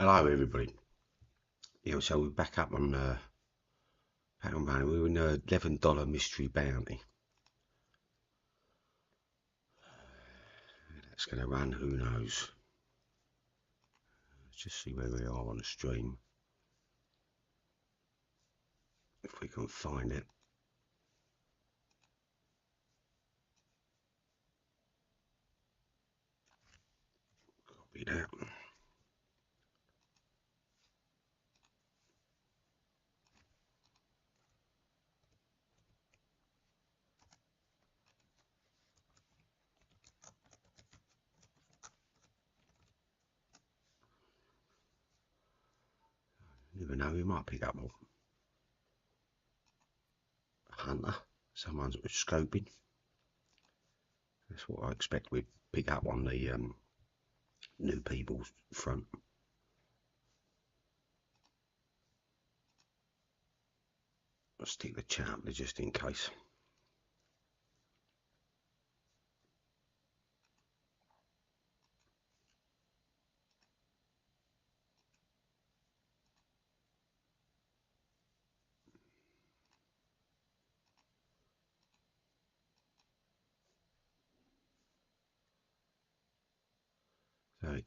Hello everybody. Yeah, so we're back on Bounty. We're in a $11 Mystery Bounty. That's going to run, who knows. Let's just see where we are on the stream. If we can find it. Copy that. You never know, we might pick up a hunter. Someone's scoping. That's what I expect we'd pick up on the new people's front. I'll stick the chat up there just in case.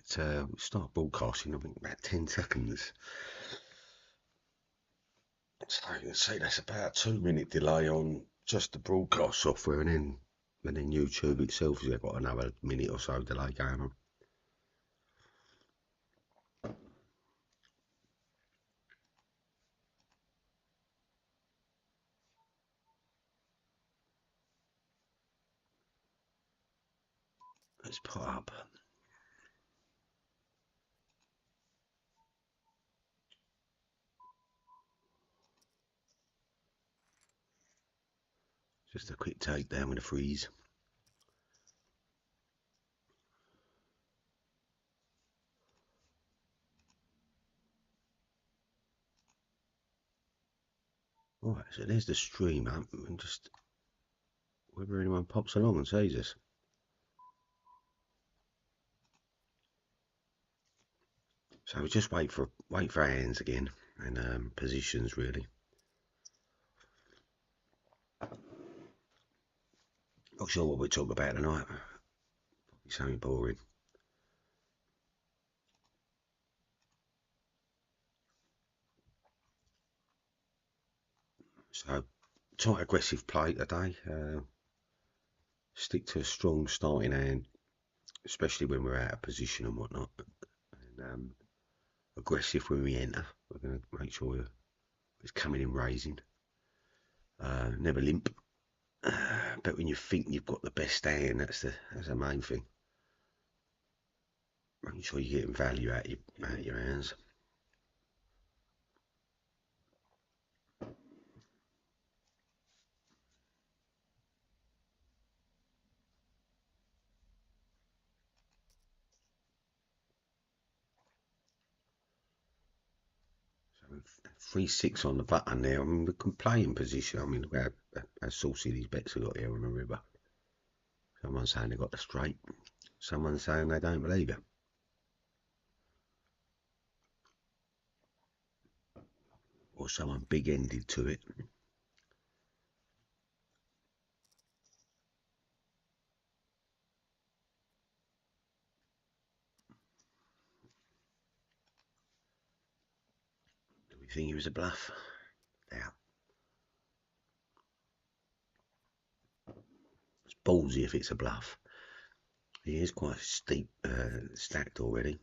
So we start broadcasting, I think about 10 seconds. So you can see that's about a 2-minute delay on just the broadcast software, and then YouTube itself has got another minute or so delay going on. Let's put up. Just a quick takedown with a freeze. Alright, so there's the stream up, and just whether anyone pops along and sees us. So we just wait for hands again, and positions really. Not sure what we'll talk about tonight. Probably something boring. So tight aggressive play today. Stick to a strong starting hand, especially when we're out of position and whatnot. And aggressive when we enter. We're going to make sure it's coming in raising. Never limp. But when you think you've got the best hand, that's the main thing. Making sure you're getting value out of your hands. So 3-6 on the button there. I mean, we can play in position. I mean, look how saucy these bets have got here on the river. Someone's saying they got the straight. Someone's saying they don't believe it. Or someone big-ended to it. Do we think he was a bluff? Yeah. It's ballsy if it's a bluff. He is quite steep, stacked already.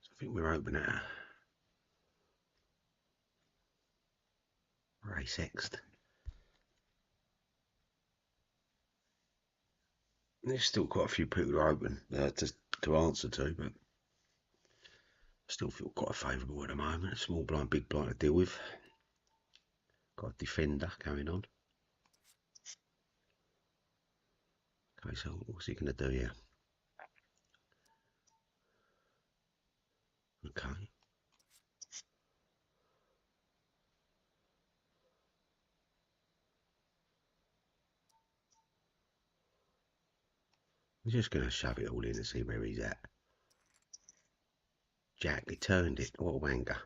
I think we're open at race X. There's still quite a few people who are open to answer to, but I still feel quite favourable at the moment. Small blind, big blind to deal with. Got a defender going on. Okay, so what's he going to do here? Okay. I'm just going to shove it all in and see where he's at. Jack, he turned it. What a wanker.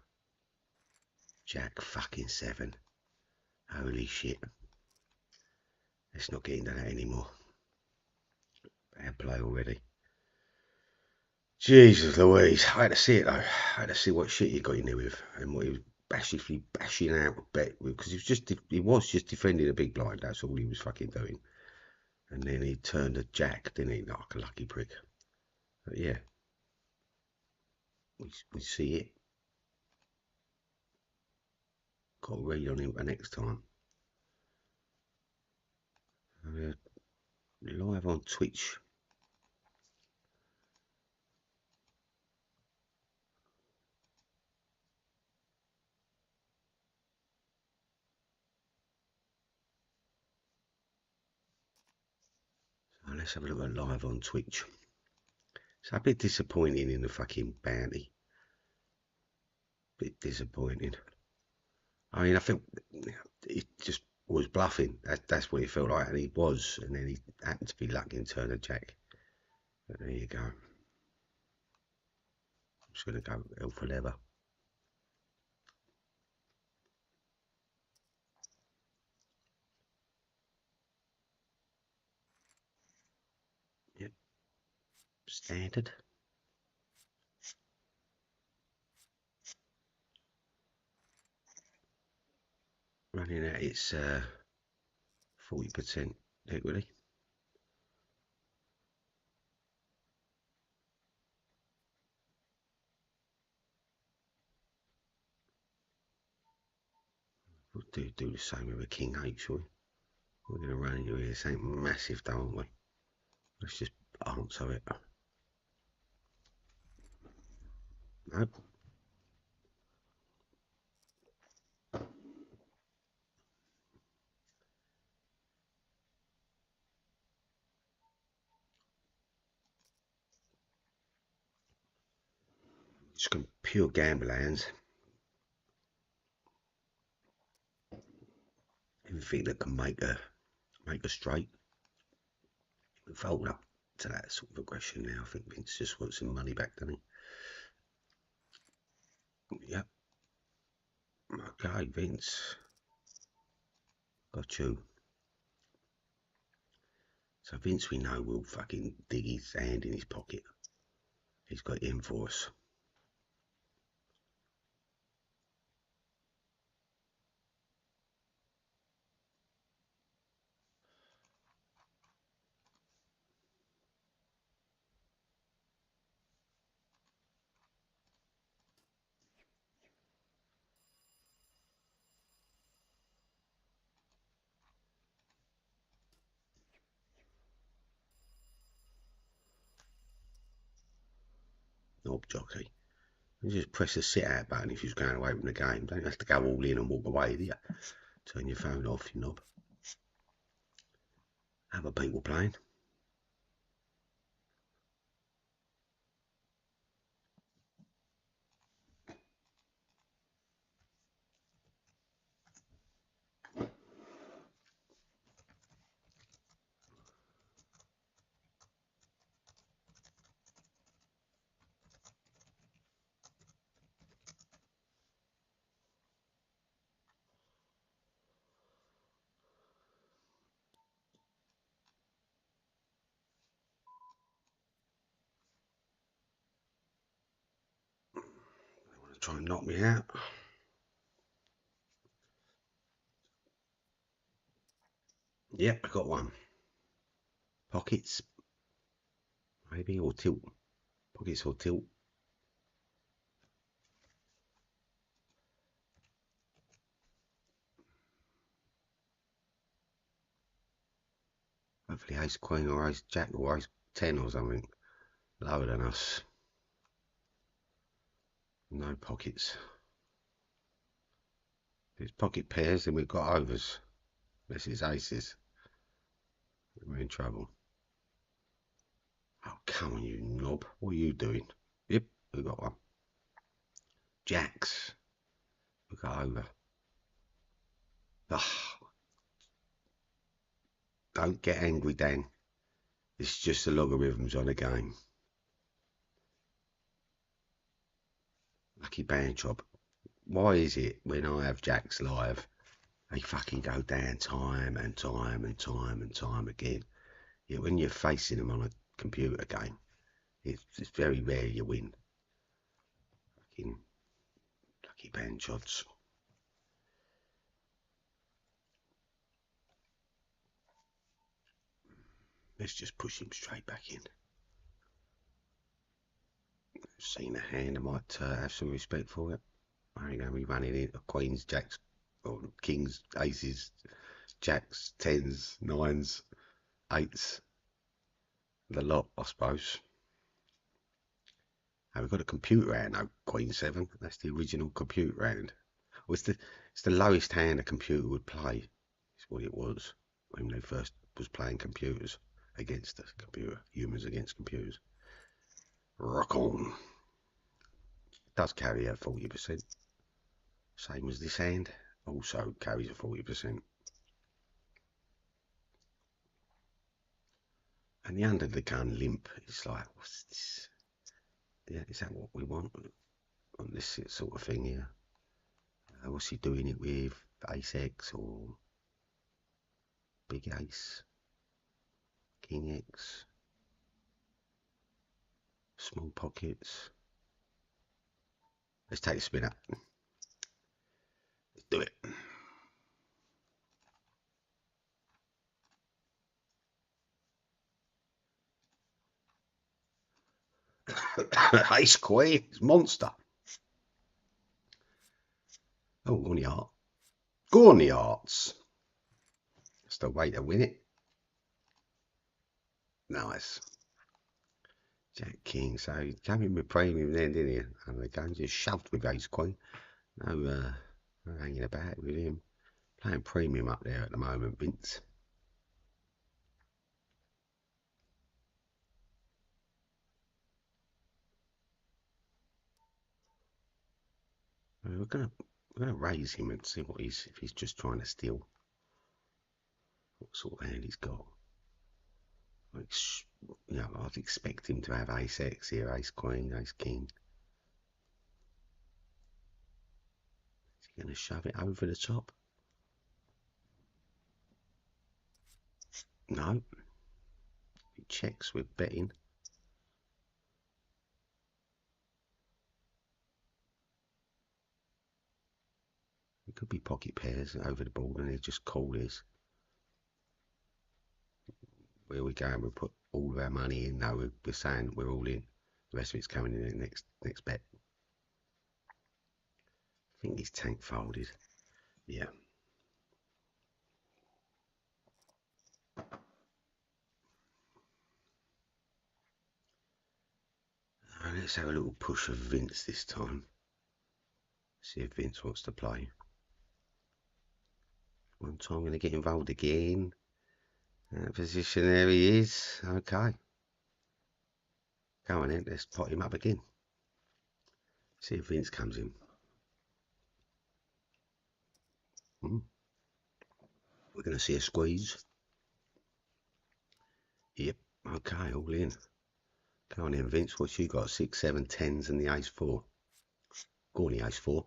Jack fucking 7. Holy shit. Let's not get into that anymore. Bad play already. Jesus Louise. I had to see it though. I had to see what shit he got in there with and what he was bashing out bet because he was just defending a big blind. That's all he was fucking doing. And then he turned a jack, didn't he? Like a lucky prick. But yeah. We see it. Got to read on him for next time. Live on Twitch. So let's have a look at live on Twitch. It's a bit disappointing in the fucking bounty. Bit disappointing. I mean, I think it just was bluffing. That's what it felt like, and he was. And then he happened to be lucky and turn a jack. But there you go. I'm just going to go hell for leather. Yep. Standard. Running at its 40% equity. We'll do the same with a King 8, shall we? We're going to run into here something massive, don't we? Let's just answer it. Nope. Just pure gamble hands. Anything that can make a straight. Fold up to that sort of aggression now. I think Vince just wants some money back, doesn't he? Yep. Okay, Vince. Got you. So Vince, we know, will fucking dig his hand in his pocket. He's got it in for us. Knob jockey. You just press the sit out button if you're going away from the game. Don't have to go all in and walk away, do you? Turn your phone off, you knob. Other people playing. They want to try and knock me out. Yep, I got one. Pockets. Maybe, or tilt. Pockets or tilt. Hopefully ace queen or ace jack or ace 10 or something. Lower than us. No pockets. There's pocket pairs, then we've got overs. This is aces. We're in trouble. Oh, come on, you knob. What are you doing? Yep, we got one. Jacks. We got over. Oh, don't get angry, Dan. It's just the logarithms on a game. Lucky band chop. Why is it when I have jacks live, they fucking go down time and time and time and time again? Yet when you're facing them on a computer game, it's very rare you win. Fucking lucky band shots. Let's just push him straight back in. Seen a hand, I might have some respect for it. I ain't going to be running in queens, jacks, or kings, aces, jacks, tens, nines, eights. The lot, I suppose. And we've got a computer hand, no, Queen 7. That's the original computer hand. Well, it's the lowest hand a computer would play. It's what it was when they first was playing computers against the computer. Humans against computers. Rock on. Does carry a 40%. Same as this hand. Also carries a 40%. And the under the gun limp is like, what's this? Yeah, is that what we want on this sort of thing here? What's he doing it with? Ace X or Big Ace? King X? Small pockets? Let's take a spin up. Let's do it. Ace Queen, it's monster. Oh, go on the art. Go on the arts. That's the way to win it. Nice. Jack King. So he came in with premium then, didn't he? And the game just shoved with Ace Queen. No hanging about with him. Playing premium up there at the moment, Vince. We're gonna raise him and see what if he's just trying to steal. What sort of hand he's got. Like, you know, I'd expect him to have Ace X here, Ace Queen, Ace King. Is he gonna shove it over the top? No. He checks with betting. It could be pocket pairs over the board, and they just call this. Where we go, and we put all of our money in. No, we're saying we're all in. The rest of it's coming in the next bet. I think he's tank folded. Yeah. Let's have a little push of Vince this time. See if Vince wants to play. One time I'm going to get involved again. Position, there he is. Okay. Go on then, let's pot him up again. See if Vince comes in. We're going to see a squeeze. Yep, okay, all in. Go on then, Vince, what you got? 6, 7, 10s and the Ace 4. Go on the Ace 4.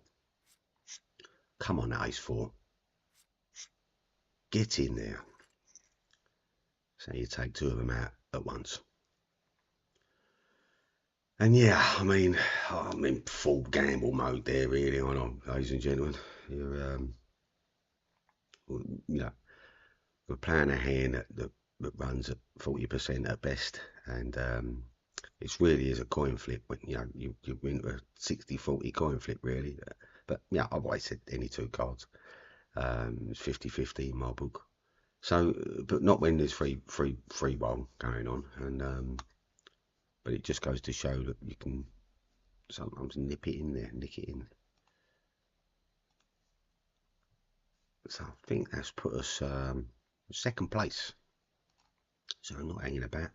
Come on, Ace 4. Get in there. So you take 2 of them out at once. And yeah, I mean, I'm in full gamble mode there, really, aren't I, ladies and gentlemen? You're, you know, we're playing a hand that runs at 40% at best, and it really is a coin flip. When you know you win a 60-40 coin flip, really. But yeah, I've always said any 2 cards. It's 50-50 in my book. So, but not when there's free roll going on, and but it just goes to show that you can sometimes nip it in there, nick it in. So I think that's put us second place. So I'm not hanging about.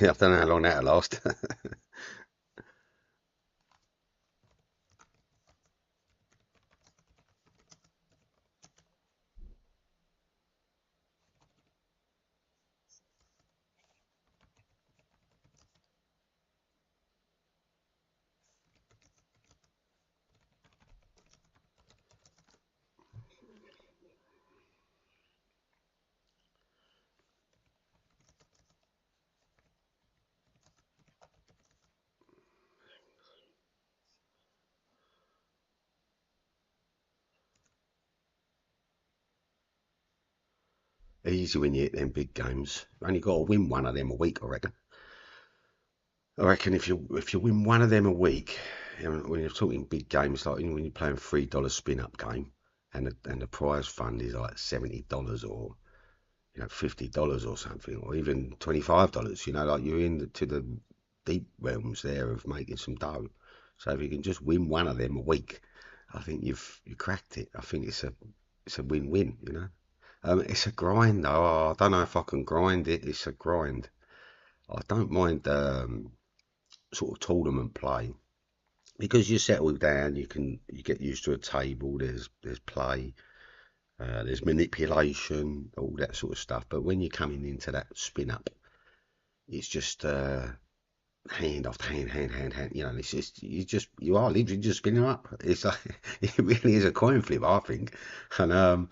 Yeah, I don't know how long that'll last. Easy when you hit them big games. Only got to win one of them a week, I reckon. I reckon if you win one of them a week, you know, when you're talking big games like when you're playing $3 spin up game, and the prize fund is like $70 or $50 or something, or even $25. Like you're to the deep realms there of making some dough. So if you can just win one of them a week, I think you cracked it. I think it's a win-win. It's a grind though. Oh, I don't know if I can grind it. It's a grind. I don't mind sort of tournament play because you settle down. You get used to a table. There's play. There's manipulation, all that sort of stuff. But when you're coming into that spin up, it's just hand after hand. It's just you are literally just spinning up. It's like it really is a coin flip, I think. And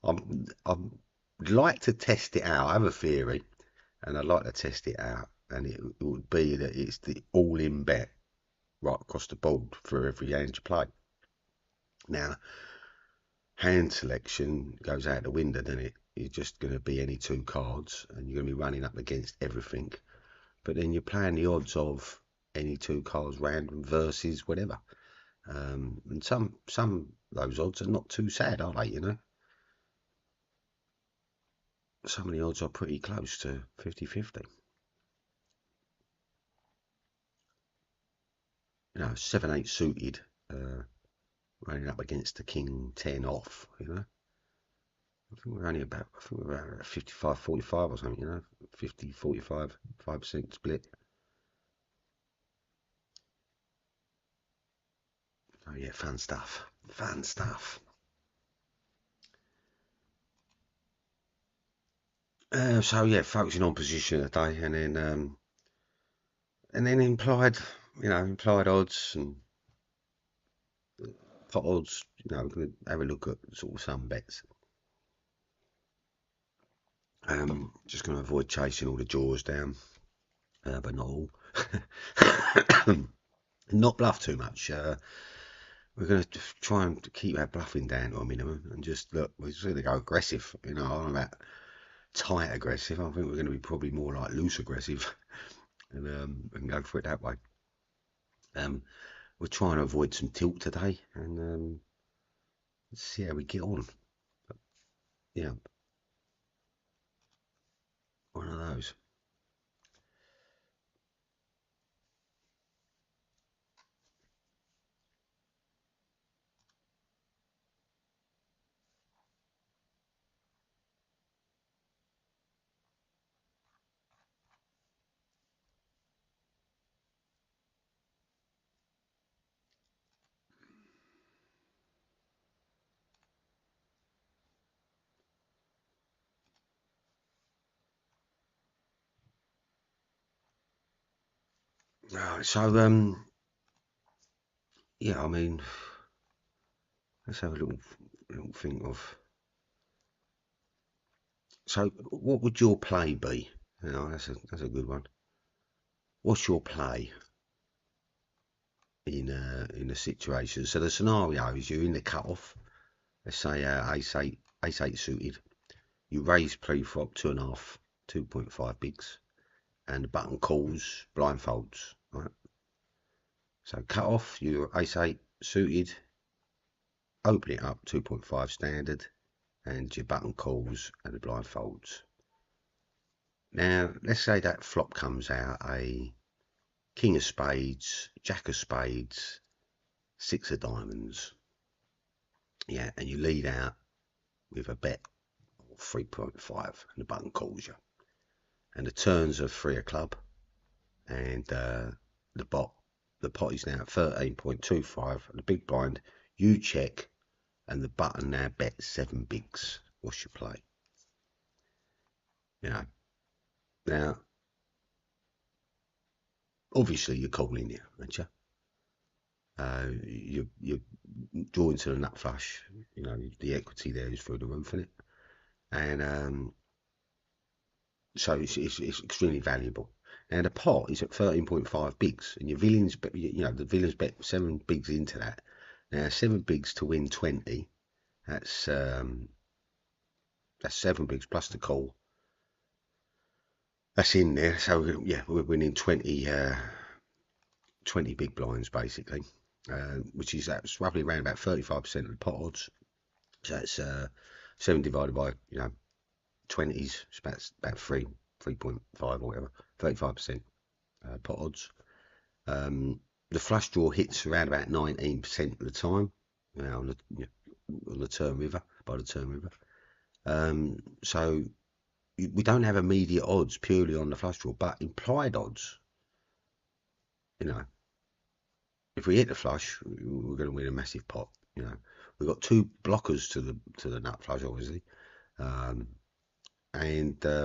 I'm like to test it out. I have a theory, and I'd like to test it out. And it would be that it's the all-in bet right across the board for every hand you play. Now, hand selection goes out the window, doesn't it? You're just going to be any two cards, and you're going to be running up against everything. But then you're playing the odds of any two cards random versus whatever. And some those odds are not too sad, are they? Some of the odds are pretty close to 50-50. 7-8 suited, running up against the king 10 off. I think we're about 55-45 or something. 50-45, 5% split. Oh yeah, fun stuff. Fun stuff. So yeah, focusing on position today, and then implied odds and pot odds. We're going to have a look at sort of some bets. Just going to avoid chasing all the jaws down, but not all. Not bluff too much. We're going to try and keep our bluffing down to a minimum and just look. We're just going to go aggressive. I'm about tight aggressive. I think we're going to be probably more like loose aggressive, and go for it that way. We're trying to avoid some tilt today, and let's see how we get on. Yeah, one of those. Right, so yeah, I mean, let's have a little think of. So, what would your play be? That's a good one. What's your play in a situation? So the scenario is you're in the cutoff. Let's say ace eight suited. You raise pre-flop 2.5, 2.5 bigs, and the button calls blindfolds. Right. So cut off your ace eight suited. Open it up 2.5 standard. and your button calls and the blind folds. Now, let's say that flop comes out a king of spades, jack of spades, six of diamonds. Yeah, and you lead out with a bet of 3.5 and the button calls you. And the turns are 3 of club, and the pot is now at 13.25, and the big blind, you check, and the button now bets 7 bigs. What's your play? You know, now, obviously you're calling here, aren't you? You're drawing to the nut flush. You know, the equity there is through the roof, isn't it? And so it's extremely valuable. Now the pot is at 13.5 bigs, and your villains, you know, the villains bet 7 bigs into that. Now 7 bigs to win 20. That's 7 bigs plus the call. That's in there. So yeah, we're winning 20 big blinds basically, which is that's roughly around about 35% of the pot odds. So that's 7 divided by 20s. It's about 3.5 or whatever. 35% pot odds. The flush draw hits around about 19% of the time. On the turn river, by the turn river. So we don't have immediate odds purely on the flush draw, but implied odds. If we hit the flush, we're going to win a massive pot. We've got 2 blockers to the nut flush, obviously, and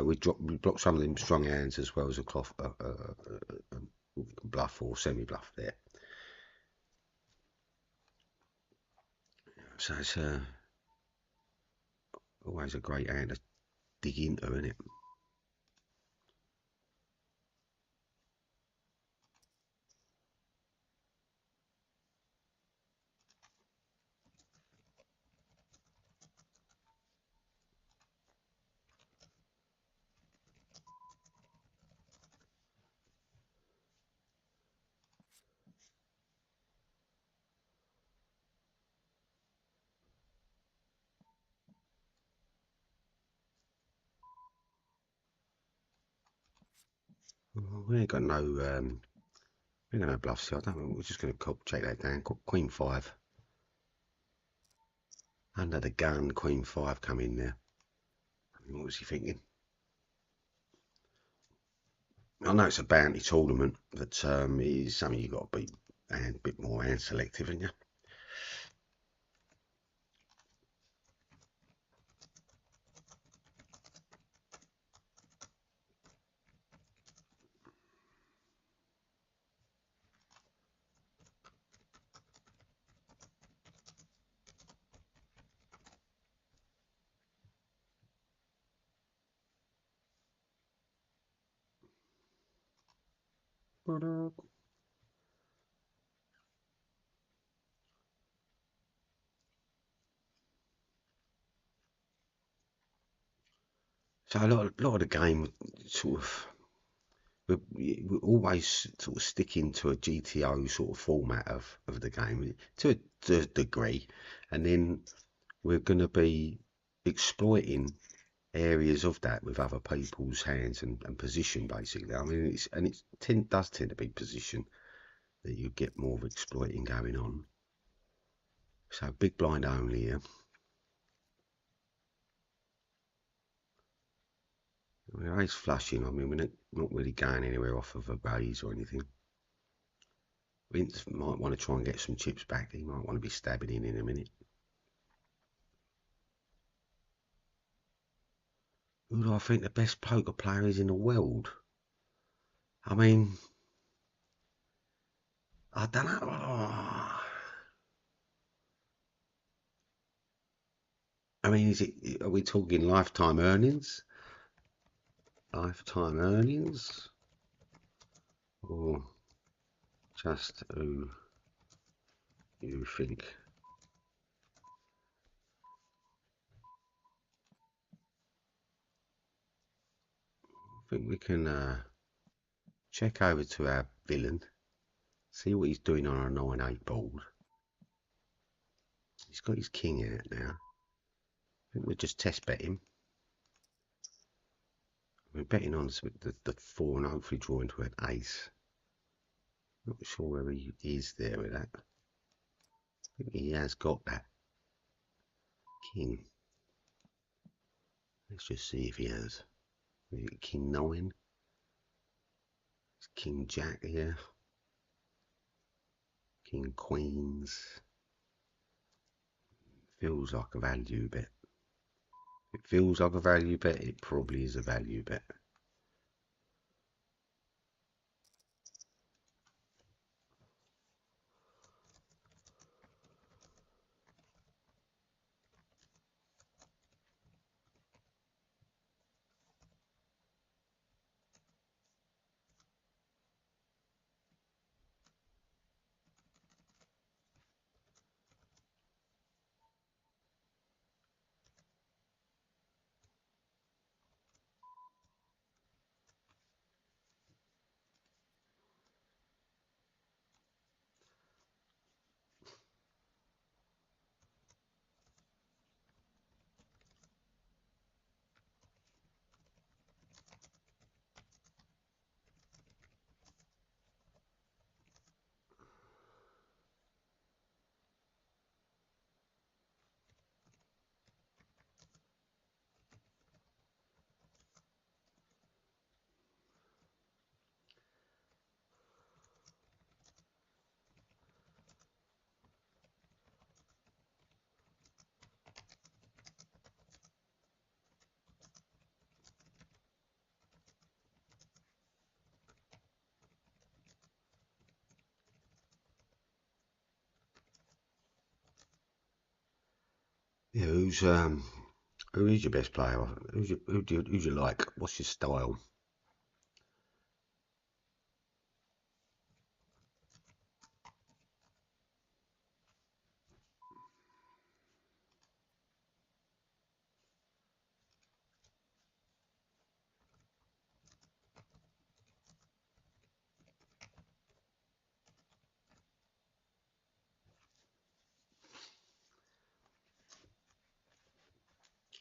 we block some of them strong hands as well as a bluff or semi bluff there. So it's always a great hand to dig into, isn't it? We ain't got no bluffs here. I don't know. We're just going to check that down. Queen 5 under the gun. Queen 5 come in there. What was he thinking? I know it's a bounty tournament, but it is something you've got to be a bit more hand selective, haven't you? So a lot of the game sort of we're always sort of sticking to a GTO sort of format of the game to a degree, and then we're going to be exploiting areas of that with other people's hands and position basically. I mean, it does tend to be position that you get more of exploiting going on. So big blind only here. We're ace flushing. I mean, we're not really going anywhere off of a raise or anything. Vince might want to try and get some chips back. He might want to be stabbing in a minute. Who do I think the best poker player is in the world? I mean, I don't know. I mean, are we talking lifetime earnings? Lifetime earnings? Or just who you think? I think we can check over to our villain, see what he's doing on a 9-8 board. He's got his king out now. think we're just test betting. We're betting on the 4 and hopefully draw into an ace. Not sure where he is there with that. I think he has got that king. Let's just see if he has. King 9. It's King Jack here. King Queens. Feels like a value bet. It feels like a value bet. It probably is a value bet. Yeah, who is your best player? Who do you like? What's your style?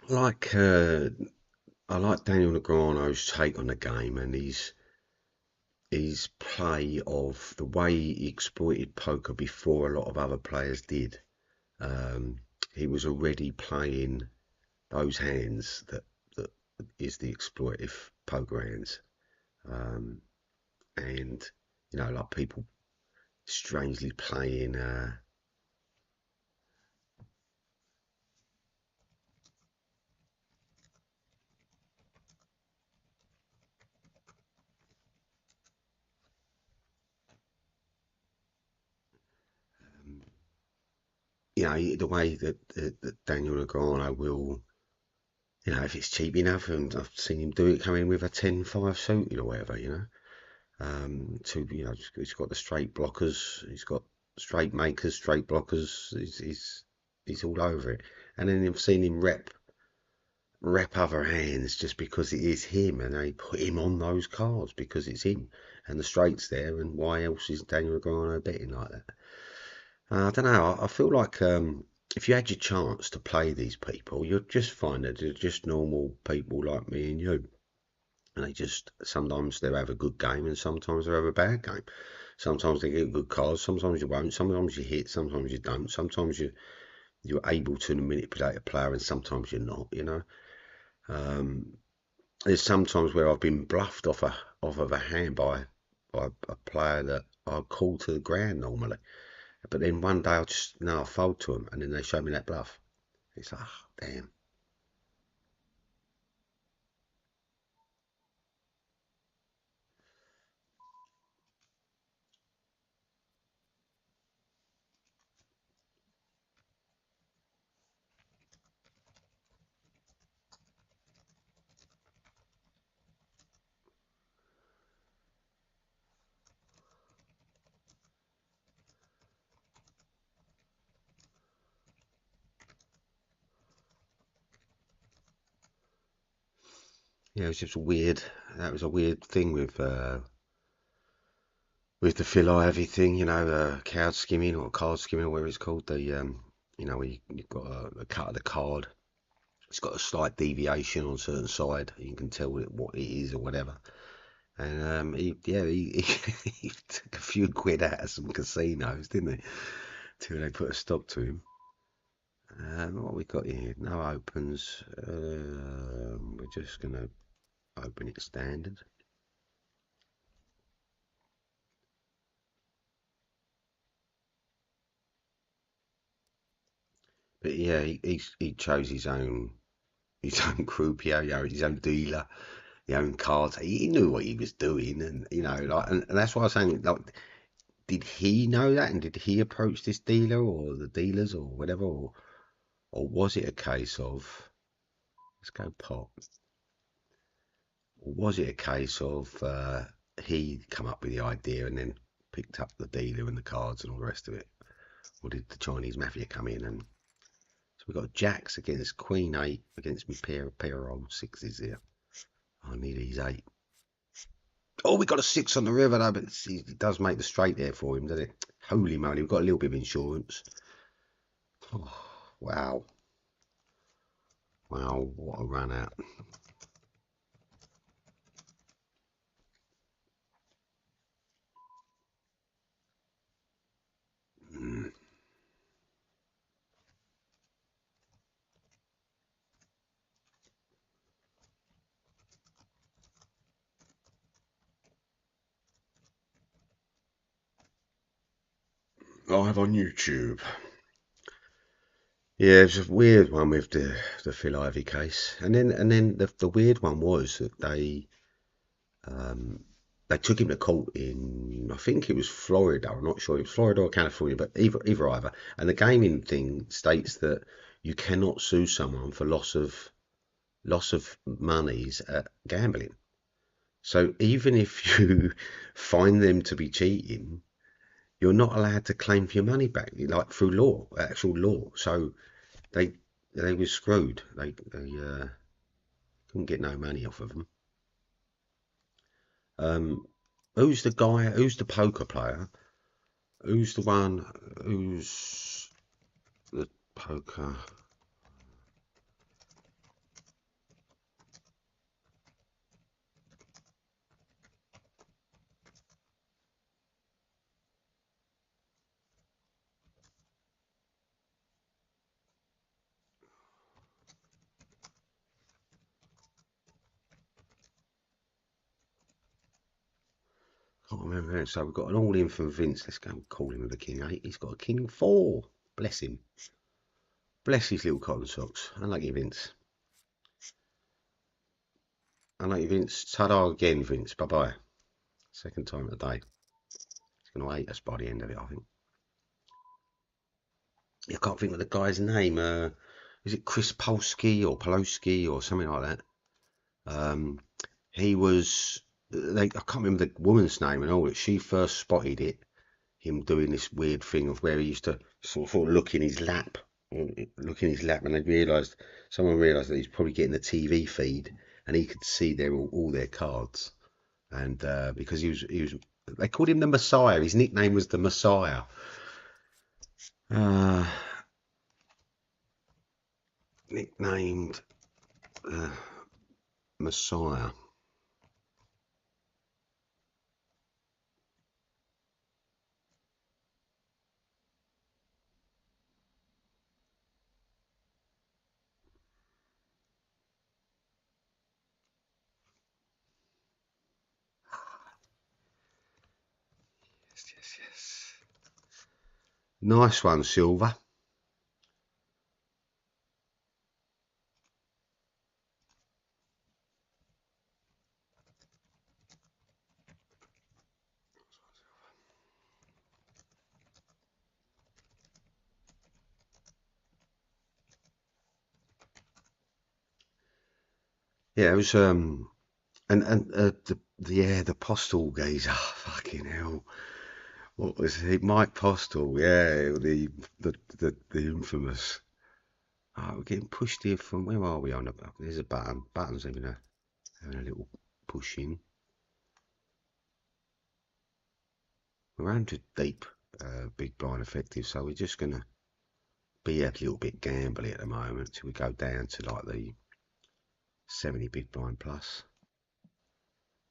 Like I like Daniel Negreanu's take on the game and his play of the way he exploited poker before a lot of other players did. He was already playing those hands that is the exploitive poker hands, and like people strangely playing. The way that Daniel Negreanu will, if it's cheap enough, and I've seen him do it, come in with a 10-5 suited or whatever, he's got the straight blockers, he's got straight makers, straight blockers, he's all over it. And then I've seen him rep other hands just because it is him, and they put him on those cards because it's him, and the straight's there, and why else is Daniel Negreanu betting like that? I don't know. I feel like if you had your chance to play these people, you'd just find that they're just normal people like me and you. And sometimes they'll have a good game and sometimes they'll have a bad game. Sometimes they get good cards, sometimes you won't, sometimes you hit, sometimes you don't, sometimes you're able to manipulate a player and sometimes you're not, There's sometimes where I've been bluffed off of a hand by a player that I call to the ground normally. But then one day I fold to them and then they show me that bluff. It's like, oh, damn. Yeah, it was just weird. That was a weird thing with the Phil Ivey thing, card skimming or card skimming, or whatever it's called. You've got a cut of the card it's got a slight deviation on a certain side. You can tell what it is or whatever. And he he took a few quid out of some casinos, didn't he? Till they put a stop to him. What we got here? No opens. We're just gonna open it standard. But yeah, he chose his own croupier, his own dealer, his own cards. He knew what he was doing, and you know, like, and that's why I was saying, like, did he know that, and did he approach this dealer or the dealers or whatever, or was it a case of, let's go pot, or was it a case of he come up with the idea and then picked up the dealer and the cards and all the rest of it, or did the Chinese mafia come in and so we've got jacks against queen eight against me pair of old sixes here. I need these eight. Oh, we got a six on the river though, but it does make the straight there for him, doesn't it? Holy moly, we've got a little bit of insurance. Oh, wow. Wow, what a run out. Mm. Live on YouTube. Yeah, it was a weird one with the Phil Ivey case, and then the weird one was that they took him to court in, I think it was Florida. I'm not sure it was Florida or California, but either. And the gaming thing states that you cannot sue someone for loss of monies at gambling. So even if you find them to be cheating, you're not allowed to claim for your money back, like through law, actual law. So they they were screwed. They couldn't get no money off of them. Who's the guy? Who's the poker player? Who's the one? Who's the poker? Can't remember. So we've got an all in from Vince. Let's go and call him with a king eight. He's got a king four. Bless him. Bless his little cotton socks. Unlucky Vince. Unlucky Vince. Ta-da again, Vince. Bye-bye. Second time of the day. He's going to hate us by the end of it, I think. I can't think of the guy's name. Is it Chris Polsky or Poloski or something like that? He was. I can't remember the woman's name and all. She first spotted it. Him doing this weird thing of where he used to sort of look in his lap, and they realised, someone realised that he's probably getting the TV feed, and he could see all their cards, and because they called him the Messiah. His nickname was the Messiah. Nicknamed Messiah. Yes. Nice one, Silver. Yeah, it was the Postal geezer. Fucking hell. What was he? Mike Postal, yeah, the infamous. Oh, we're getting pushed here from, where are we on? There's a button. Button's having a little push in. We're under deep, big blind effective, so we're just gonna be a little bit gambly at the moment till we go down to like the 70 big blind plus.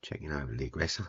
Checking over the aggressor.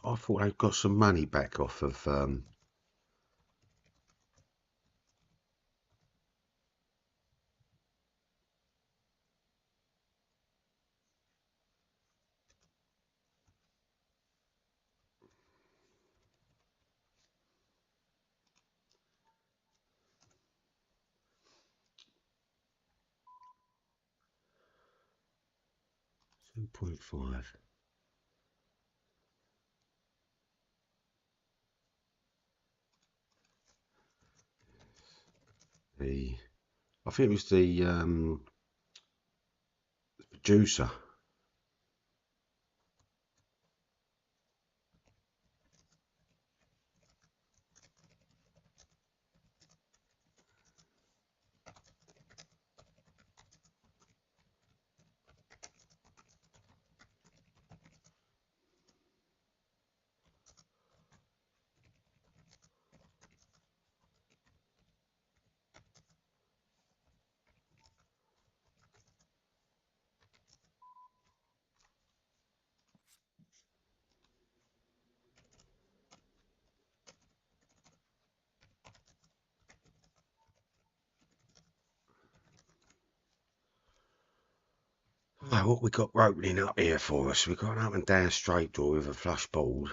I thought they got some money back off of 2.5. I think it was the producer. Right, what we got opening up here for us? We've got an up and down straight draw with a flush board.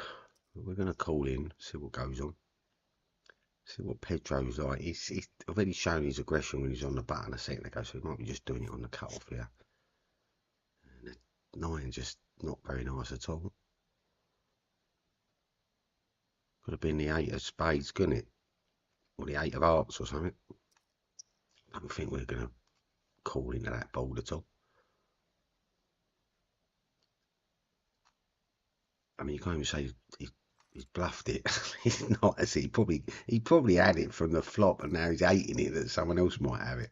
We're going to call in, see what goes on. See what Pedro's like. He's already shown his aggression when he's on the button a second ago, so he might be just doing it on the cut-off here. And the 9 just not very nice at all. Could have been the 8 of spades, couldn't it? Or the 8 of hearts or something. I don't think we're going to call into that board at all. I mean, you can't even say he's bluffed it. He's not, has he? He probably had it from the flop, and now he's hating it that someone else might have it.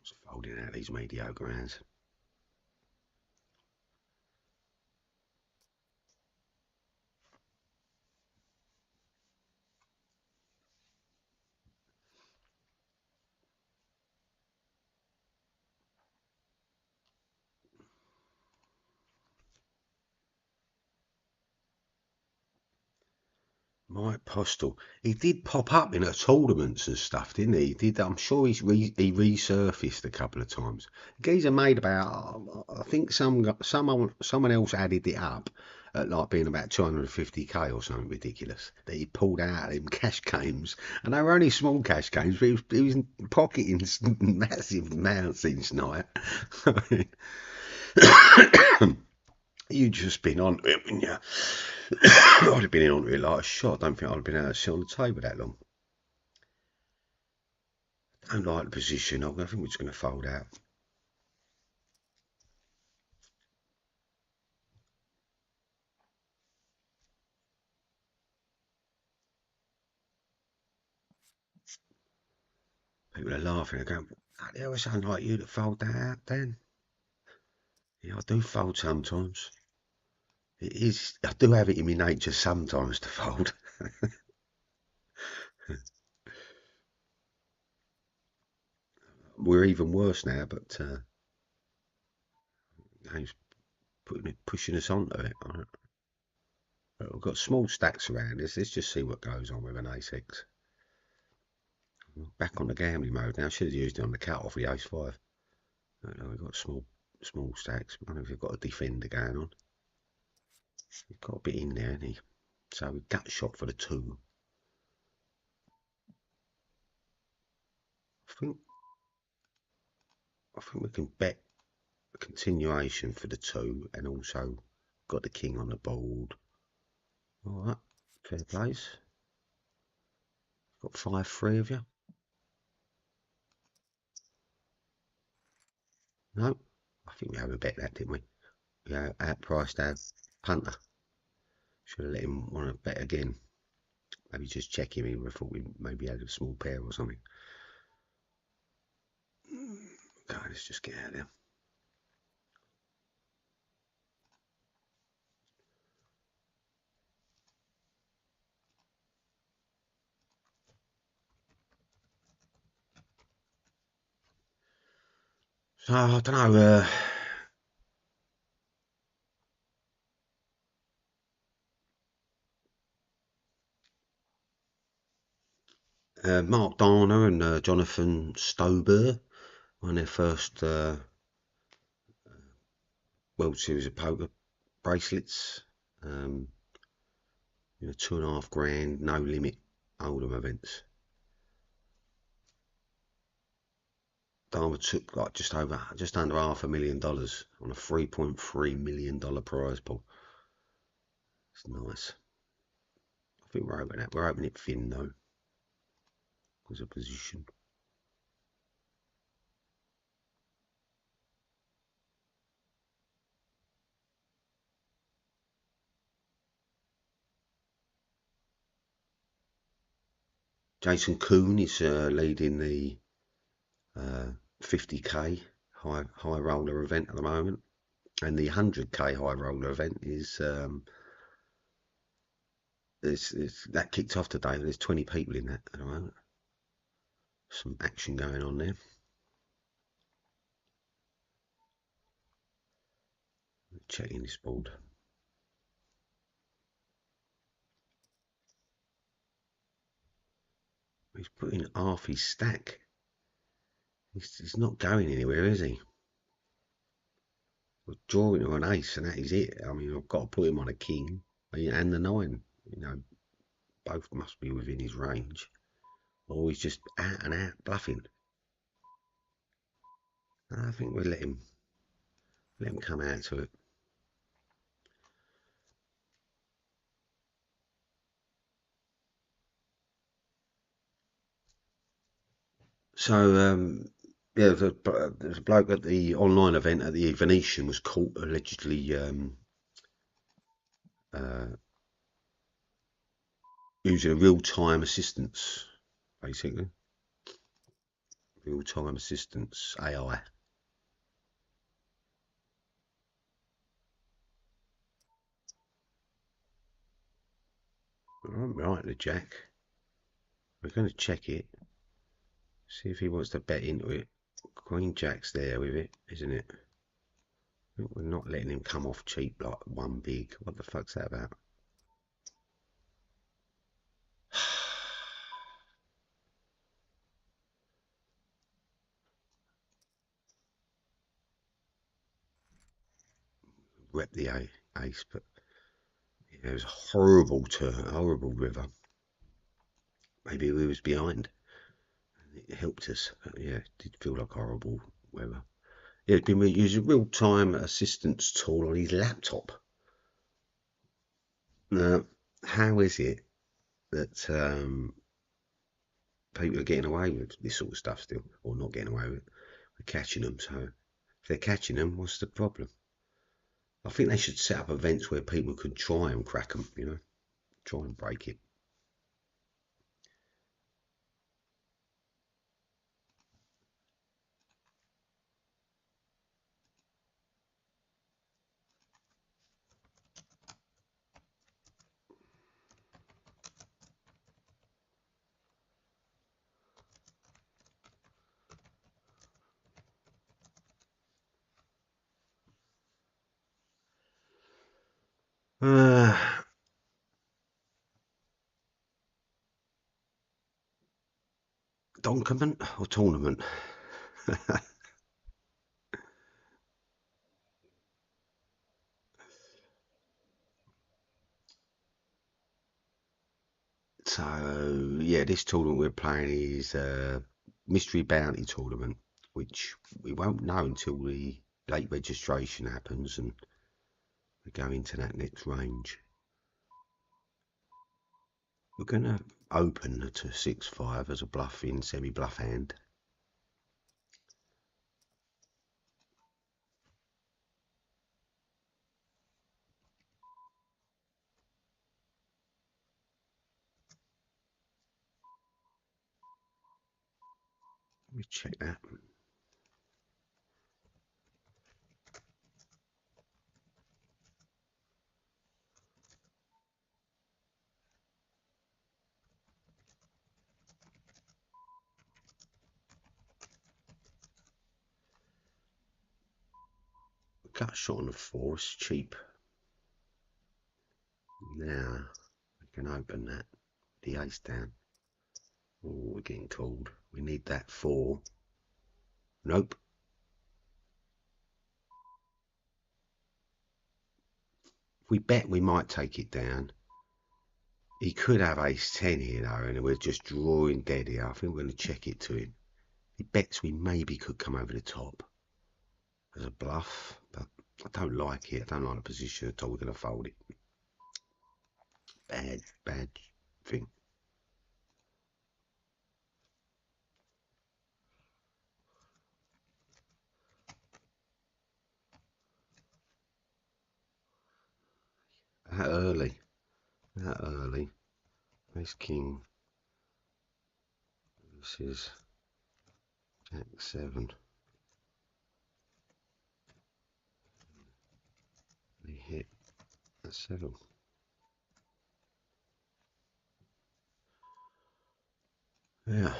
Just folding out these mediocre hands. Mike Postle, he did pop up in tournaments and stuff, didn't he? He did. I'm sure he resurfaced a couple of times. Geezer made about, I think someone else added it up at like being about 250k or something ridiculous that he pulled out of them cash games, and they were only small cash games, but he was pocketing massive amounts each night. You'd just been on to it, wouldn't you? I'd have been on to it like a shot. I don't think I'd have been able to sit on the table that long. I don't like the position. I think we're just going to fold out. People are laughing and going, how the hell is someone like you to fold that out, Dan? Yeah, I do fold sometimes. It is. I do have it in my nature sometimes to fold. We're even worse now, but he's pushing us onto it. Right. We've got small stacks around us. Let's just see what goes on with an ace-6. Back on the gambling mode now. Should have used it on the cut-off with the ace-5. No, we've got small stacks. I don't know if you've got a defender going on. He's got a bit in there, hasn't he? So we gut shot for the 2. I think we can bet a continuation for the 2, and also got the king on the board. All right, fair plays. Got 5-3 of you. No, I think we overbet that, didn't we? Yeah, outpriced our punter. Should have let him want to bet again. Maybe just check him. I thought we maybe had a small pair or something. Okay, let's just get out of there. So I don't know. Mark Darner and Jonathan Stober on their first World Series of Poker bracelets. You know, $2.5 grand, no limit Oldham events. Darner took like just under $500,000 on a $3.3 million prize pool. It's nice. I think we're opening that. We're opening it thin though, because of position. Jason Kuhn is leading the 50k high roller event at the moment, and the 100k high roller event is that kicked off today. There's 20 people in that at the moment. Some action going on there. Checking this board. He's putting half his stack. He's not going anywhere, is he? We're drawing on an ace, and that is it. I mean, I've got to put him on a king and the 9. You know, both must be within his range. Or he's just out and out bluffing. I think we'll let him come out to it. So yeah, there's a bloke at the online event at the Venetian was caught allegedly using a real-time assistance, basically. Real-time assistance, AI. Right, the jack. We're going to check it. See if he wants to bet into it. Queen jack's there with it, isn't it? We're not letting him come off cheap like one big. What the fuck's that about? Rep the ace, but it was a horrible turn, horrible river. Maybe we was behind. It helped us. But yeah, it did feel like horrible weather. Yeah, it's been using a real-time assistance tool on his laptop. Now, how is it that people are getting away with this sort of stuff still, or not getting away with it? We're catching them. So if they're catching them, what's the problem? I think they should set up events where people could try and crack them, you know, try and break it. Donkament or tournament? So yeah, this tournament we're playing is Mystery Bounty tournament, which we won't know until the late registration happens and we go into that next range. We're going to open to 6-5 as a bluffing, semi-bluff hand. Let me check that. Cut shot on the 4, it's cheap. Now we can open that. The ace down. Oh, we're getting called. We need that 4. Nope. If we bet, we might take it down. He could have ace 10 here though, and we're just drawing dead here. I think we're going to check it to him. He bets we maybe could come over the top as a bluff, but I don't like it. I don't like the position at all. We're going to fold it. Bad thing. That early. Ace king. This is jack 7. We hit a 7. Yeah.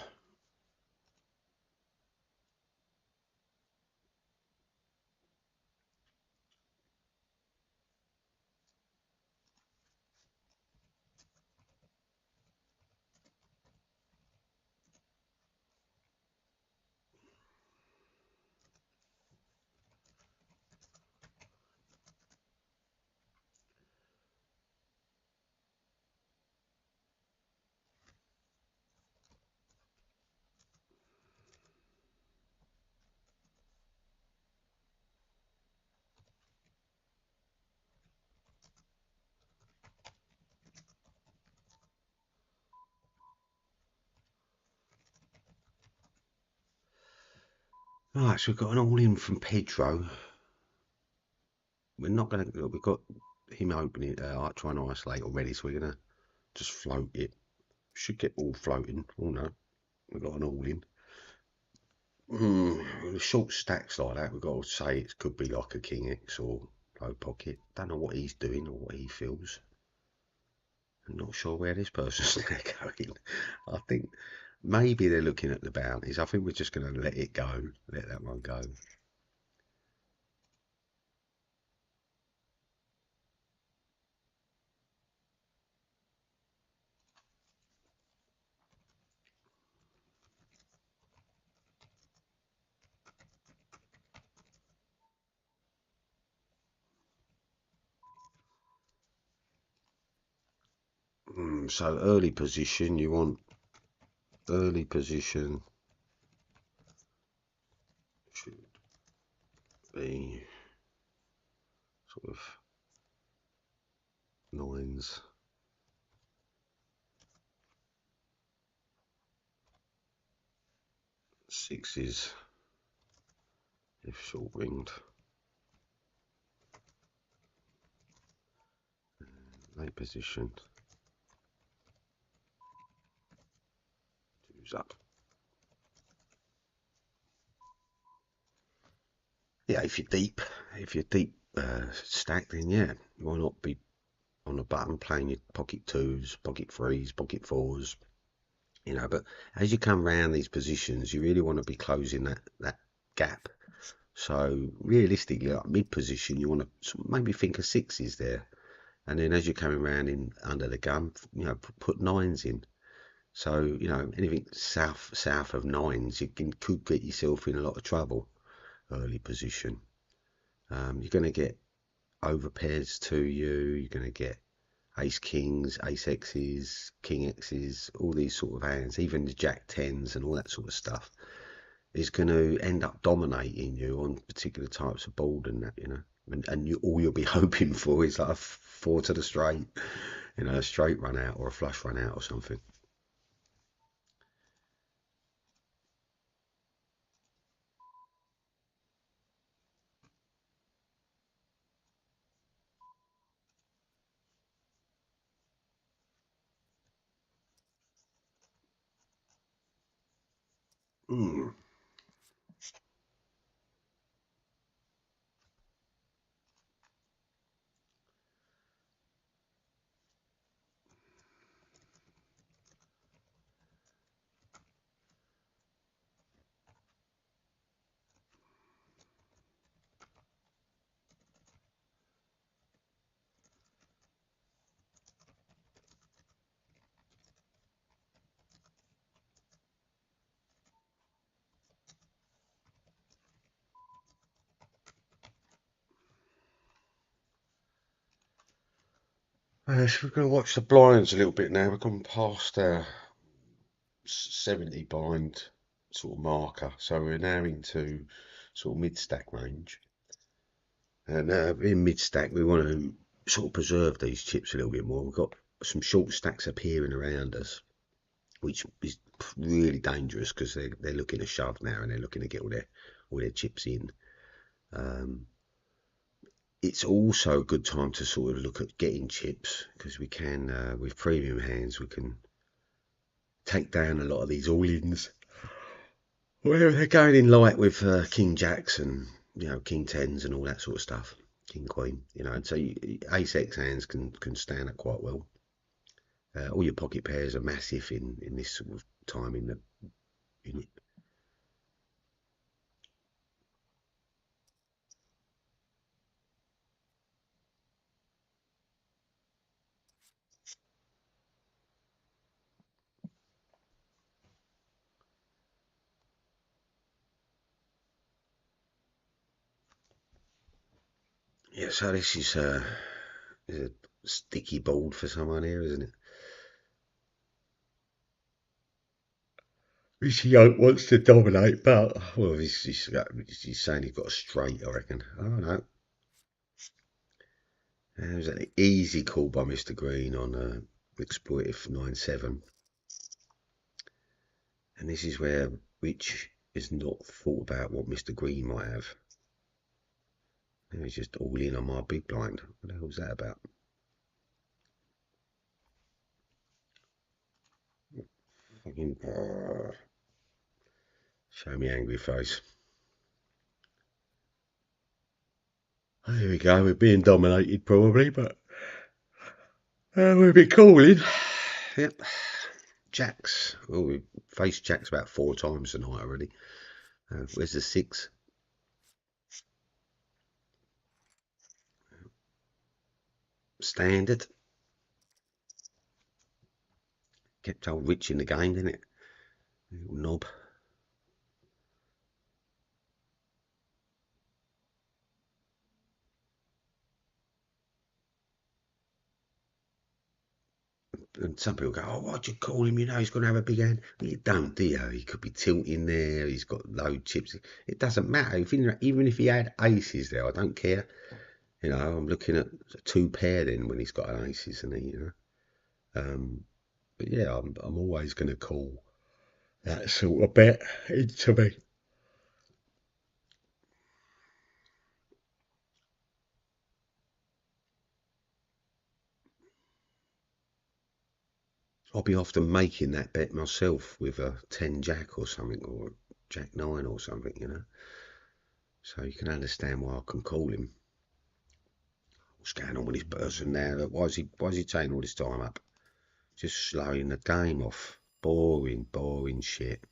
Right, so we've got an all-in from Pedro. We're not going to. We've got him opening, trying to isolate already, so we're going to just float it. Should get all floating. Oh no, we've got an all-in. The short stacks like that, we've got to say it could be like a king X or low pocket. Don't know what he's doing or what he feels. I'm not sure where this person's going. I think maybe they're looking at the bounties. I think we're just going to let it go. Let that one go. So early position, you want early position should be sort of 9s, 6s if short ringed. Late position, 2s up. Yeah, if you're deep stacked, then yeah, why not be on the button playing your pocket 2s, pocket 3s, pocket 4s, you know. But as you come around these positions, you really want to be closing that gap. So realistically, like mid position, you want to maybe think of 6s there, and then as you're coming around in under the gun, you know, put 9s in. So you know, anything south of 9s, you could get yourself in a lot of trouble. Early position, you're going to get over pairs to you. You're going to get ace kings, ace x's, king x's, all these sort of hands, even the jack 10s and all that sort of stuff. is going to end up dominating you on particular types of board and that, you know. And all you'll be hoping for is like a four to the straight, you know, a straight run out or a flush run out or something. Mm. So we're going to watch the blinds a little bit now. We've gone past our 70 blind sort of marker, so we're now into sort of mid stack range. And in mid stack, we want to sort of preserve these chips a little bit more. We've got some short stacks appearing around us, which is really dangerous because they're looking to shove now and they're looking to get all their chips in. It's also a good time to sort of look at getting chips because we can, with premium hands, we can take down a lot of these all-ins. Where they're going in light with King Jacks and, you know, King Tens and all that sort of stuff. King Queen, you know, and so Ace X hands can stand it quite well. All your pocket pairs are massive in this sort of time in the. Yeah, so this is a sticky board for someone here, isn't it? Richie Yoke wants to dominate, but well, he's saying he's got a straight, I reckon. I don't know. It was an easy call by Mr. Green on exploitive 9-7. And this is where Rich has not thought about what Mr. Green might have. Now he's just all in on my big blind. What the hell's that about? Fucking show me angry face. Oh, here we go. We're being dominated probably, but we'll be calling. Yep. Jacks. Oh, we've faced Jacks about 4 times tonight already. Where's the 6? Standard. Kept old Rich in the game, didn't it? Little knob. And some people go, oh, why'd you call him? You know he's going to have a big hand. Well, you don't, do you? He could be tilting there. He's got low chips. It doesn't matter. Even if he had aces there, I don't care. You know, I'm looking at 2 pair then when he's got an aces, and he, you know. But yeah, I'm always going to call that sort of bet into me. I'll be often making that bet myself with a 10 Jack or something, or Jack 9 or something, you know. So you can understand why I can call him. What's going on with this person now? Why is he taking all this time up? Just slowing the game off. Boring, boring shit.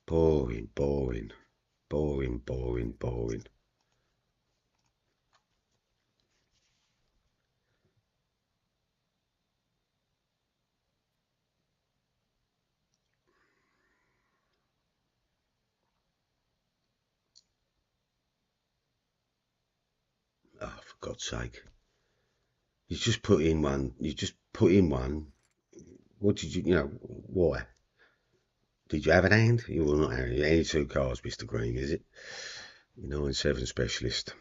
Boring, boring, boring, boring, boring. Oh, for God's sake. You just put in one. You just put in one. What did you know, why? Did you have an hand? You will not have any 2 cards, Mr. Green, is it? 9-7 specialist.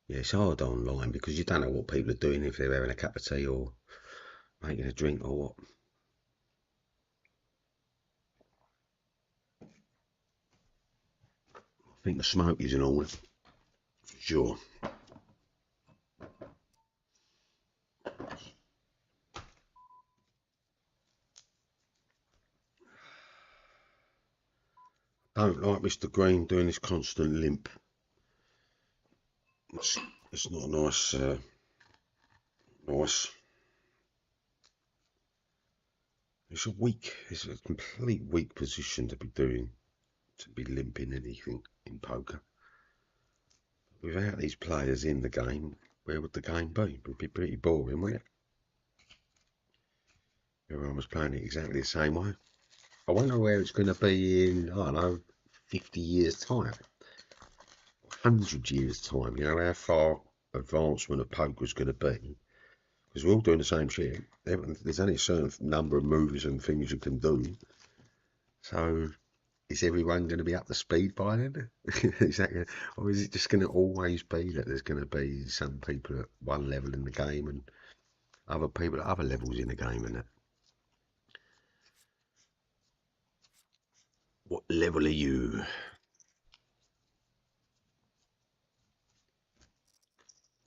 Yeah, it's hard online because you don't know what people are doing, if they're having a cup of tea or making a drink or what. I think the smoke is in order, for sure. Don't like Mr. Green doing this constant limp. It's not nice. Nice. It's a complete weak position to be doing, to be limping anything in poker. Without these players in the game, where would the game be? It would be pretty boring, wouldn't it? Everyone was playing it exactly the same way. I wonder where it's going to be in, I don't know, 50 years' time, 100 years' time. How far advancement of poker is going to be. Because we're all doing the same shit. There's only a certain number of moves and things you can do. So is everyone going to be up to speed by then? Exactly. Or is it just going to always be that there's going to be some people at one level in the game and other people at other levels in the game and that? What level are you?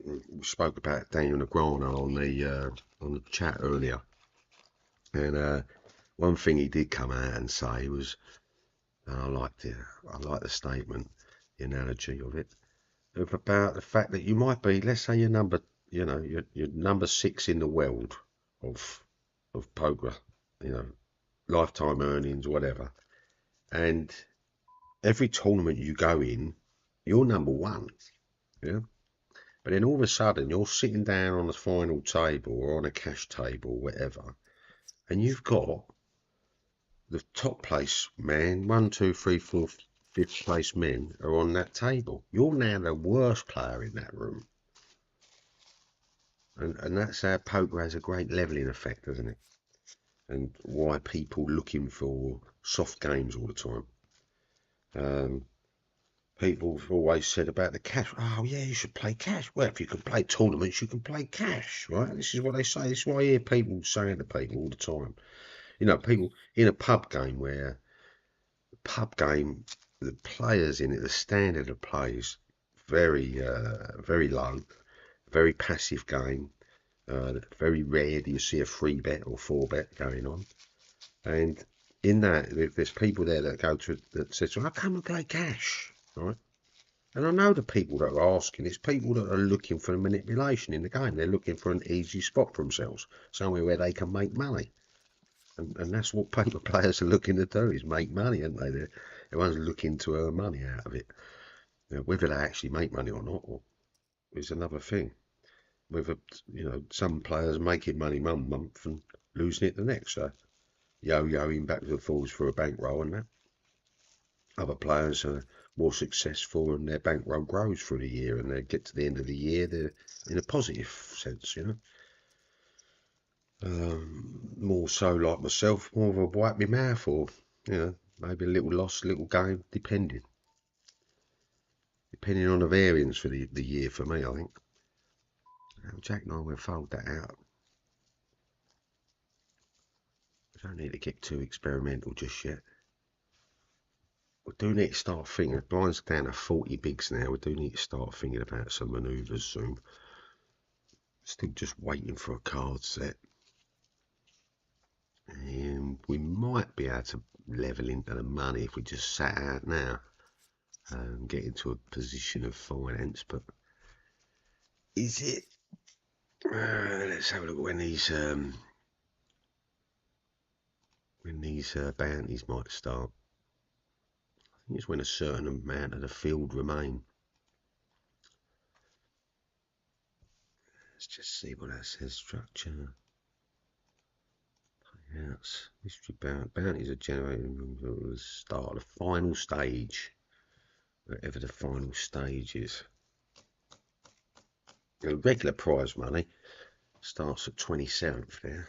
We spoke about Daniel Negreanu on the chat earlier, and one thing he did come out and say was, and I like the statement, the analogy of it, about the fact that you might be, let's say you're number 6 in the world of poker, lifetime earnings, whatever, and every tournament you go in, you're number 1, yeah. But then all of a sudden you're sitting down on the final table or on a cash table, or whatever, and you've got the top place man, 1, 2, 3, 4, 5th place men are on that table. You're now the worst player in that room. And that's how poker has a great levelling effect, doesn't it? And why people looking for soft games all the time. People have always said about the cash. Oh yeah, you should play cash. Well, if you can play tournaments, you can play cash, right? This is what they say. This is why I hear people saying to people all the time. People in a pub game where the players in it, the standard of play is very low, very passive game. Very rare do you see a 3-bet or 4-bet going on. And in that, there's people there that go to that says, "I come and play cash," right? And I know the people that are asking, it's people that are looking for manipulation in the game. They're looking for an easy spot for themselves, somewhere where they can make money. And that's what poker players are looking to do, is make money, aren't they? Everyone's looking to earn money out of it. Whether they actually make money or not is another thing. Whether, some players making money one month and losing it the next. So yo-yoing backwards and forwards for a bankroll and that. Other players are more successful and their bankroll grows through the year, and they get to the end of the year, they're in a positive sense, More so like myself, more of a wipe my mouth, or, maybe a little loss, a little gain, depending on the variance for the year for me, I think. Jack and I will fold that out. I don't need to get too experimental just yet. We do need to start thinking. Blind's down to 40 bigs now. We do need to start thinking about some manoeuvres soon. Still just waiting for a card set. And we might be able to level into the money if we just sat out now and get into a position of finance. But is it? Let's have a look when these bounties might start. I think it's when a certain amount of the field remain. Let's just see what that says. Structure. Payouts. Mystery bounties are generated at the start of the final stage. Whatever the final stage is. Regular prize money. Starts at 27th there.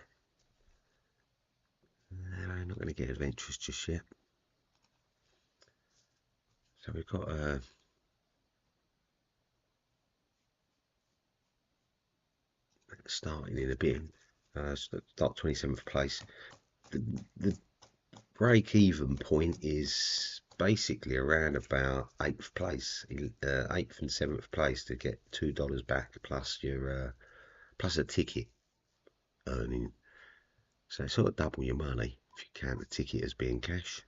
I'm not going to get adventurous just yet. So we've got starting in a bit. Start 27th place. The break-even point is basically around about 8th place, 8th and 7th place to get $2 back plus your plus a ticket earning. So sort of double your money if you count the ticket as being cash.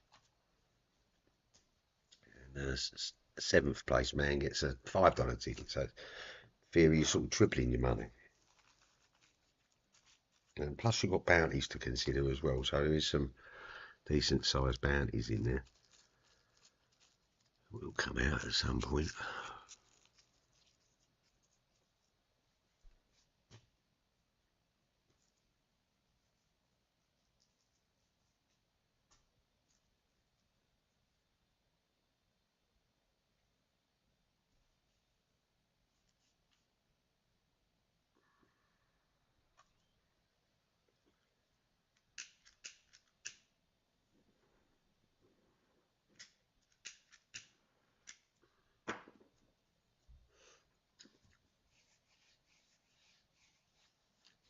And the 7th place man gets a $5 ticket. So in theory you're sort of tripling your money. And plus you've got bounties to consider as well. So there is some decent sized bounties in there. Will come out at some point.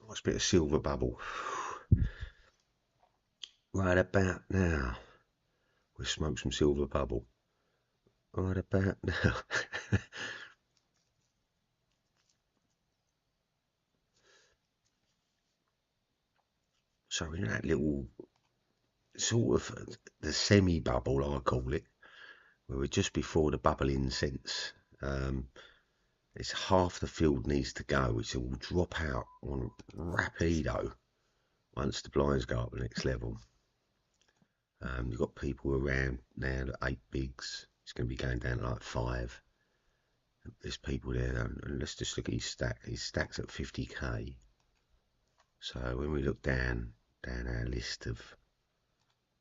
Nice bit of silver bubble. Right about now, we'll smoke some silver bubble. Right about now. So in that little sort of the semi-bubble, I call it, where we're just before the bubbling sense. It's half the field needs to go, which will drop out on rapido once the blinds go up the next level. You've got people around now at 8 bigs. It's going to be going down to like 5. There's people there, and let's just look at his stack. His stack's at 50k. So when we look down our list of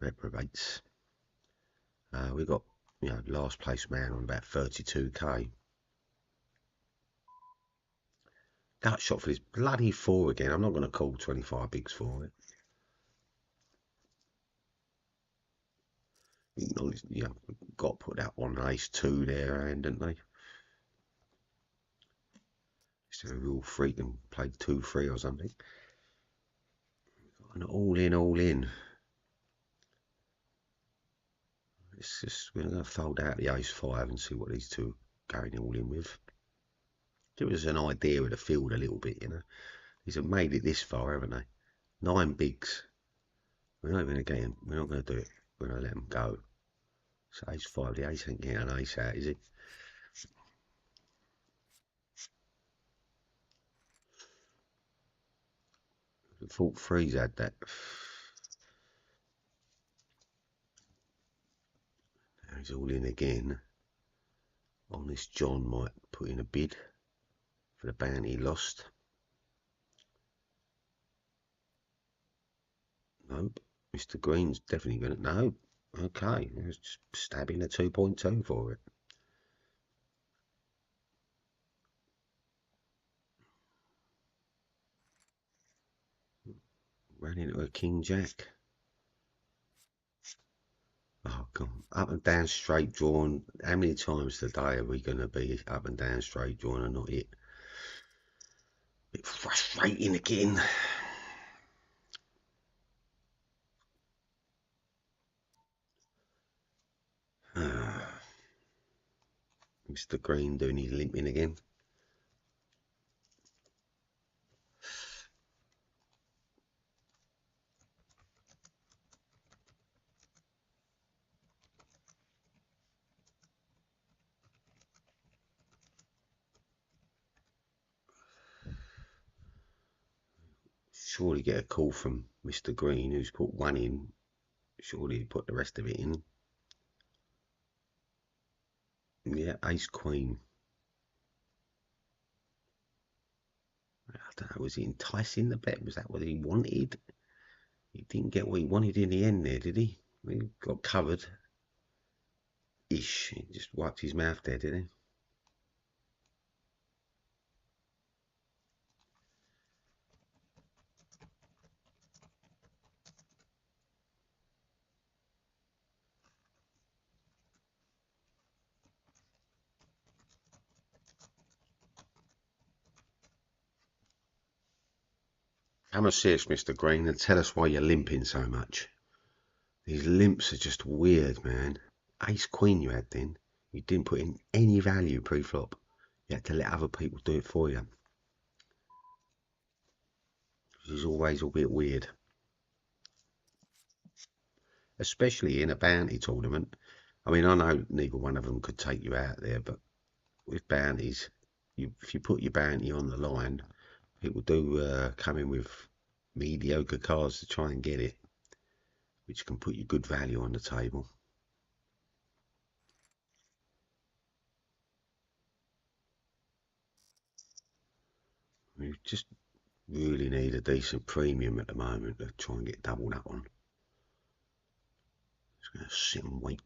reprobates, we've got last place man on about 32k. Gut shot for this bloody 4 again. I'm not going to call 25 bigs for it. Got to put that one ace 2 there, and didn't they? Just a real freak and played 2-3 or something. And all in. It's just, we're going to fold out the ace 5 and see what these two are going all in with. Give us an idea of the field a little bit, These have made it this far, haven't they? 9 bigs. We're not going to get them. We're not going to do it. We're going to let them go. So ace 5, the ace ain't getting an ace out, is it? I thought 3's had that. Now he's all in again. Honest John might put in a bid for the bounty lost. Nope. Mr. Green's definitely going to... No. Okay. Just stabbing a 2.2 for it. Ran into a King Jack. Oh, God. Up and down straight drawn. How many times today are we going to be up and down straight drawn and not hit? Bit frustrating again. Mr. Green doing his limping again. Surely get a call from Mr. Green, who's put 1 in. Surely he put the rest of it in. Yeah, ace queen. I don't know, was he enticing the bet? Was that what he wanted? He didn't get what he wanted in the end there, did he? He got covered. Ish. He just wiped his mouth there, did he? Come and see us, Mr. Green, and tell us why you're limping so much. These limps are just weird, man. Ace Queen you had then. You didn't put in any value pre-flop. You had to let other people do it for you. Which is always a bit weird. Especially in a bounty tournament. I mean, I know neither one of them could take you out there, but with bounties, if you put your bounty on the line, people do come in with mediocre cards to try and get it, which can put you good value on the table. We just really need a decent premium at the moment to try and get doubled up on. Just going to sit and wait.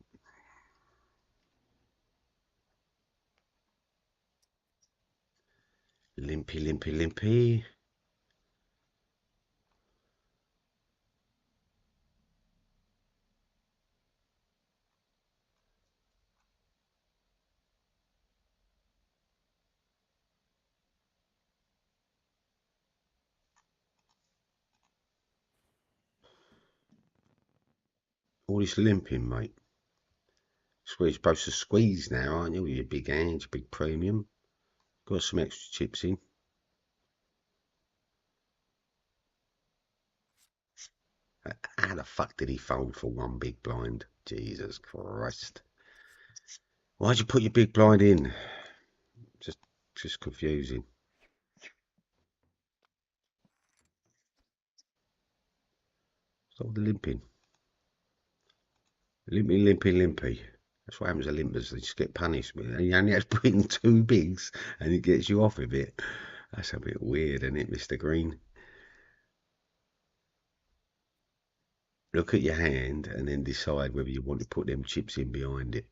Limpy, limpy, limpy. All this limping, mate. That's where you're supposed to squeeze now, aren't you? With your big hands, your big premium. Got some extra chips in. How the fuck did he fold for one big blind? Jesus Christ. Why'd you put your big blind in? Just confusing. Stop the limping. Limpy, limpy, limpy. That's what happens to limpers. They just get punished. And you only have to put in two bigs and it gets you off a bit. That's a bit weird, isn't it, Mr. Green? Look at your hand and then decide whether you want to put them chips in behind it.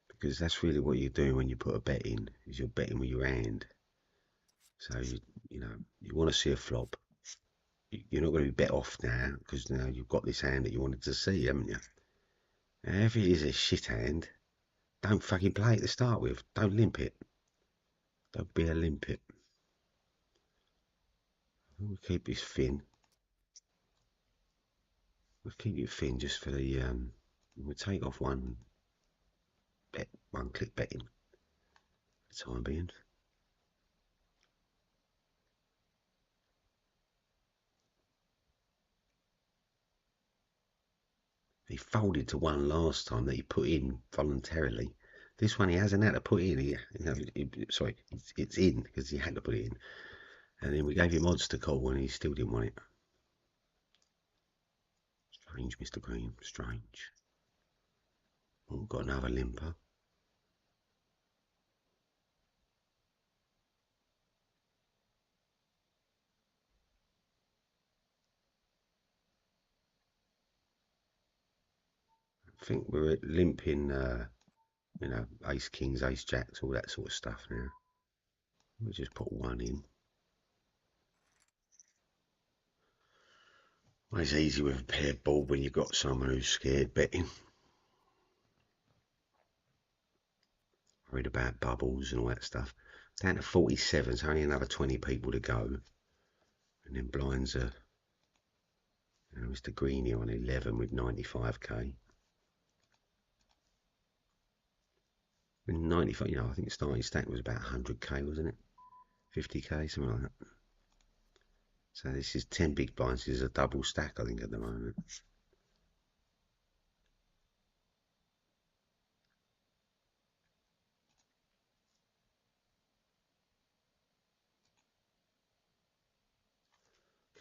Because that's really what you're doing when you put a bet in, is you're betting with your hand. So, you know, you want to see a flop. You're not going to be bet off now because now you've got this hand that you wanted to see, haven't you? Now, if it is a shit hand, don't fucking play it to start with. Don't limp it. Don't be a limpet. We'll keep this thin. We'll keep it thin just for the we'll take off one bet, one click betting for the time being. He folded to one last time that he put in voluntarily. This one he hasn't had to put in. Sorry, it's in because he had to put it in. And then we gave him odds to call and he still didn't want it. Strange, Mr. Green, strange. Oh, got another limper. I think we're limping, you know, ace kings, ace jacks, all that sort of stuff now. We'll just put one in. Well, it's easy with a paired board when you've got someone who's scared betting. Worried about bubbles and all that stuff. Down to 47, so only another 20 people to go. And then blinds are, you know, Mr. Greeny on 11 with 95k. 95, you know, I think the starting stack was about 100k, wasn't it? 50k, something like that. So this is 10 big blinds. This is a double stack, I think, at the moment.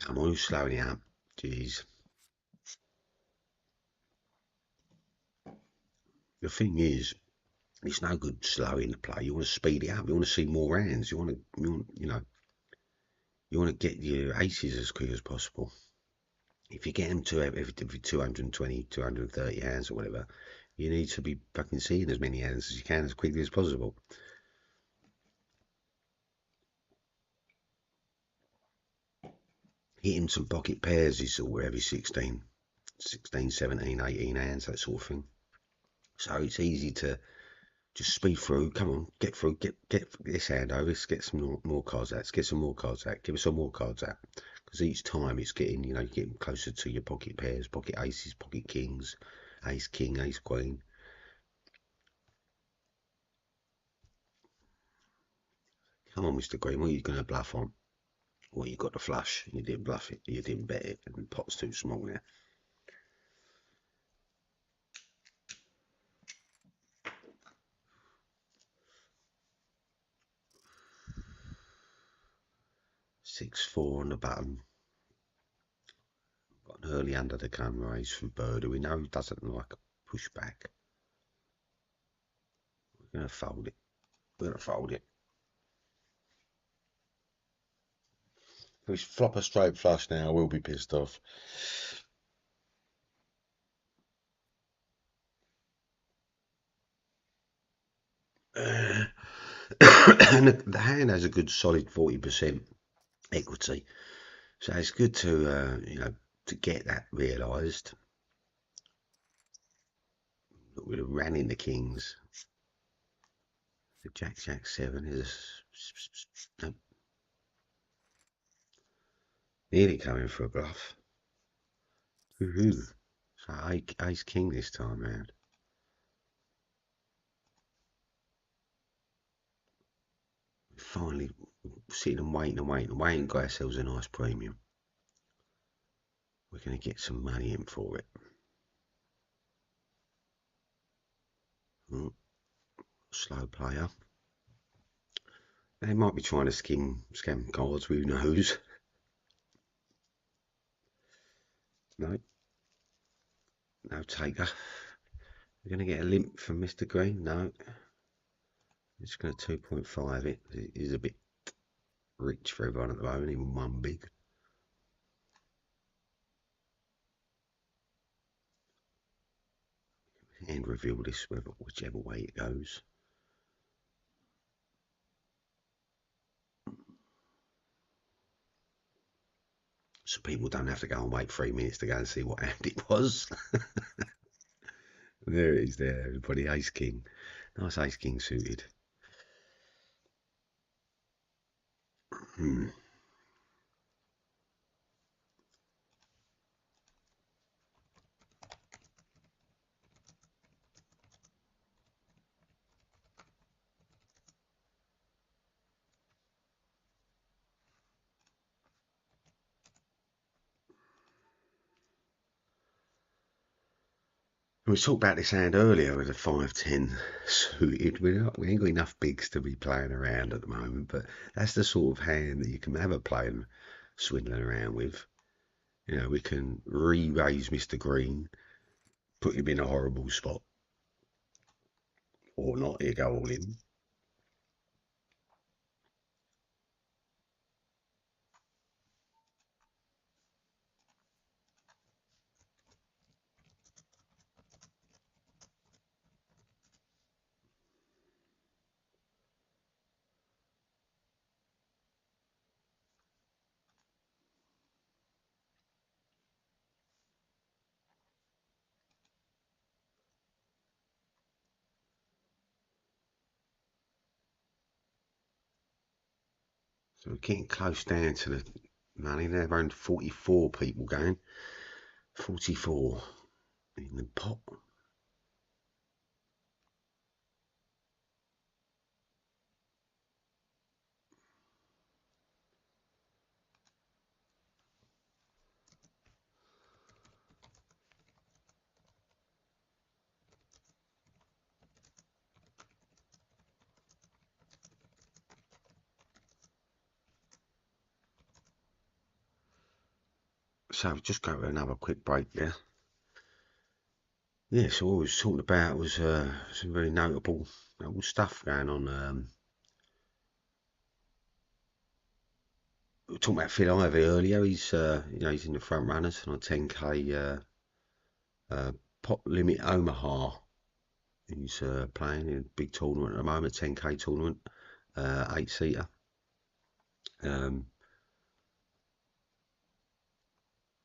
Come on, who's slowing it up? Jeez. The thing is, it's no good slowing the play. You want to speed it up. You want to see more hands. You want, you know, you want to get your aces as quick as possible. If you get them to every 220, 230 hands or whatever, you need to be fucking seeing as many hands as you can as quickly as possible. Hitting some pocket pairs is sort of every 16, 17, 18 hands, that sort of thing. So it's easy to just speed through. Come on, get through, get this hand over. Let's get some more cards out. Let's get some more cards out. Give us some more cards out. because each time it's getting, you know, getting closer to your pocket pairs, pocket aces, pocket kings, ace king, ace queen. Come on, Mr. Green, what are you going to bluff on? Well, you got the flush, and you didn't bluff it, you didn't bet it, and the pot's too small now. Six four on the button. Got an early under the gun raise from Bird, who we know doesn't like a pushback. We're going to fold it. We're going to fold it. If we flop a straight flush now, we'll be pissed off. And the hand has a good solid 40% equity, so it's good to you know, to get that realised. Look, we'd have ran in the kings. The jack 7 is no, nearly coming for a bluff. So ace king this time round. Finally sitting and waiting, got ourselves a nice premium. We're going to get some money in for it. Slow player. They might be trying to scam cards, who knows? No. No taker. We're going to get a limp from Mr. Green. No. It's going to 2.5 it. It is a bit rich for everyone at the moment, even one big. And reveal this whichever way it goes. So people don't have to go and wait 3 minutes to go and see what hand it was. There it is there, everybody. Ace king. Nice ace king suited. We talked about this hand earlier with a 5-10 suited. We ain't got enough bigs to be playing around at the moment, but that's the sort of hand that you can have a playing, swindling around with. You know, we can re-raise Mr. Green, put him in a horrible spot, or not. He'll go all in. So we're getting close down to the money. There are around 44 people going. 44 in the pot. So just go to another quick break there. Yeah, so what we was talking about was some very notable stuff going on. We were talking about Phil Ivey earlier. He's you know, he's in the front runners on a 10k pot limit Omaha. He's playing in a big tournament at the moment, 10k tournament, 8-seater.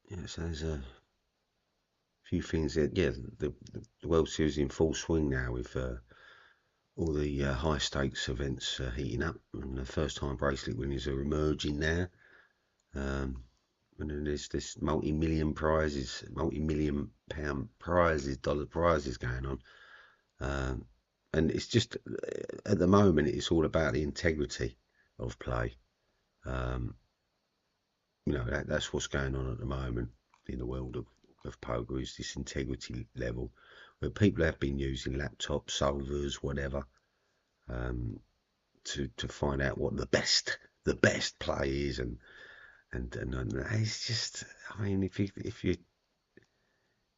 Yeah, so there's a few things that, yeah, the World Series in full swing now with all the high stakes events heating up, and the first time bracelet winners are emerging there. And then there's this multi-million prizes, multi-million pound prizes, dollar prizes going on. And it's just, at the moment, it's all about the integrity of play. Um, that's what's going on at the moment in the world of poker, is this integrity level where people have been using laptops, solvers, whatever, to find out what the best play is, and it's just, I mean, if you're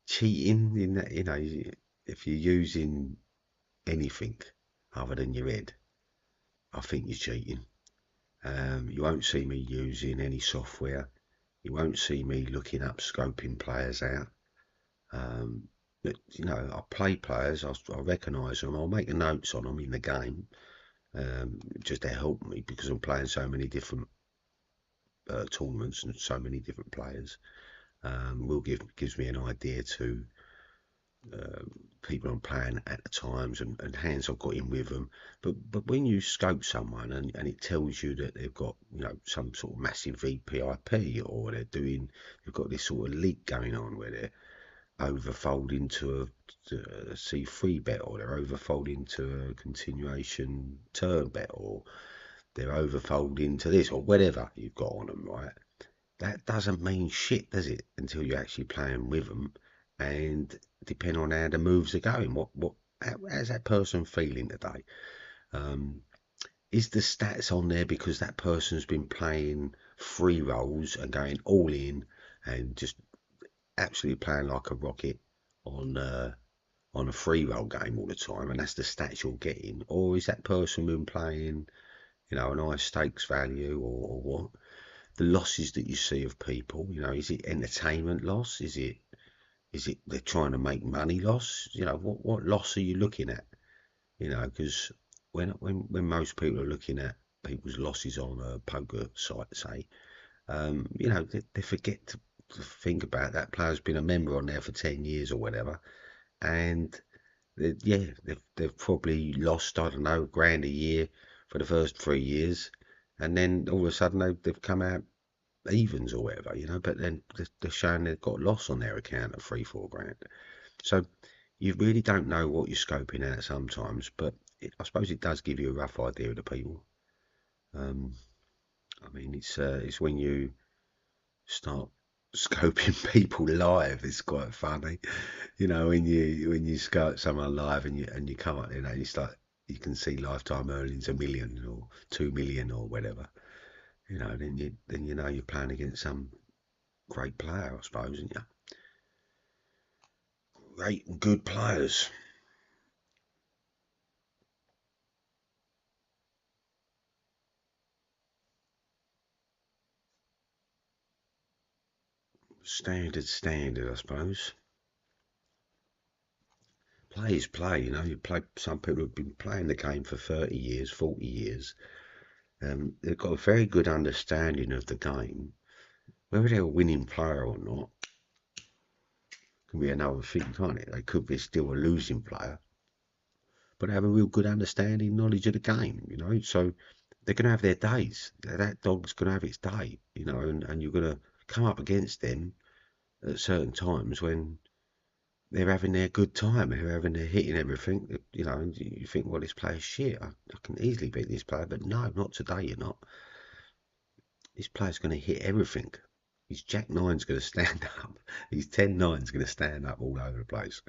cheating in that, if you're using anything other than your head, I think you're cheating. You won't see me using any software. You won't see me looking up scoping players out. But I play players. I recognise them. I'll make the notes on them in the game, just to help me, because I'm playing so many different tournaments and so many different players. Gives me an idea to people I'm playing at the times, and hands I've got in with them. But when you scope someone and it tells you that they've got some sort of massive VPIP, or they've got this sort of leak going on where they're overfolding to a C3 bet, or they're overfolding to a continuation turn bet, or they're overfolding to this, or whatever you've got on them, right? That doesn't mean shit, does it? Until you're actually playing with them, and depending on how the moves are going, how's that person feeling today? Is the stats on there because that person's been playing free rolls and going all in and just absolutely playing like a rocket on a free roll game all the time, and that's the stats you're getting? Or is that person been playing, a nice stakes value, or what? The losses that you see of people, is it entertainment loss? Is it they're trying to make money loss? What loss are you looking at? Because when most people are looking at people's losses on a poker site, say, they forget to think about that player's been a member on there for 10 years or whatever, and they've probably lost, I don't know, grand a year for the first 3 years, and then all of a sudden they've come out evens or whatever, but then they're showing they've got loss on their account of 3-4 grand. So you really don't know what you're scoping at sometimes, but I suppose it does give you a rough idea of the people. I mean, it's when you start scoping people live, it's quite funny. When you scope someone live and you come up, you can see lifetime earnings 1 million or 2 million or whatever. Then you're playing against some great player, I suppose, isn't you? Great and good players. Standard, I suppose. Play is play, You play. Some people have been playing the game for 30 years, 40 years. They've got a very good understanding of the game. Whether they're a winning player or not can be another thing, can't it? They could be still a losing player, but they have a real good understanding, knowledge of the game, So they're going to have their days. That dog's going to have its day, and you're going to come up against them at certain times when they're having their good time, they're hitting everything, and you think, well, this player's shit. I can easily beat this player, but no, not today, you're not. This player's going to hit everything. His Jack Nine's going to stand up. His 10-9's going to stand up all over the place.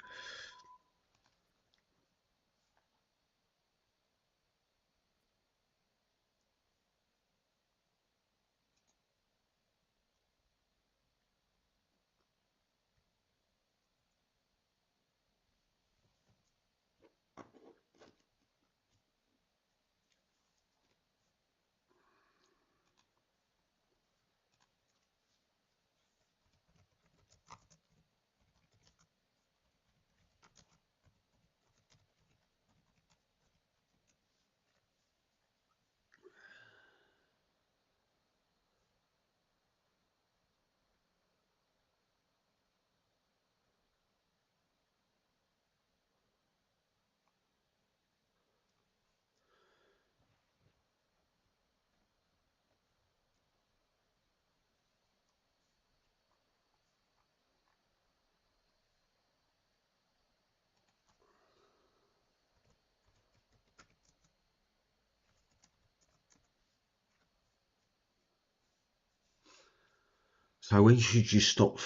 So when should you stop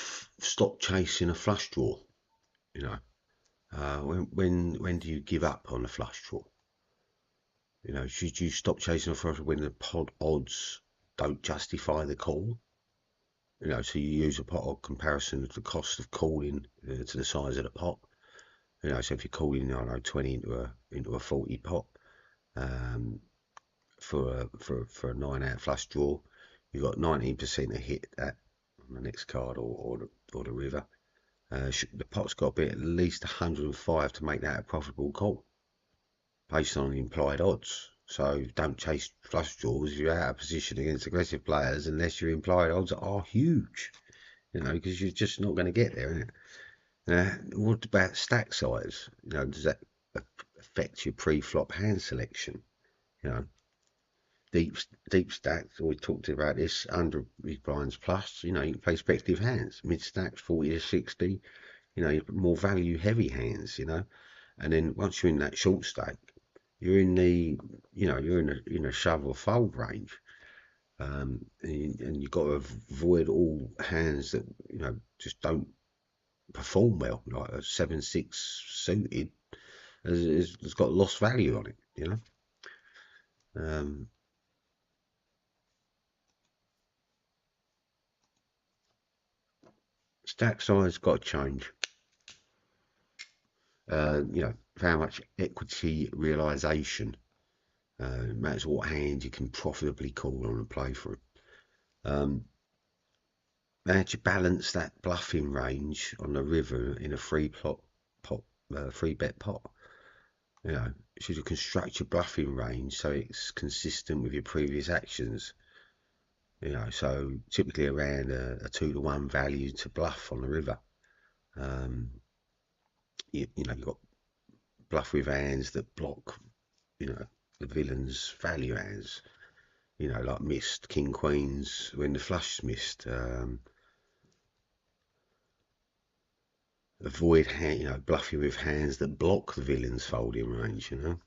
chasing a flush draw? You know, when do you give up on a flush draw? You know, should you stop chasing a flush draw when the pot odds don't justify the call? You know, so you use a pot odd comparison of the cost of calling to the size of the pot. You know, so if you're calling, I don't know, 20 into a 40 pot for a 9-out flush draw, you've got 19% to hit that on the next card or the river. The pot's got to be at least 105 to make that a profitable call based on the implied odds. So don't chase flush draws if you're out of position against aggressive players unless your implied odds are huge, you know, because you're just not going to get there, innit? What about stack size? You know, does that affect your pre-flop hand selection? You know, deep stacks. We talked about this under big blinds plus. You know, you can play speculative hands, mid stacks 40 to 60. You know, more value heavy hands. You know, and then once you're in that short stack, you're in the, you know, you're in a shove or fold range. And you've got to avoid all hands that, you know, just don't perform well, like a 7-6 suited has got lost value on it, you know. Stack size got to change. You know, how much equity realization matters what hand you can profitably call on and play for it. How do you balance that bluffing range on the river in a free bet pot? You know, should you construct your bluffing range so it's consistent with your previous actions? You know, so typically around a 2-to-1 value to bluff on the river. You know, you've got bluff with hands that block, you know, the villain's value hands. You know, like missed king queens when the flush's missed. Avoid you know, bluffing with hands that block the villain's folding range. You know,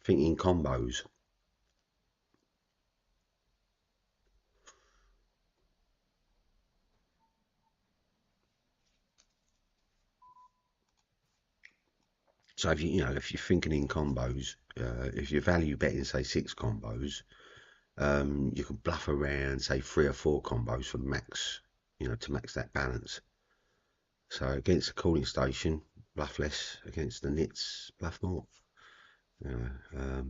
thinking combos. So if you know, if you're thinking in combos, if you're value betting say 6 combos, you can bluff around say 3 or 4 combos for the max, you know, to max that balance. So against a calling station, bluff less. Against the nits, bluff more. You know,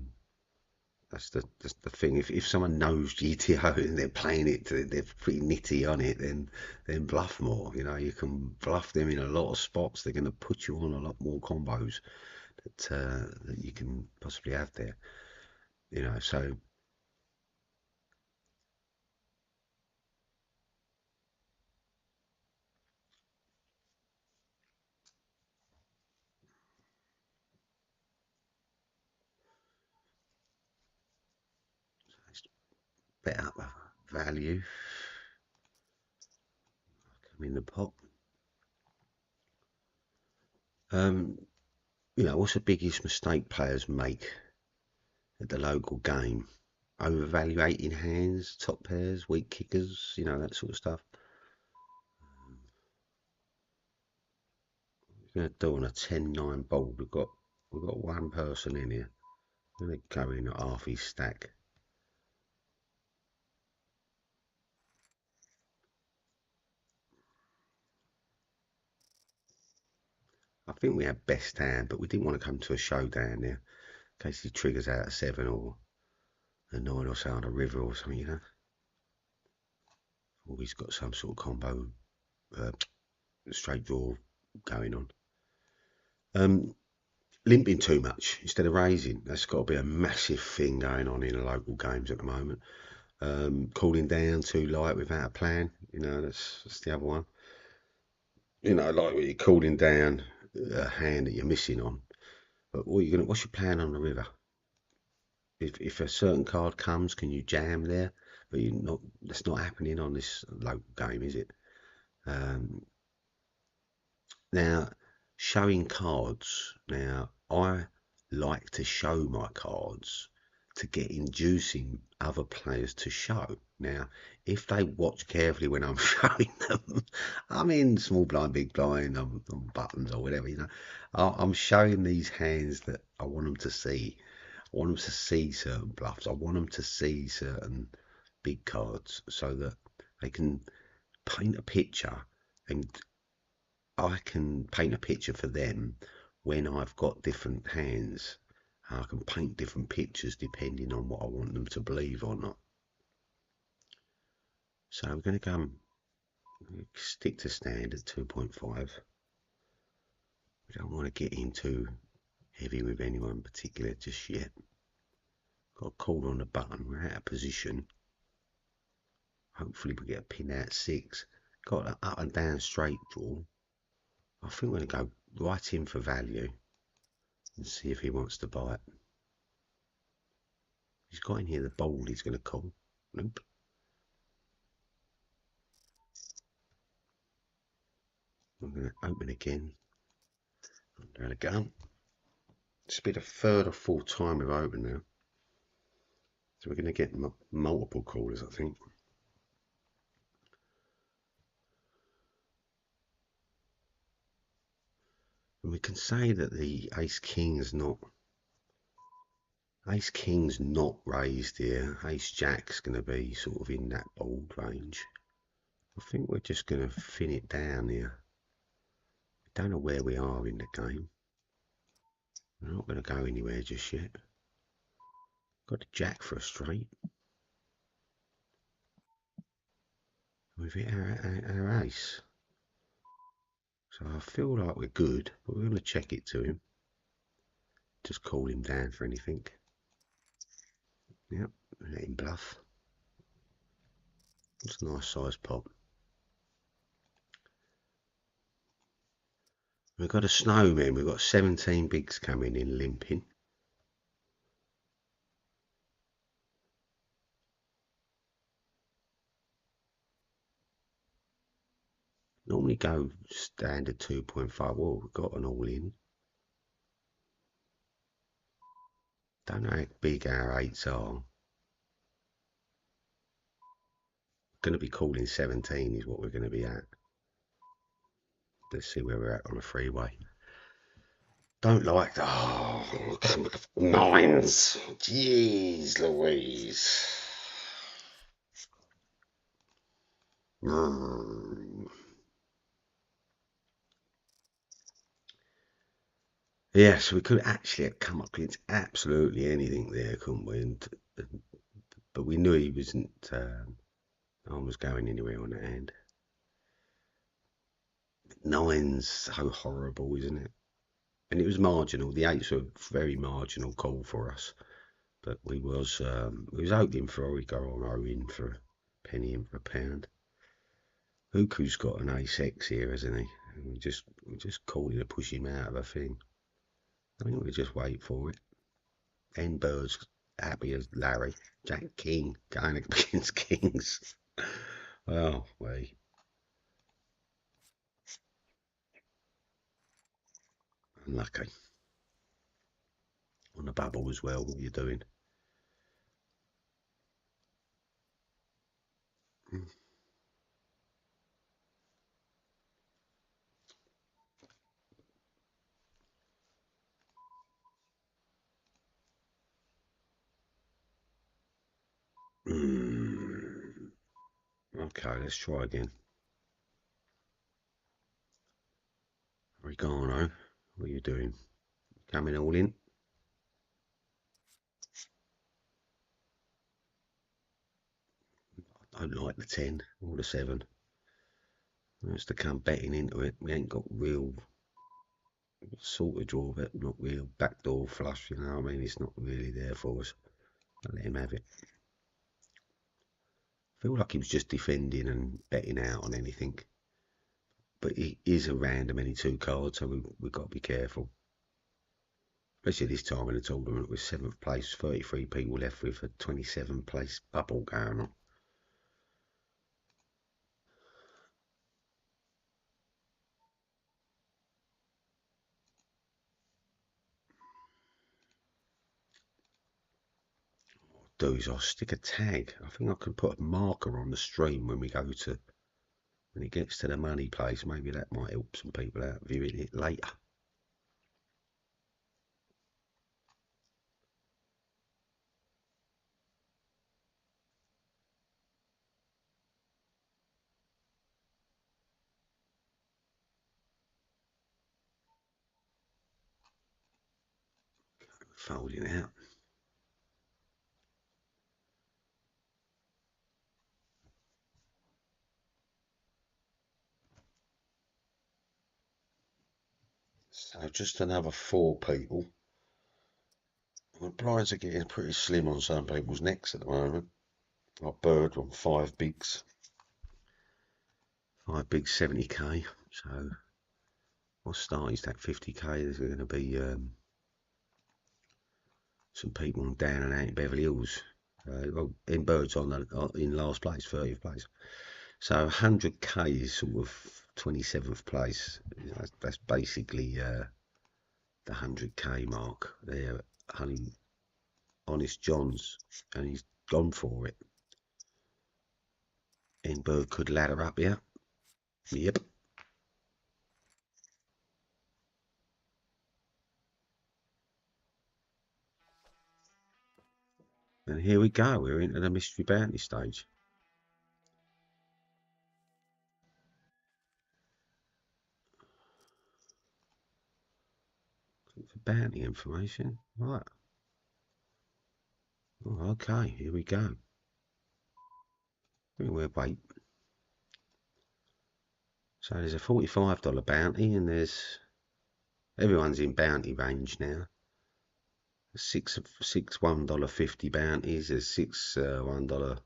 that's the thing. If someone knows GTO and they're playing it, they're pretty nitty on it, then bluff more. You know, you can bluff them in a lot of spots. They're going to put you on a lot more combos that you can possibly have there. You know, so bet up value. Come in the pot. You know, what's the biggest mistake players make at the local game? Overvaluating hands, top pairs, weak kickers, you know, that sort of stuff. We're going to do on a 10-9 board. We've got one person in here. I'm going to go in at half his stack. I think we had best hand, but we didn't want to come to a showdown there in case he triggers out a 7 or a 9 or so on a river or something, you know. Or he's got some sort of combo, straight draw going on. Limping too much instead of raising. That's got to be a massive thing going on in the local games at the moment. Calling down too light without a plan, you know, that's the other one. You know, like when you're calling down a hand that you're missing on, but what's your plan on the river? If a certain card comes, can you jam there? But you not. That's not happening on this local game, is it? Now, showing cards. Now, I like to show my cards to get inducing other players to show. Now, if they watch carefully when I'm showing them, I'm in small blind, big blind, I'm on buttons or whatever, you know. I'm showing these hands that I want them to see. I want them to see certain bluffs. I want them to see certain big cards so that they can paint a picture, and I can paint a picture for them when I've got different hands. I can paint different pictures depending on what I want them to believe or not. So I'm going to go stick to standard 2.5. We don't want to get in too heavy with anyone in particular just yet. Got a call on the button. We're out of position. Hopefully we get a pin out 6. Got an up and down straight draw. I think we're going to go right in for value and see if he wants to bite. He's got in here the bold he's going to call. Nope. I'm going to open again. Under the gun. It's been a third or fourth time we've opened now. So we're going to get multiple callers, I think. And we can say that the Ace-King's not raised here. Ace-Jack's going to be sort of in that bold range. I think we're just going to thin it down here. We don't know where we are in the game. We're not going to go anywhere just yet. Got a Jack for a straight. We've hit our ace. So I feel like we're good, but we're going to check it to him. Just call him down for anything. Yep, let him bluff. It's a nice size pop. We've got a snowman. We've got 17 bigs coming in limping. Normally go standard 2.5. Well, we've got an all in. Don't know how big our 8s are. Going to be calling 17 is what we're going to be at. Let's see where we're at on the freeway. Don't like that. Oh, 9s. Jeez Louise. Yes, we could actually have come up against absolutely anything there, couldn't we? But we knew he wasn't. No one was going anywhere on that end. 9's so horrible, isn't it? And it was marginal. The 8s were a very marginal call for us, but we was hoping for we go on our in for a penny in for a pound. Huku's got an ace-X here, hasn't he? We just called him to push him out of a thing. I think we just wait for it. N Bird's happy as Larry. Jack King going against Kings. Well, we. Unlucky. On the bubble as well, what are you doing? Okay, let's try again. Regano, what are you doing? Coming all in? I don't like the 10 or the 7. Wants to come betting into it. We ain't got real sort of draw, but not real backdoor flush, you know what I mean? It's not really there for us. I'll let him have it. I feel like he was just defending and betting out on anything. But he is a random any 2 cards, so we've got to be careful. Especially this time in the tournament with 7th place, 33 people left with a 27th place bubble going on. do is I'll stick a tag. I think I can put a marker on the stream when we go to, when it gets to the money place. Maybe that might help some people out viewing it later. Folding out. So just another 4 people. The blinds are getting pretty slim on some people's necks at the moment. Like Bird on 5 bigs. 5 bigs 70k. So we'll start is that 50k. There's going to be some people down and out in Beverly Hills. Well, in Birds in last place, 30th place. So 100k is sort of 27th place. That's basically the 100k mark there. Honest John's, and he's gone for it. And Bird could ladder up here. Yep. And here we go. We're into the Mystery Bounty stage. For bounty information. Right. Oh, okay, here we go. We'll wait. So there's a $45 bounty, and there's everyone's in bounty range now. Six $1.50 bounties. There's six $1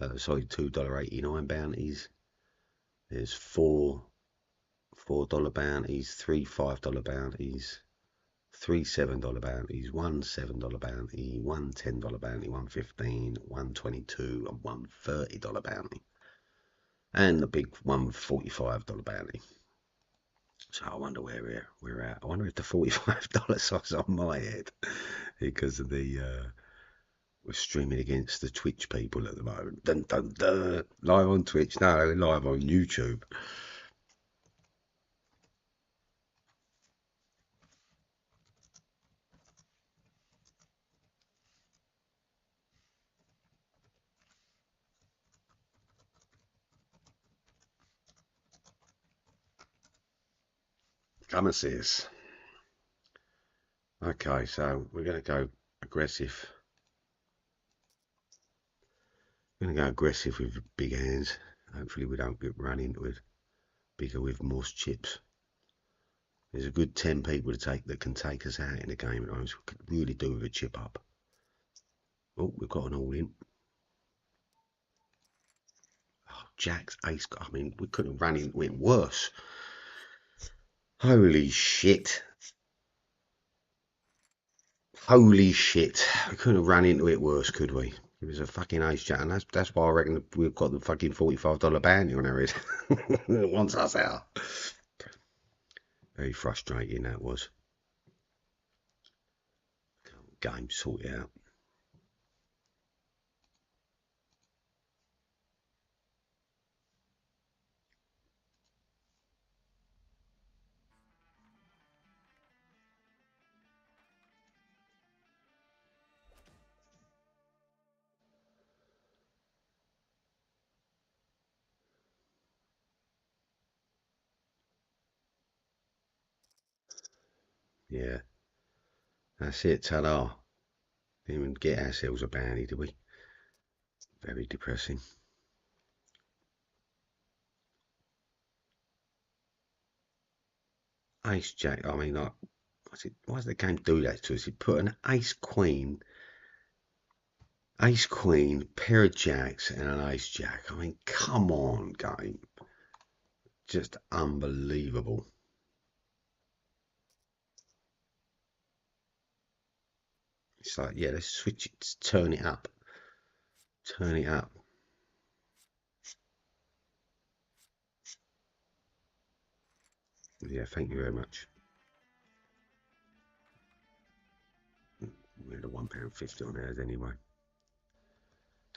$2.89 bounties. There's four $4 bounties, three $5 bounties, three $7 bounties, one $7 bounty, one $10 bounty, one $15, one $22, and one $30 bounty, and the big one $45 bounty. So I wonder where we're at. I wonder if the $45 size on my head because of the we're streaming against the Twitch people at the moment. Dun, dun, dun. Live on Twitch, no, live on YouTube. Come and see us. Okay, so we're going to go aggressive. We're going to go aggressive with big hands. Hopefully we don't get run into it. Bigger with more chips. There's a good 10 people to take that can take us out in the game at the moment. So we could really do with a chip up. Oh, we've got an all in. Oh, Jack's ace. I mean, we couldn't have run into it worse. Holy shit. Holy shit. We couldn't have run into it worse, could we? It was a fucking ace jack, and that's why I reckon we've got the fucking $45 bounty on our head. It wants us out. Very frustrating that was. Game, sort it out. Yeah. That's it, ta-da. Didn't even get ourselves a bounty, did we? Very depressing. Ace jack, I mean, like, why does the game do that to us? It put an ace queen, pair of jacks, and an ace jack. I mean, come on, game. Just unbelievable. It's like, yeah, let's switch it, turn it up. Turn it up. Yeah, thank you very much. We're at £1.50 on ours anyway.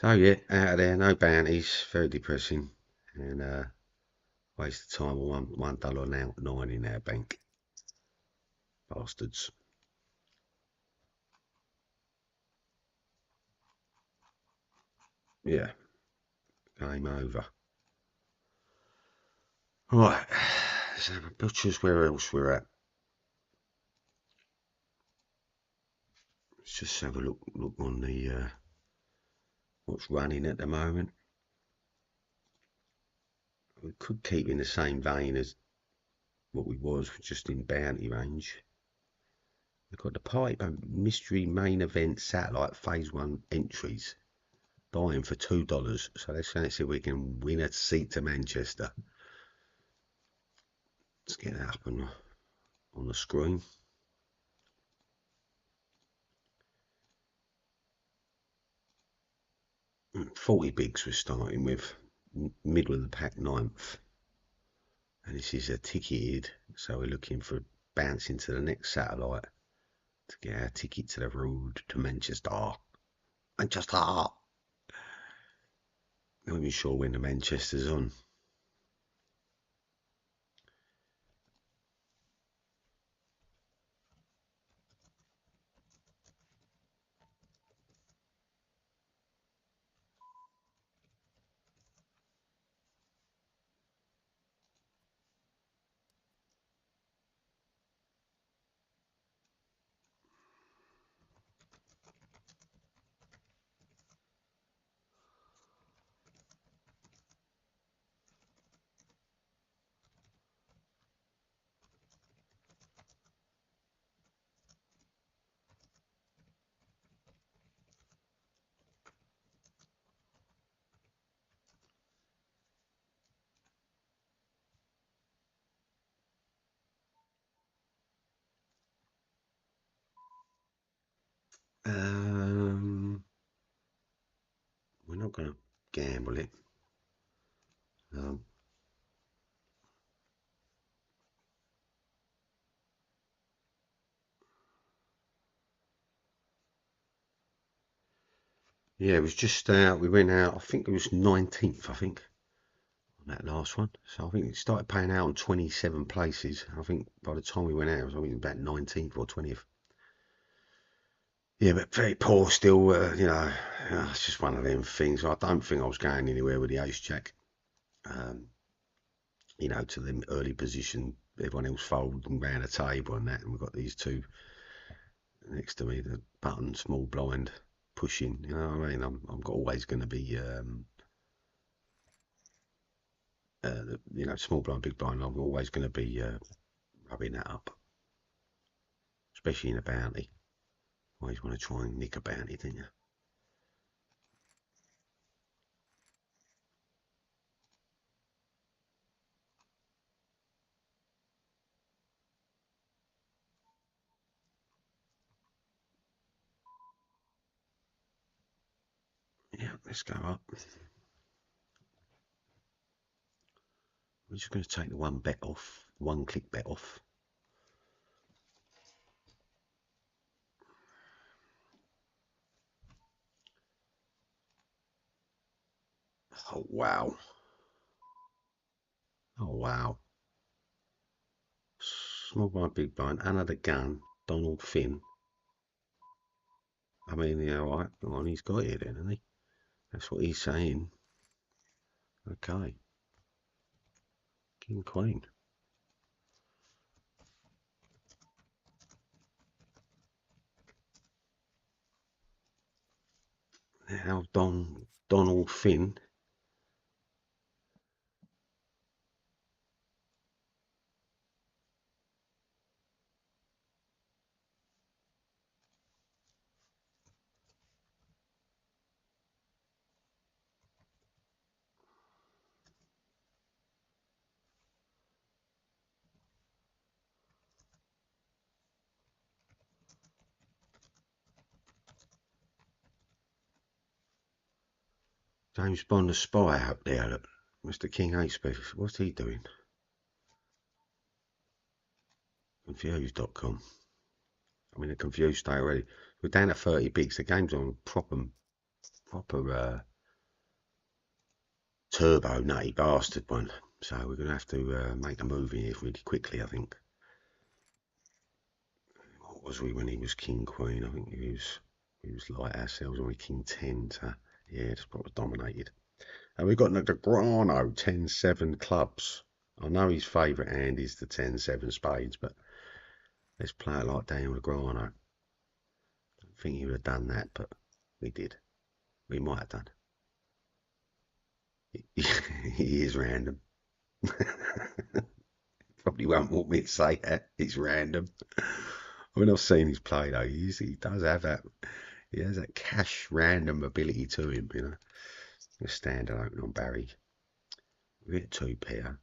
So yeah, out of there, no bounties, very depressing, and waste of time on $1 now, 9 in our bank. Bastards. Yeah, game over. Right, so the butchers, where else we're at? Let's just have a look on the what's running at the moment. We could keep in the same vein as what we was, just in bounty range. We've got the Piper Mystery Main Event Satellite Phase 1 entries. Buying for $2. So let's see if we can win a seat to Manchester. Let's get that up on the screen. $40 bigs we're starting with. Middle of the pack, 9th. And this is a ticketed, so we're looking for bouncing to the next satellite to get our ticket to the road to Manchester. Manchester! Not even sure when the Manchester's on. We're not going to gamble it. Yeah, it was just we went out, I think it was 19th, I think, on that last one. So I think it started paying out on 27 places. I think by the time we went out, it was about 19th or 20th. Yeah, but very poor still, it's just one of them things. I don't think I was going anywhere with the ace jack. To the early position, everyone else folded and ran a table and that, and we've got these two next to me, the button, small blind, pushing, you know what I mean? I'm always going to be, small blind, big blind, I'm always going to be rubbing that up, especially in a bounty. Always want to try and nick a bounty, don't you? Yeah, let's go up. We're just going to take the one bet off, one click bet off. Oh, wow. Oh, wow. Small blind, big blind, another gun, Donald Finn. I mean, yeah, all right, come on, he's got it then, hasn't he? That's what he's saying. Okay. King, Queen. Now Donald Finn. James Bond, the spy out there. Look, Mr. King H. What's he doing? Confused.com. I'm in a confused state already. We're down to 30 bigs. The game's on proper turbo nutty bastard one. So we're going to have to make a move in here really quickly, I think. What was we when he was King Queen? I think he was like ourselves, only King 10. So yeah, just probably dominated. And we've got Negrano 10-7 clubs. I know his favourite hand is the 10-7 spades, but let's play it like Daniel Negrano. I don't think he would have done that, but we did. We might have done. He is random. Probably won't want me to say that. It's random. I mean, I've seen his play though. He does have that. He has that cash random ability to him, you know. A standard open on Barry. We're at 2 pair.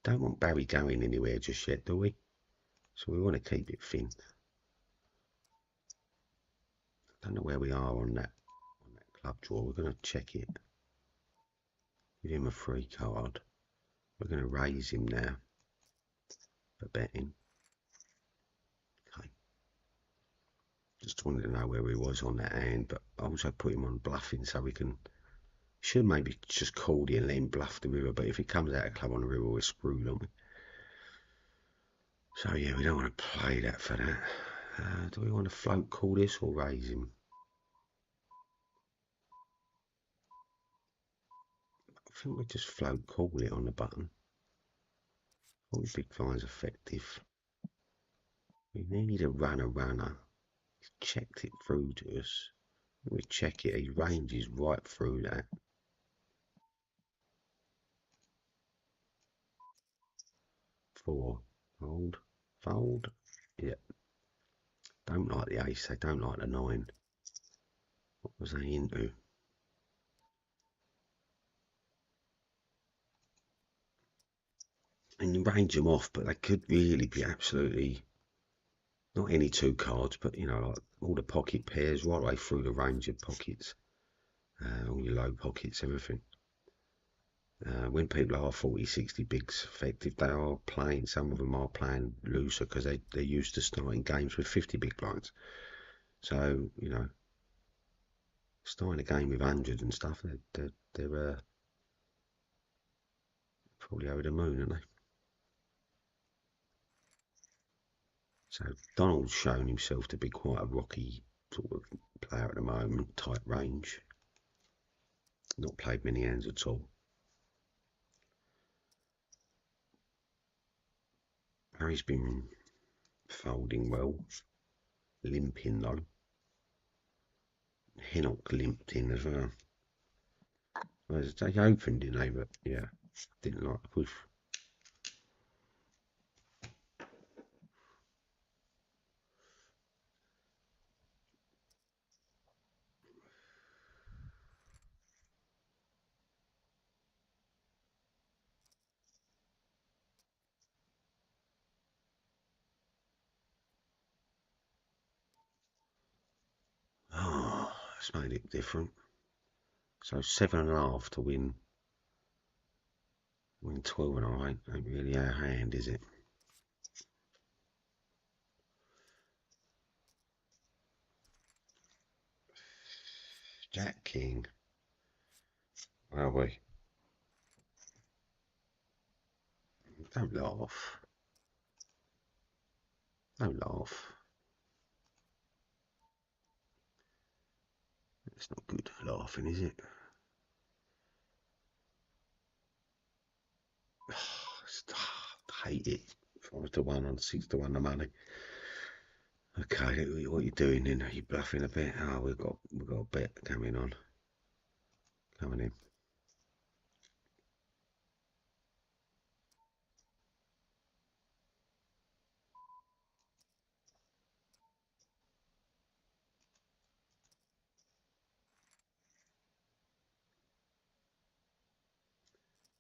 Don't want Barry going anywhere just yet, do we? So we want to keep it thin. I don't know where we are on that club draw. We're going to check it. Give him a free card. We're going to raise him now for betting. Okay. Just wanted to know where he was on that hand, but I also put him on bluffing so we can. Should maybe just call it and let him bluff the river, but if he comes out of club on the river, we're screwed, aren't we? So yeah, we don't want to play that for that. Do we want to float call this or raise him? I think we just float call it on the button. All big blind's effective. We need a runner. He's checked it through to us. We check it, his range is right through that. Four. Fold. Yep. Don't like the ace, they don't like the 9. What was they into? And you range them off, but they could really be absolutely, not any 2 cards, but you know, like all the pocket pairs right away through the range of pockets. All your low pockets, everything. When people are 40, 60 bigs effective, they are playing, some of them are playing looser because they're used to starting games with 50 big blinds. So, you know, starting a game with 100 and stuff, they're probably over the moon, aren't they? So Donald's shown himself to be quite a rocky sort of player at the moment, tight range. Not played many hands at all. Harry's been folding well, limping though. Hinnock limped in as well. Well, they opened, didn't they? But yeah, didn't like the push. Oh, it's made it different. So 7.5 to win 12.5 ain't really our hand, is it? Jack King. Are we? Don't laugh. Don't laugh. It's not good laughing, is it? I hate it. 5 to 1 on 6 to 1 the money. Okay, what are you doing then? Are you bluffing a bit? Oh, we've got a bet coming in.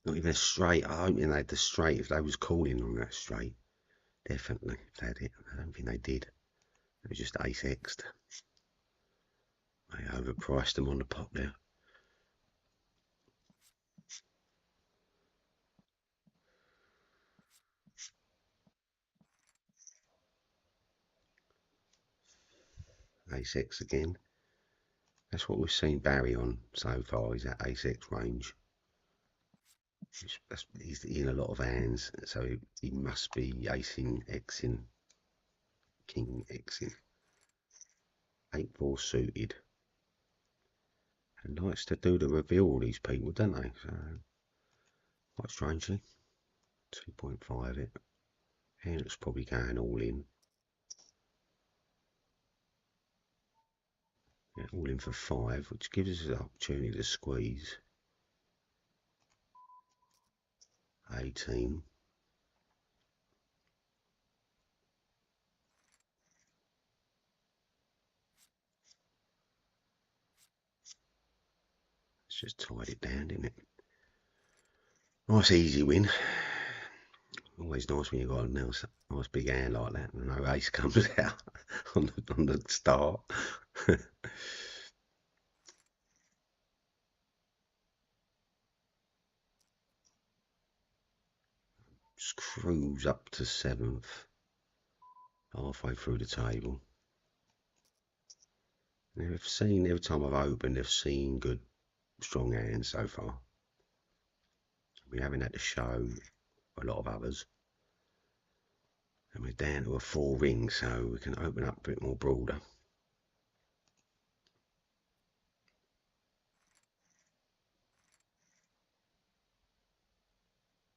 Not even a straight. I don't think they had the straight. If they was calling on that straight, definitely if they had it. I don't think they did. It was just ace X'd. They overpriced them on the pot there. Ace X again. That's what we've seen Barry on so far, is that ace X range. He's in a lot of hands, so he must be acing, Xing, king Xing. 8-4 suited. And likes to do the reveal, these people, don't they? So, quite strangely. 2.5 it. And it's probably going all in. Yeah, all in for 5, which gives us an opportunity to squeeze. 18. It's just tied it down, didn't it? Nice easy win. Always nice when you've got a nice big hand like that and no ace comes out on the start. Just cruise up to 7th, halfway through the table. They've seen, every time I've opened, they've seen good, strong hands so far. We haven't had to show a lot of others. And we're down to a 4 ring, so we can open up a bit more broader.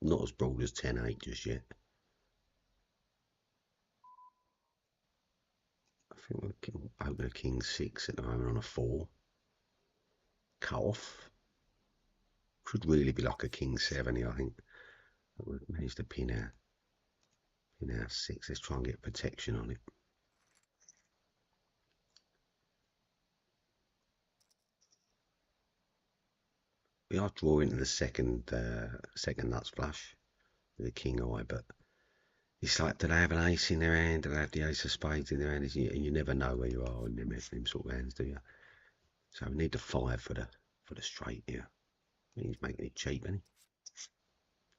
Not as broad as 10-8 just yet. I think we can open a king 6 at the moment on a 4. Cut off. Should really be like a king 7 here, I think. But we've managed to pin out 6. Let's try and get protection on it. We are drawing to the second nuts flush with the king eye, but it's like, do they have an ace in their hand? Do they have the ace of spades in their hand? And you never know where you are in them sort of hands, do you? So we need the 5 for the straight here. He's making it cheap, isn't he?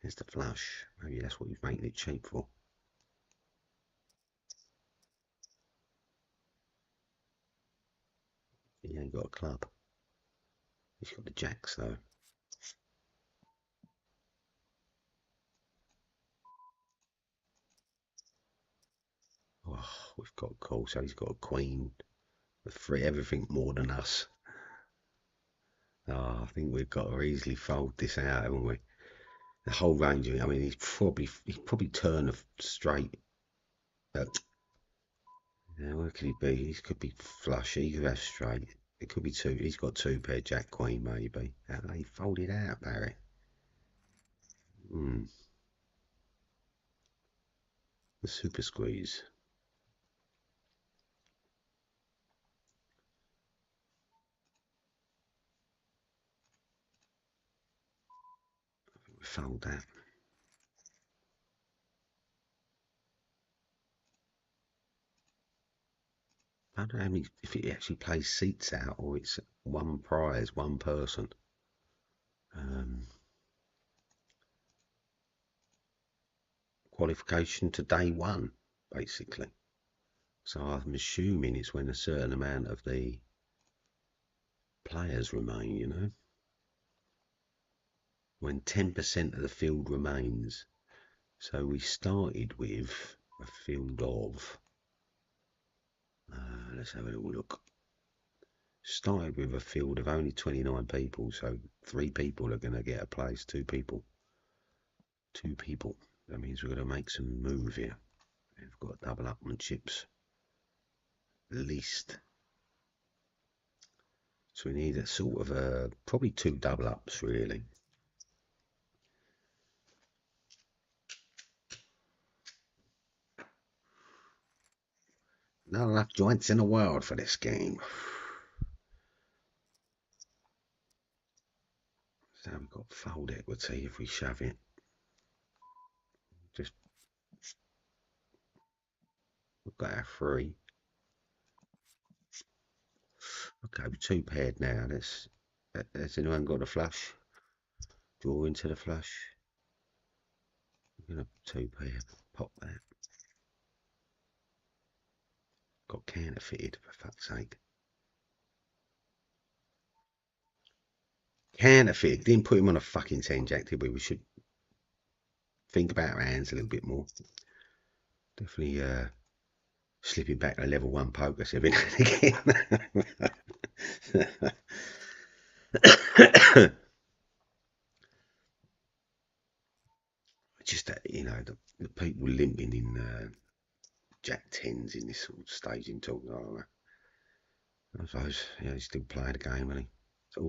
There's the flush. Maybe that's what he's making it cheap for. He ain't got a club. He's got the jacks though. Oh, we've got a call, so he's got a queen. With 3 everything more than us. Oh, I think we've got to easily fold this out, haven't we? The whole range of it. I mean, he's probably turn a straight. Yeah, where could he be? He could be flush. He could have straight. It could be 2. He's got 2 pair jack queen maybe. He folded out, Barry. The super squeeze. We fold that. I don't know if it actually plays seats out or it's one prize, one person. Qualification to day 1, basically. So I'm assuming it's when a certain amount of the players remain, you know. When 10% of the field remains. So we started with a field of, let's have a little look. Started with a field of only 29 people, so 3 people are going to get a place, 2 people. 2 people. That means we're going to make some move here. We've got double up on chips. At least. So we need a sort of probably 2 double ups really. Not enough joints in the world for this game. So we've got fold equity if we shove it. Just we've got our 3. Okay, we're 2 paired now. Has anyone got a flush? Draw into the flush. We're gonna 2 pair. Pop that. Got counterfeited for fuck's sake. Counterfeit. Didn't put him on a fucking 10 jack, did we? We should think about our hands a little bit more. Definitely slipping back to level 1 poker every now and again. Just that, you know, the people limping in Jack 10s in this sort of staging talk. I suppose, yeah, he's still playing the game, isn't he? So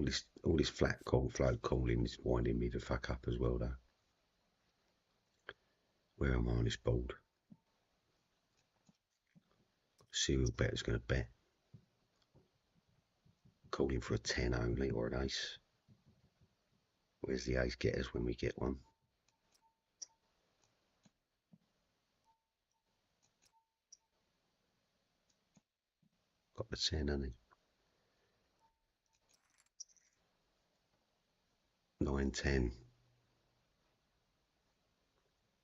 all this flat float calling is winding me the fuck up as well, though. Where am I on this board? Serial better's going to bet. Calling for a 10 only or an ace. Where's the ace get us when we get one? Got the 10, hasn't he? 9, 10.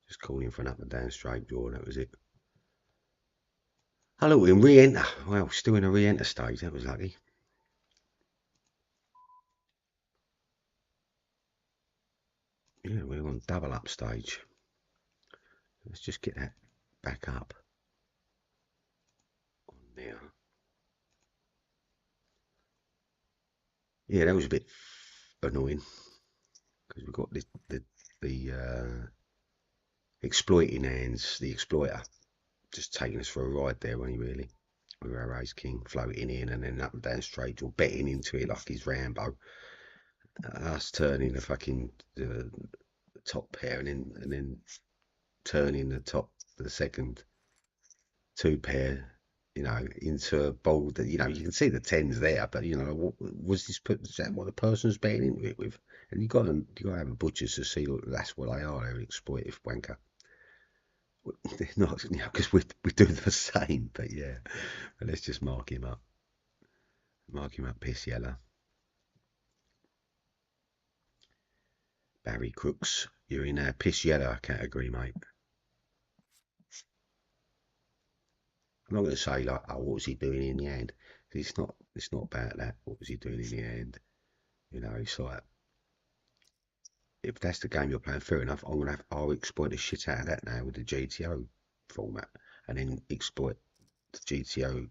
Just calling for an up and down straight draw, that was it. Hello, in re-enter. Well, still in a re-enter stage, that was lucky. Yeah, we're on double up stage. Let's just get that back up on there. Yeah, that was a bit annoying because we've got the exploiting hands, the exploiter, just taking us for a ride there, wasn't he, really? With our ace king floating in and then up and down straight or betting into it like he's Rambo. Us turning the fucking top pair and then turning the second 2 pair, you know, into a board that, you know, you can see the 10's there, but, you know, what was this put? Is that what the person's betting into it with? And you got to have a butchers to see that's what they are. They're an exploitive wanker. They're not, you know, because we do the same. But yeah, but let's just mark him up. Mark him up, piss yellow. Barry Crooks, you're in our piss yellow category, mate. I'm not going to say like, oh, what was he doing in the end? It's not about that. What was he doing in the end? You know, it's like, if that's the game you're playing, fair enough. I'll exploit the shit out of that now with the GTO format, and then exploit the GTO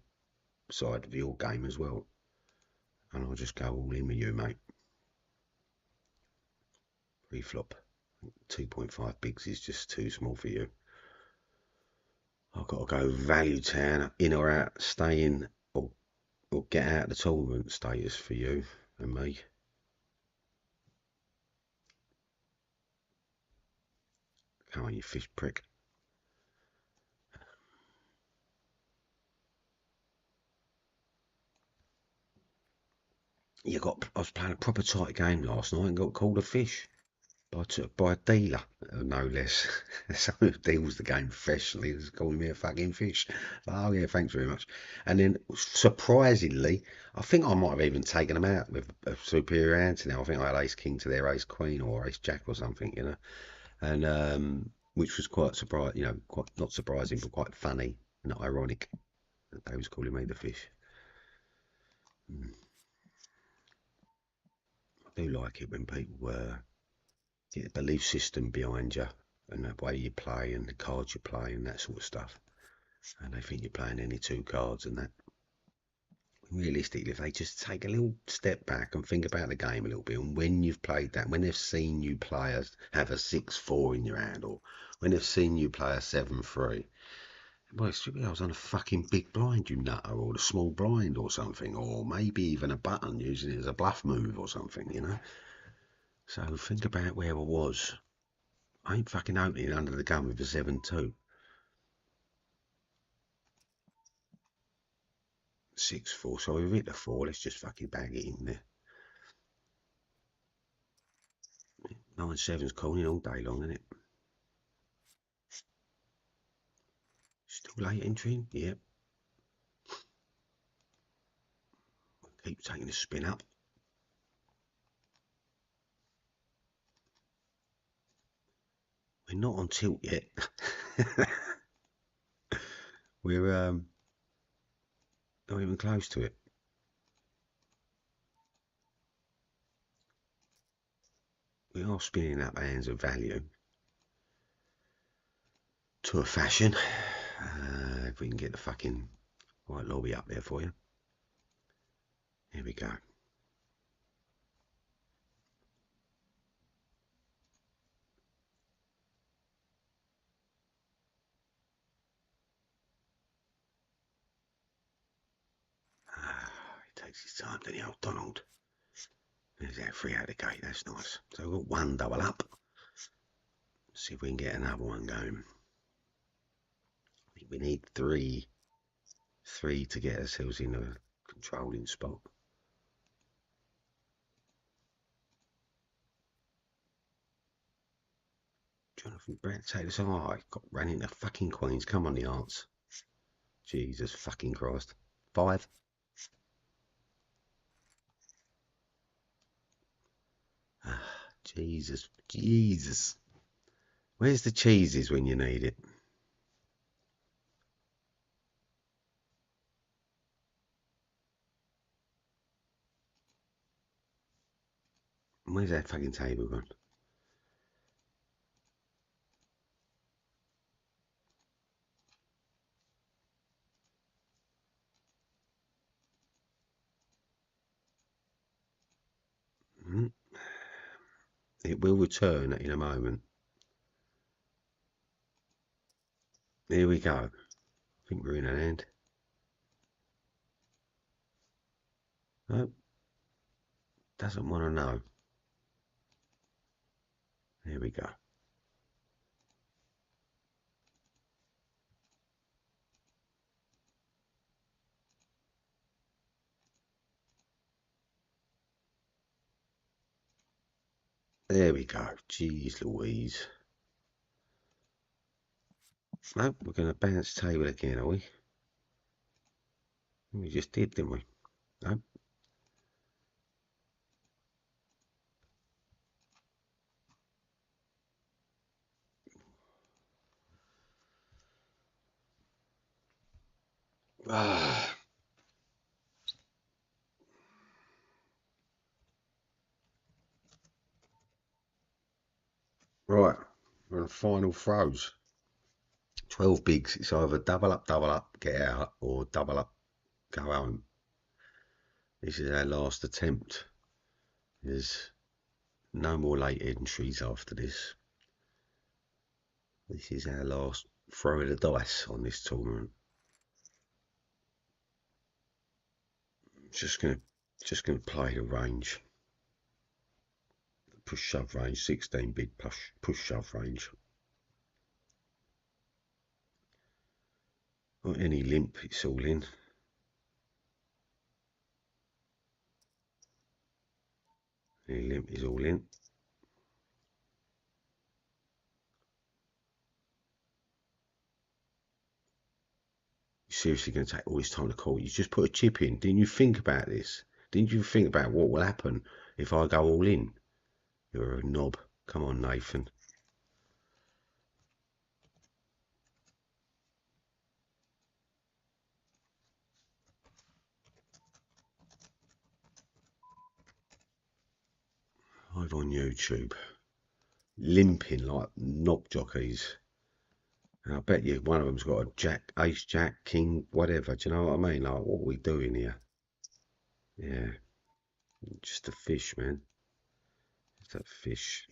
side of your game as well. And I'll just go all in with you, mate. Reflop. 2.5 bigs is just too small for you. I've got to go value town, in or out, stay in or get out of the tournament status for you and me. Come on, you fish prick. I was playing a proper tight game last night and got called a fish by a dealer, no less. Someone who deals the game professionally was calling me a fucking fish. Oh yeah, thanks very much. And then surprisingly, I think I might have even taken them out with a superior ante now. I think I had ace king to their ace queen or ace jack or something, you know. And which was quite surprising, you know, quite not surprising but quite funny and ironic that they was calling me the fish. I do like it when people get a belief system behind you and the way you play and the cards you play and that sort of stuff. And they think you're playing any 2 cards and that. Realistically, if they just take a little step back and think about the game a little bit, and when you've played that, when they've seen you play have a 6-4 in your hand, or when they've seen you play a 7-3, well, I was on a fucking big blind, you nutter, or a small blind or something, or maybe even a button using it as a bluff move or something, you know. So think about where I was. I ain't fucking opening under the gun with a 7-2. 6-4, so we've hit a 4, let's just fucking bag it in there. 9-7's calling all day long, isn't it? Still late entering, yep. Keep taking the spin up. We're not on tilt yet. We're not even close to it. We are spinning up hands of value. to a fashion. If we can get the fucking white lobby up there for you. Here we go. He takes his time, doesn't he, old Donald? There's that 3 out of the gate, that's nice. So we've got one double up. See if we can get another one going. I think we need three to get ourselves in a controlling spot. Jonathan Brett, take this on. Oh, I got ran into fucking Queens. Come on, the aunts. Jesus fucking Christ. 5. Jesus. Where's the cheeses when you need it? Where's that fucking table gone? It will return in a moment. Here we go. I think we're in an end. No. Doesn't want to know. Here we go. There we go. Jeez Louise. No, we're going to bounce table again, are we? We just did, didn't we? No. Ah. Right, we're on final throws. 12 bigs. It's either double up, get out, or double up, go home. This is our last attempt. There's no more late entries after this. This is our last throw of the dice on this tournament. Just gonna play the range. Push shove range, 16 big push shove range. Not any limp, it's all in. Any limp is all in. You're seriously going to take all this time to call? You just put a chip in. Didn't you think about this? Didn't you think about what will happen if I go all in? You're a knob. Come on, Nathan. Live on YouTube. Limping like knob jockeys. And I bet you one of them's got a jack, ace, jack, king, whatever. Do you know what I mean? Like, what are we doing here? Yeah. Just a fish, man. Just a fish.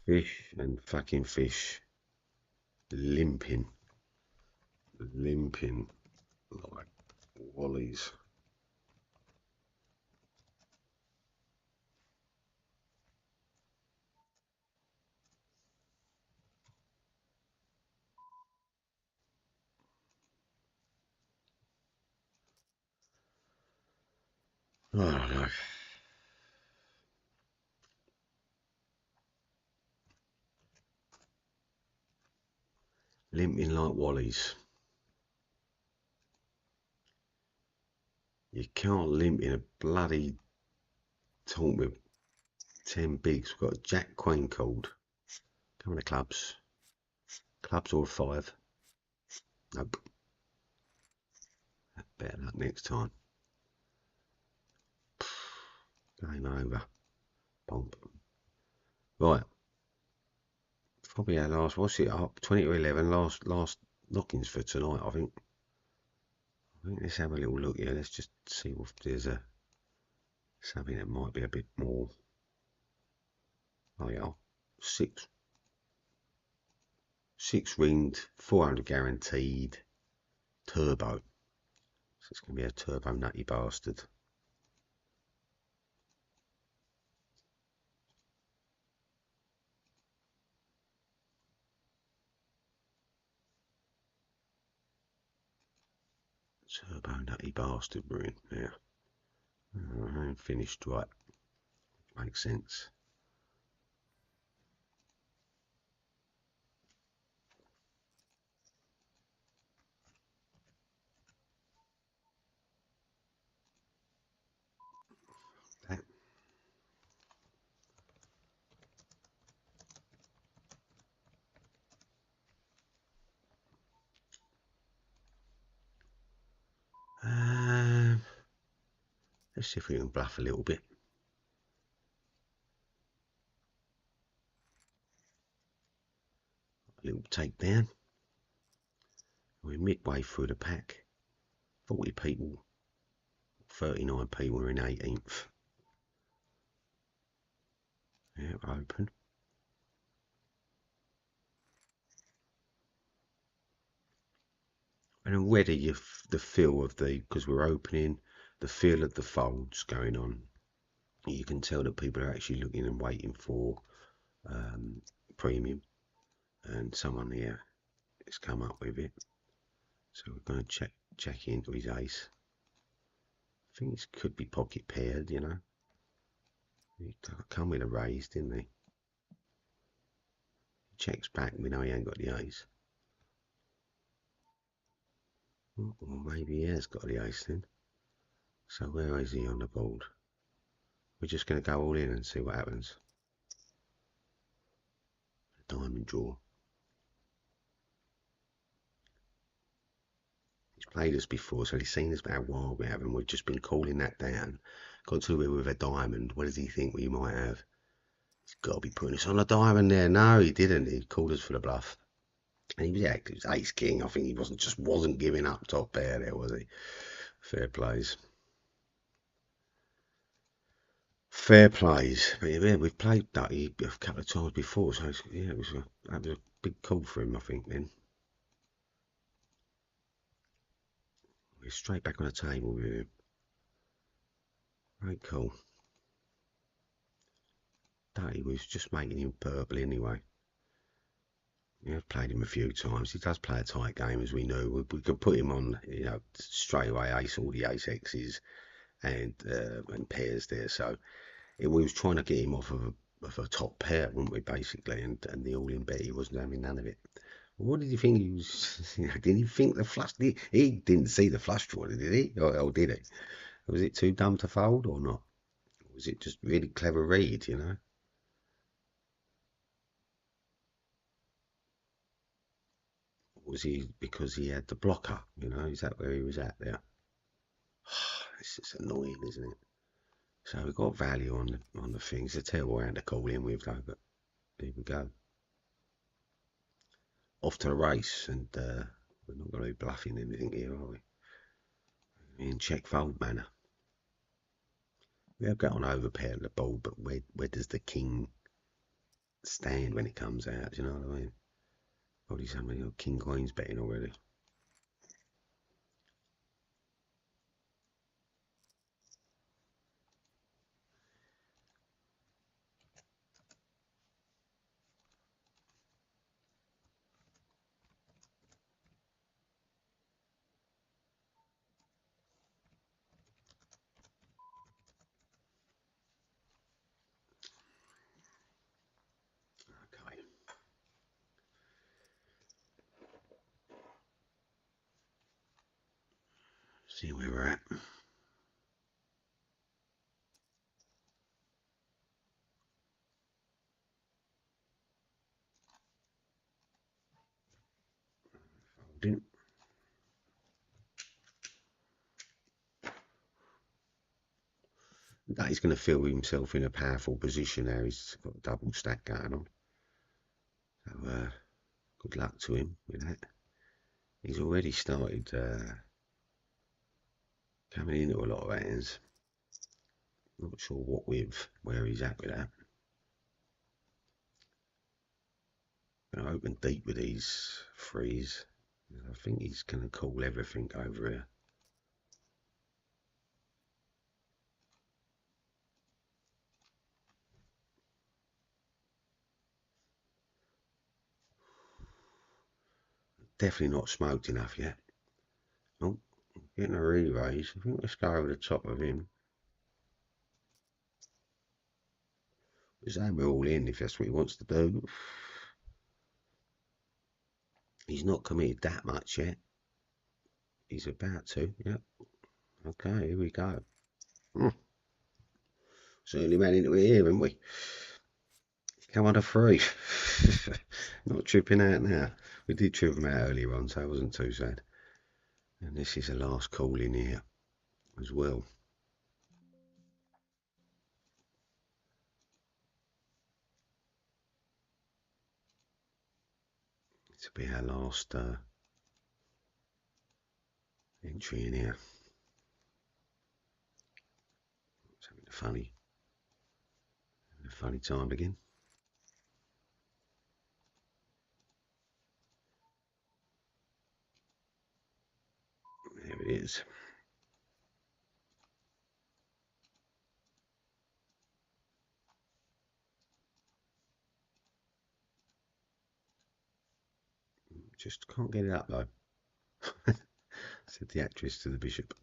Fish and fucking fish. Limping. Limping like wallies. I don't know. Limping like wallies. You can't limp in a bloody tournament with 10 bigs. We've got a jack queen called. Come on, the clubs. Clubs or 5. Nope. Better luck next time. Game over. Bomb. Right. Probably our last, what's it up? 20 to 11, last knockings for tonight, I think. Let's have a little look here. Let's just see if there's something that might be a bit more. Oh yeah, six ringed, 400 guaranteed, turbo. So it's going to be a turbo nutty bastard. Turbo nutty bastard we're in now. Finished right. Makes sense. That. Let's see if we can bluff a little bit. A little takedown. We're midway through the pack. 40 people, 39 people are in 18th. Yeah, open. And already the feel of because we're opening, the feel of the folds going on. You can tell that people are actually looking and waiting for premium. And someone here has come up with it. So we're going to check into his ace. I think this could be pocket paired, you know. He come with a raise, didn't he? Checks back, we know he ain't got the ace. Or maybe he has got the ace then. So where is he on the board? We're just going to go all in and see what happens. Diamond draw. He's played us before, so he's seen us about a while we have, and we've just been calling that down. Got to it with a diamond. What does he think we might have? He's got to be putting us on a diamond there. No, he didn't. He called us for the bluff. And he was, yeah, it was ace king. I think he wasn't giving up top pair there, was he? Fair plays. Fair plays. But yeah, we've played Ducky a couple of times before, so yeah, that was a big call for him, I think, then. We're straight back on the table with him. Right, cool. Ducky was just making him purple anyway. Yeah, I've played him a few times. He does play a tight game, as we knew. We could put him on, you know, straight away all the ace X's and pairs there. So we was trying to get him off of a top pair, weren't we, basically? And the all-in bet, he wasn't having none of it. What did you think he was? Did he think the flush? He didn't see the flush draw, did he? Or did he? Was it too dumb to fold or not? Was it just really clever read, you know? Was he because he had the blocker, you know? Is that where he was at there? It's just annoying, isn't it? So we've got value on the things. It's a terrible hand to call in with though, but here we go. Off to the race, and we're not going to be bluffing anything here, are we? In check fold manner. We have got on overpair the ball, but where does the king stand when it comes out? Do you know what I mean? Probably somebody got king queens betting already. Okay. See where we're at. Folding. That he's going to feel himself in a powerful position now. He's got a double stack going on. So good luck to him with that. He's already started coming into a lot of hands. Not sure what with, where he's at with that. Going to open deep with these threes. I think he's going to call everything over here. Definitely not smoked enough yet. Oh, getting a re-raise. I think let's go over the top of him. Let's hammer all in if that's what he wants to do. He's not committed that much yet. He's about to, yep. Okay, here we go. Certainly ran into it here, haven't we? Come on a free. Not tripping out now. We did trip him out earlier on, so it wasn't too sad. And this is the last call in here as well. This will be our last entry in here. It's having a funny time again. There it is. Just can't get it up though. Said the actress to the bishop.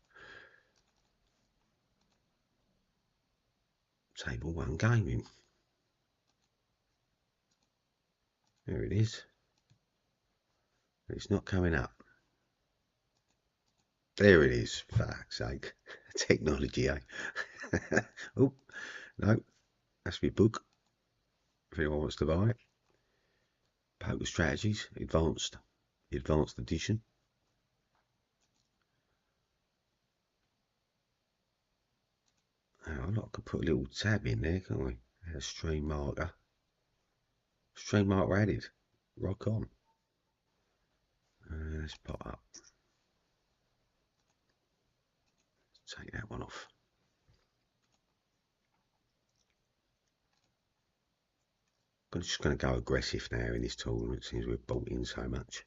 Table one gaming. There it is. It's not coming up. There it is. Fuck's sake. Technology, eh? Oh, no. That's my book. If anyone wants to buy it. Poker Strategies, Advanced Edition. I could put a little tab in there, can't we? A stream marker. Stream marker added. Rock on. Let's pop up. Take that one off. I'm just going to go aggressive now in this tournament since we've bought in so much.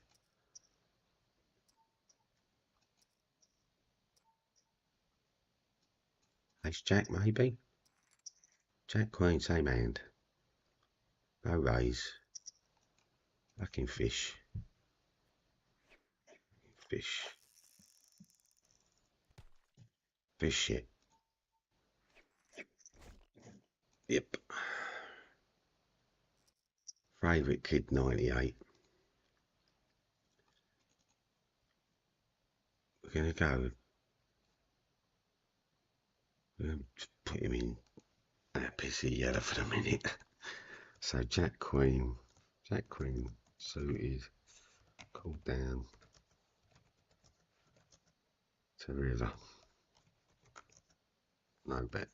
Ace Jack maybe. Jack Queen, same hand. No raise. Fucking fish. Fish. Fish shit. Yep. Favourite kid 98. We're going to go. We're going to put him in that pissy yellow for the minute. So Jack Queen suited, called down to river. No bet.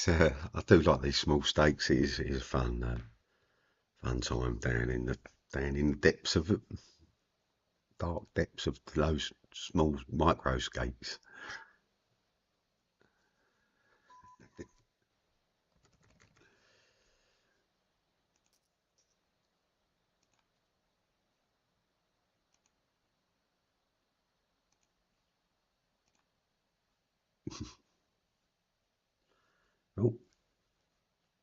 I do like these small stakes. It is a fun time down in the depths of it, dark depths of those small micro stakes. Oh,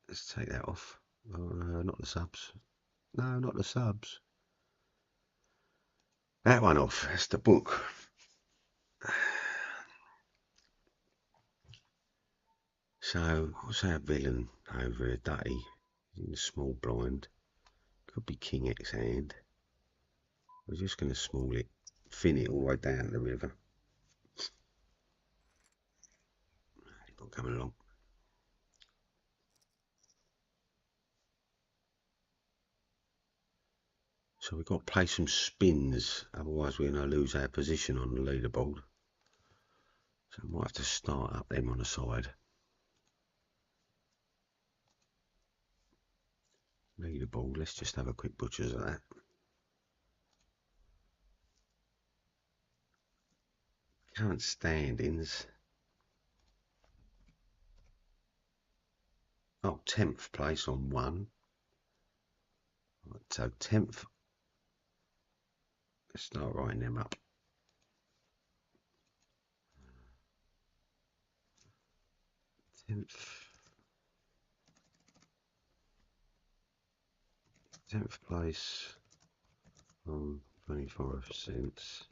let's take that off. Not the subs. No, not the subs. That one off. That's the book. So what's our villain over here? Dutty in the small blind. Could be King X hand. We're just going to small it, fin it all the way down the river. He's not coming along. So we've got to play some spins, otherwise we're going to lose our position on the leaderboard. So I might have to start up them on the side. Leaderboard, let's just have a quick butchers of that. Current standings. Oh, 10th place on 1. Right, so 10th. Let's start writing them up. 10th place on 24th since.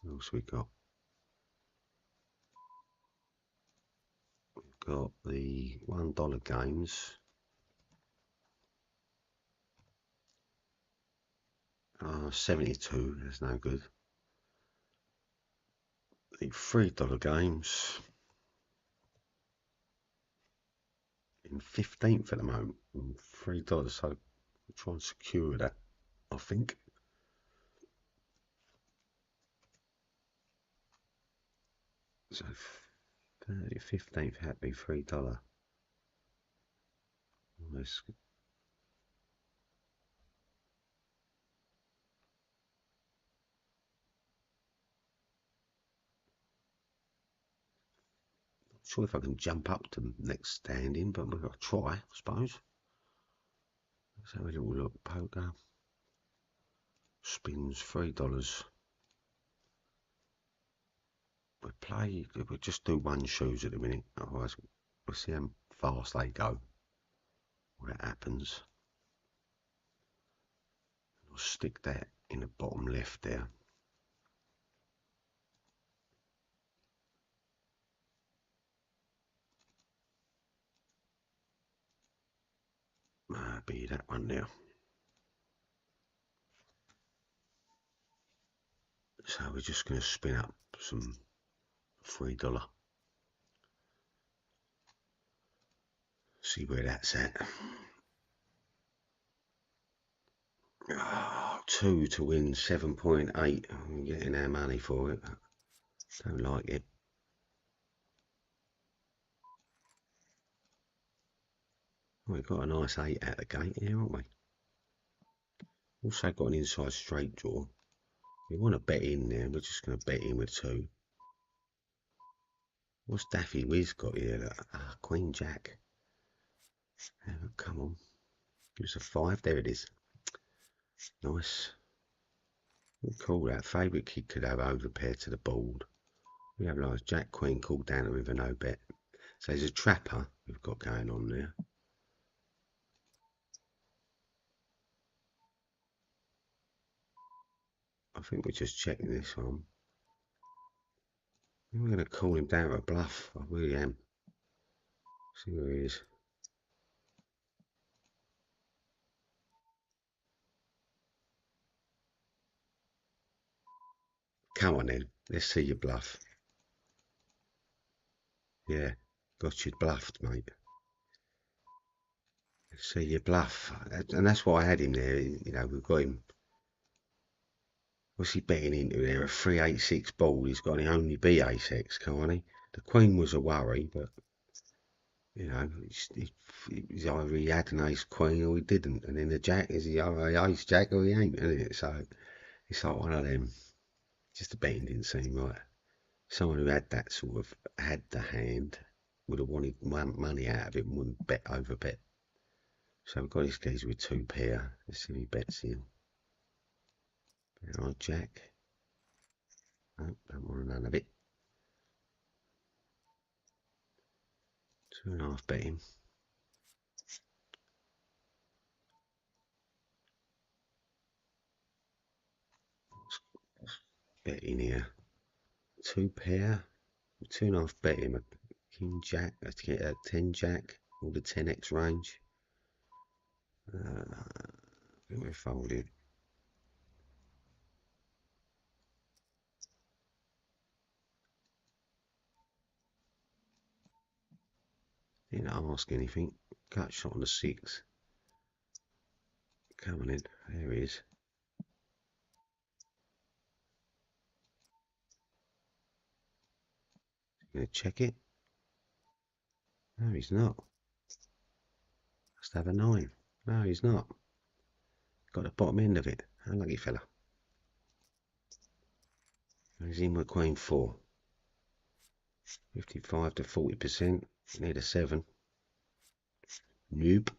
What else we got? We've got the $1 games. 72, that's no good. The $3 games in 15th at the moment, $3. So we'll try and secure that, I think. So 15th had to be $3. Let's sure if I can jump up to the next standing, but we've got to try, I suppose. Let's have a little look. Poker. Spins $3. We'll just do one shoes at the minute, otherwise we'll see how fast they go. What happens. I'll stick that in the bottom left there. Be that one there. So we're just going to spin up some $3. See where that's at. 2 to win 7.8. I'm getting our money for it. Don't like it. We've got a nice 8 at the gate here, haven't we? Also got an inside straight draw. We want to bet in there. We're just going to bet in with 2. What's Daffy Wiz got here? Queen Jack. Oh, come on. Give us a 5. There it is. Nice. We'll call that. Favourite kid could have over pair to the board. We have like Jack Queen called down the river, no bet. So there's a trapper we've got going on there. I think we're just checking this one. We're going to call him down to a bluff. I really am. See where he is. Come on then. Let's see your bluff. Yeah. Got you bluffed, mate. Let's see your bluff. And that's why I had him there. You know, we've got him. What's he betting into there? A 3-8-6 ball. He's got to only be ace-X, can't he? The Queen was a worry, but you know, he's either he had an ace Queen or he didn't, and then the Jack is he either ace Jack or he ain't, isn't it? So it's like one of them. Just the betting didn't seem right. Someone who had that sort of had the hand would have wanted money out of it and wouldn't bet over bet. So we've got this geezer with 2 pair. Let's see if he bets in. Alright, Jack. No, don't want none of it. 2.5 betting. Bet in here. 2 pair, 2.5 bet him a king jack, let's get a 10 jack, or the 10x range. We're folding. Didn't ask anything. Gut shot on the 6. Coming in. There he is. Gonna check it. No, he's not. Must have a 9. No, he's not. Got the bottom end of it. Unlucky fella. He's in with Queen 4. 55 to 40%. Need a 7. Nope.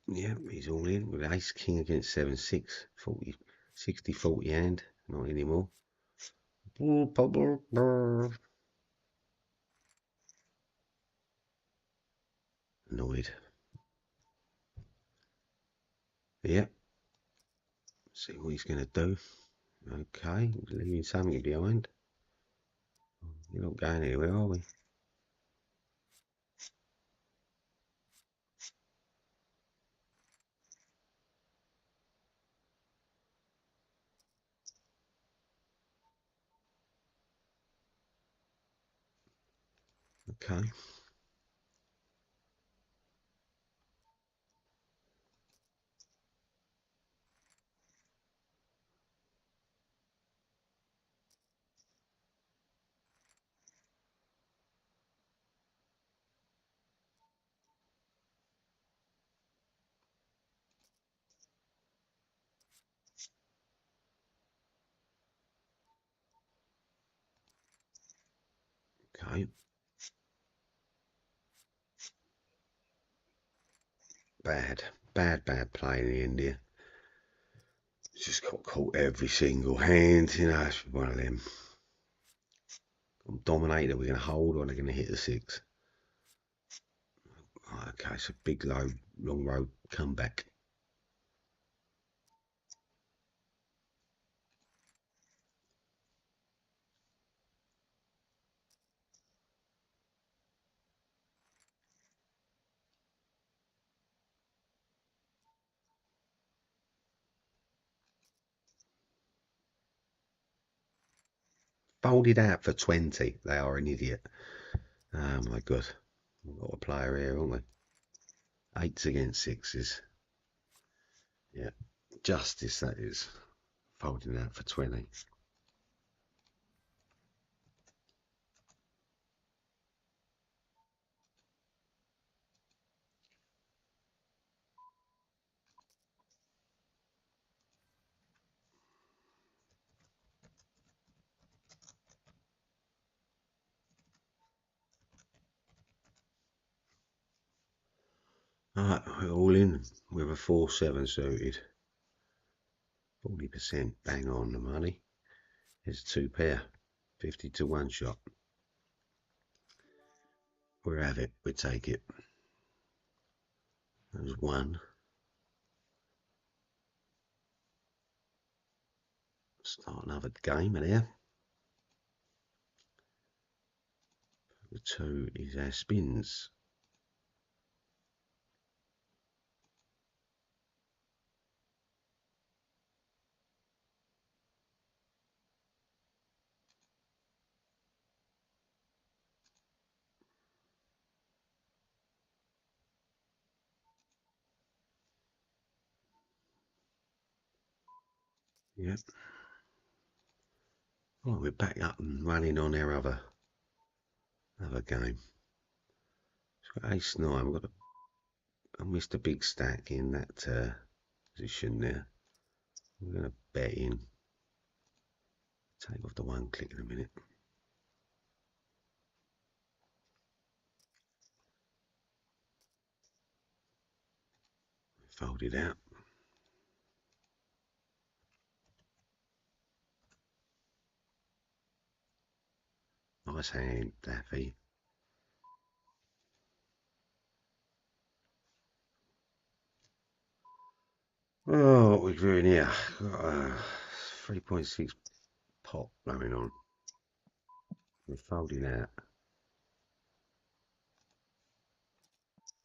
Yeah, he's all in with Ace King against 7 6. 40, 60 40 hand. Not anymore. Annoyed. Yep. See what he's going to do. Okay, leaving something behind. You're not going anywhere, are we? Okay. Okay. Bad play in the India. Just got caught every single hand, you know, it's one of them. I'm dominated, we're going to hold or they're going to hit the 6. Okay, so big low, long road, comeback. Folded out for 20. They are an idiot. Oh my god. We've got a player here, haven't we? 8s against 6s. Yeah. Justice, that is. Folding out for 20. Alright, we're all in with a 4-7 suited. 40% bang on the money. There's 2 pair. 50 to 1 shot. We'll have it. We take it. There's 1. Start another game in here. The 2 is our spins. Yep. Right, we're back up and running on our other game. So got Ace 9. We've got I missed a big stack in that position there. We're going to bet in. Take off the 1 click in a minute. Fold it out. Nice hand, Daffy. Oh, what we're doing here? Got a 3.6 pot going on. We're folding out.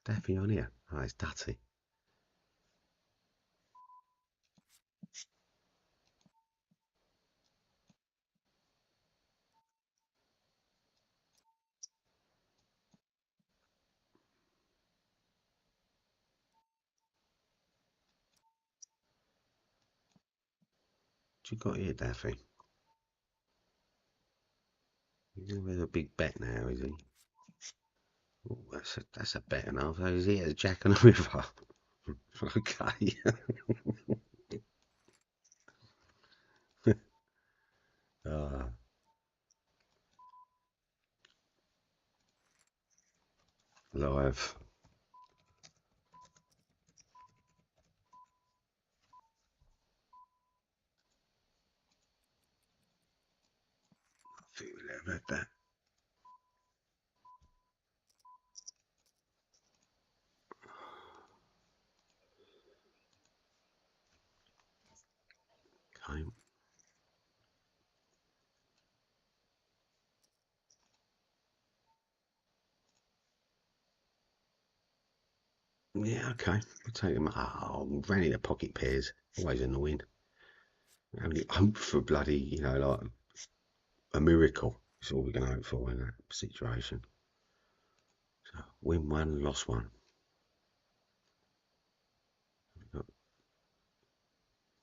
Daffy on here. Oh, it's Dutty. What you got here, Daffy? He's with a big bet now, is he? Oh, that's a bet enough. So is he a Jack and a River? Okay. uh, live. I think we'll have had that. Okay. Yeah, okay. We'll take them. Oh, ran into pocket pairs. Always annoying. Only hope for bloody, like a miracle. That's all we can hope for in that situation. So, win one, lost one.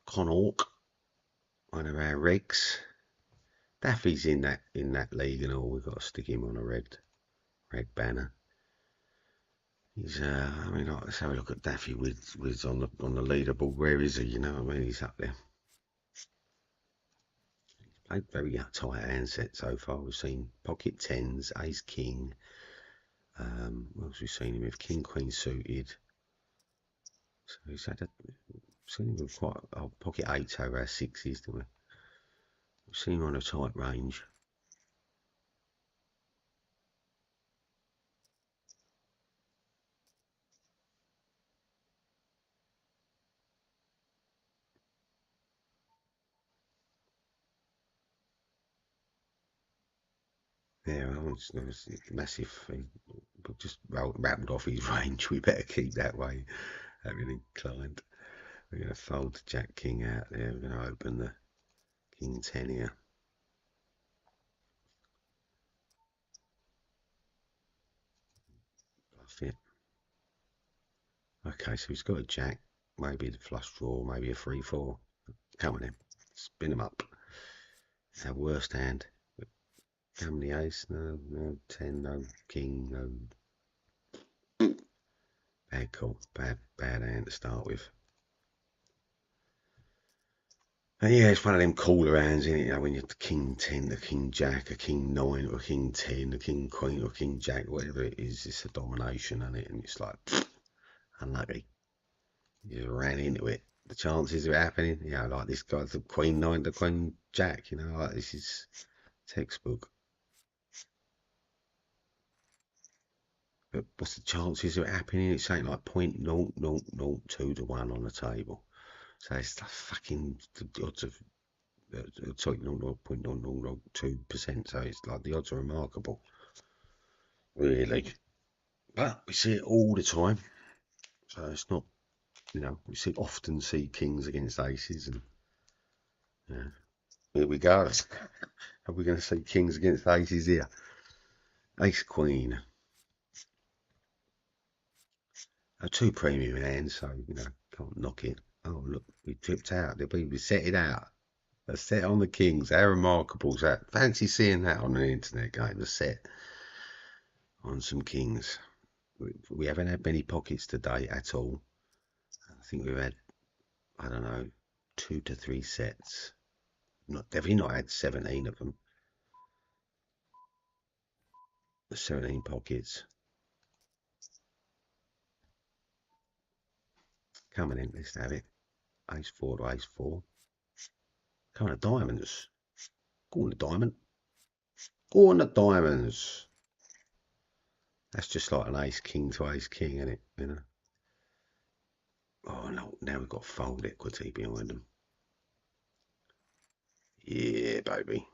Connaught, one of our regs. Daffy's in that league and all. We've got to stick him on a red banner. He's I mean, let's have a look at Daffy with on the leaderboard. Where is he? You know what I mean? He's up there. Played very tight handset so far. We've seen pocket tens, ace king. What else we've seen him with? King queen suited. So he's had seen him with quite pocket eights over our sixes, didn't we? We've seen him on a tight range. Yeah, it was massive. But just rattled off his range. We better keep that way. Having inclined. We're going to fold the Jack King out there. We're going to open the King 10 here. Bluff it. Okay, so he's got a Jack. Maybe the flush draw. Maybe a 3-4. Come on in. Spin him up. Our worst hand. Come the ace. No 10. No King. No. Bad call. Bad hand to start with. And yeah, it's one of them cooler hands, isn't it? When you're the King 10, the King Jack, a King 9, or a King 10, a King Queen, or a King Jack, whatever it is, it's a domination, isn't it? And it's like, unlucky. You just ran into it. The chances of it happening, like this guy's the Queen 9, the Queen Jack, like this is textbook. But what's the chances of it happening? It's something like 0.0002 to 1 on the table. So it's the fucking the odds of sorry, 0.0002%. So it's like the odds are remarkable, really. But we see it all the time. So it's not, we often see kings against aces, and here we go. Are we going to see kings against aces here? Ace queen. Two premium hands, so can't knock it. Oh look, we tripped out. We set it out. A set on the kings. How remarkable is that? Fancy seeing that on an internet game. A set on some kings. We haven't had many pockets today at all. I think we've had, I don't know, 2 to 3 sets. Definitely not had 17 of them. The 17 pockets. Coming in, let's have it. Ace 4 to ace 4. Coming to diamonds. Go on the diamond. Go on the diamonds. That's just like an ace king to ace king, isn't it? Oh no, now we've got fold equity behind them. Yeah, baby.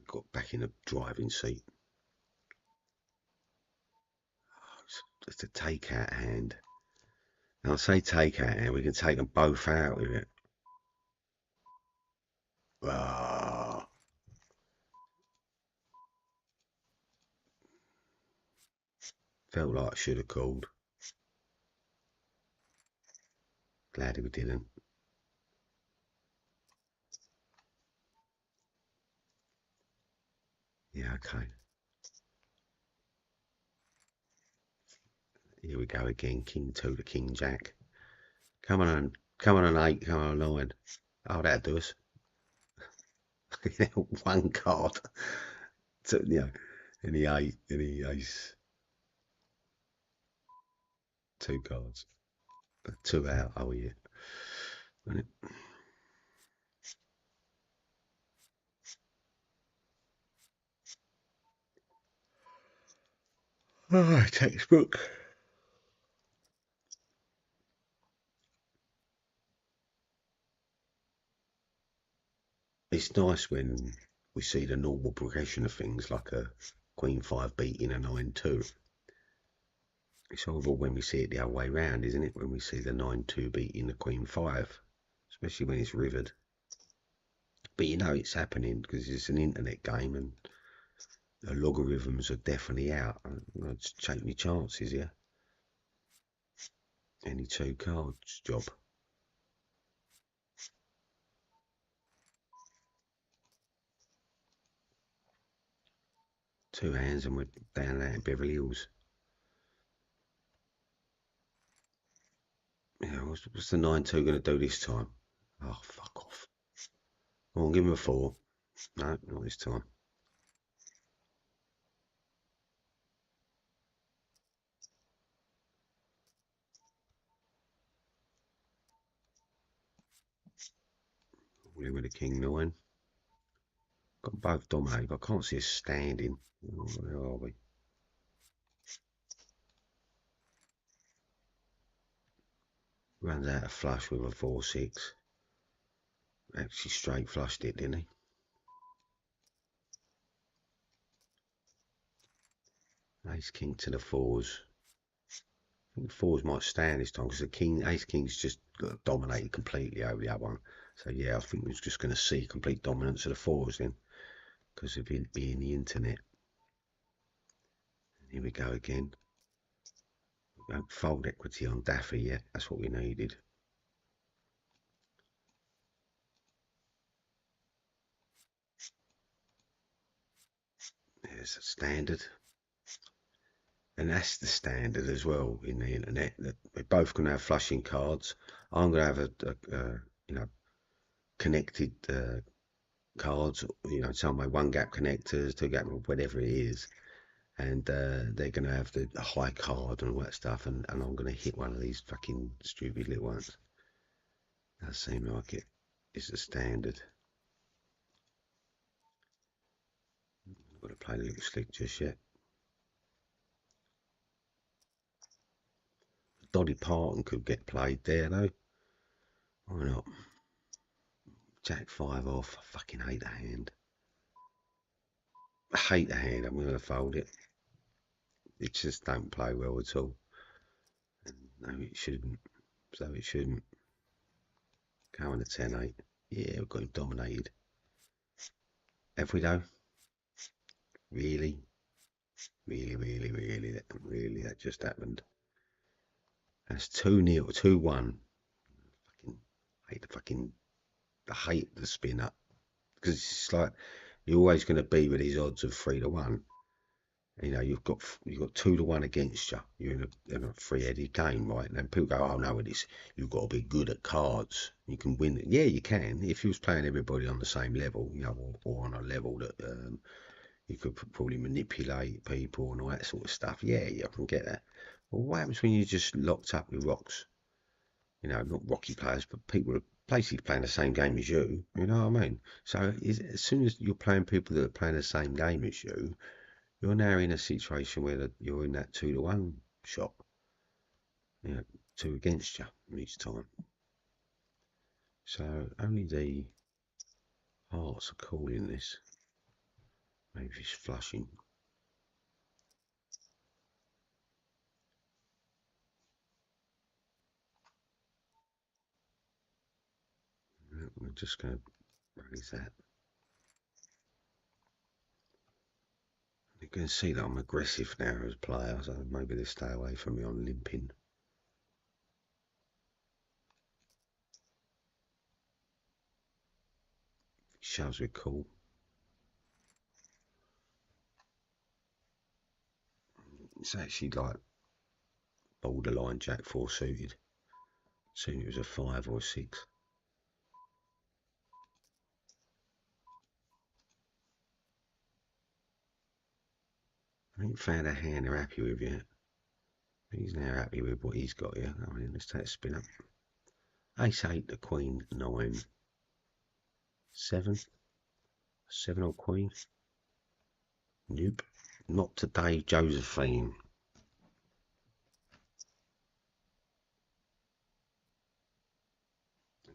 Got back in the driving seat. Oh, it's a take-out hand. I'll say take-out hand. We can take them both out with it. Ah. Felt like I should have called. Glad we didn't. Yeah, okay. Here we go again. King 2 to King Jack. Come on, an 8, come on, a 9. Oh, that'll do us. One card. So, you know, any 8, any ace. 2 cards. 2 out, oh yeah. Oh, textbook. It's nice when we see the normal progression of things like a Queen 5 beating a 9-2. It's horrible when we see it the other way round, isn't it? When we see the 9-2 beating the Queen 5, especially when it's rivered. But you know it's happening because it's an internet game and the logarithms are definitely out. I'd take my chances here. Any 2 cards job. 2 hands and we're down there in Beverly Hills. Yeah, what's the 9-2 going to do this time? Oh, fuck off. Come on, give him a 4. No, not this time. We're with the King 9. Got both dominated, but I can't see us standing. Oh, where are we? Runs out of flush with a 4-6. Actually straight flushed it, didn't he? Ace King to the 4s. I think the 4s might stand this time because the King, Ace King's just dominated completely over the other one. So yeah, I think we're just going to see complete dominance of the 4s then because of it being the internet. And here we go again. We don't fold equity on Daffy yet. That's what we needed. There's a standard. And that's the standard as well in the internet, that we're both going to have flushing cards. I'm going to have you know, connected cards, you know, some way 1 gap connectors, 2 gap, whatever it is, and they're going to have the high card and all that stuff, and I'm going to hit one of these fucking stupid little ones. Does seem like it is the standard. I'm going to play the little slick just yet. Dolly Parton could get played there though. Why not? Jack 5 off. I fucking hate the hand. I hate the hand. I'm going to fold it. It just don't play well at all. And no, it shouldn't. So it shouldn't. Go on a 10-8. Yeah, we've got him dominated. Have we though? Really? Really, that just happened. That's 2-0, 2-1. I hate the spin up. Because it's like, you're always going to be with these odds of 3-1. You know, you've got 2-1 against you. You're in a three-headed game, right? And then people go, "Oh no, you've got to be good at cards. You can win." Yeah, you can if you was playing everybody on the same level, you know, or on a level that you could probably manipulate people and all that sort of stuff. Yeah, I can get that. But what happens when you're just locked up with rocks? You know, not rocky players, but people are basically playing the same game as you. You know what I mean? So as soon as you're playing people that are playing the same game as you're now in a situation where you're in that 2-1 shop. Yeah, 2 against you each time. So only the hearts are calling this. Maybe it's flushing. We're just going to raise that. You can see that I'm aggressive now as a player, so maybe they stay away from me on limping. Shows we're cool. It's actually like borderline Jack 4 suited. Soon it was a 5 or a 6. I ain't found a hand they're happy with yet. He's now happy with what he's got here. I mean, let's take a spin up. Ace 8, the Queen 9. 7. 7 or Queen. Nope. Not today, Josephine.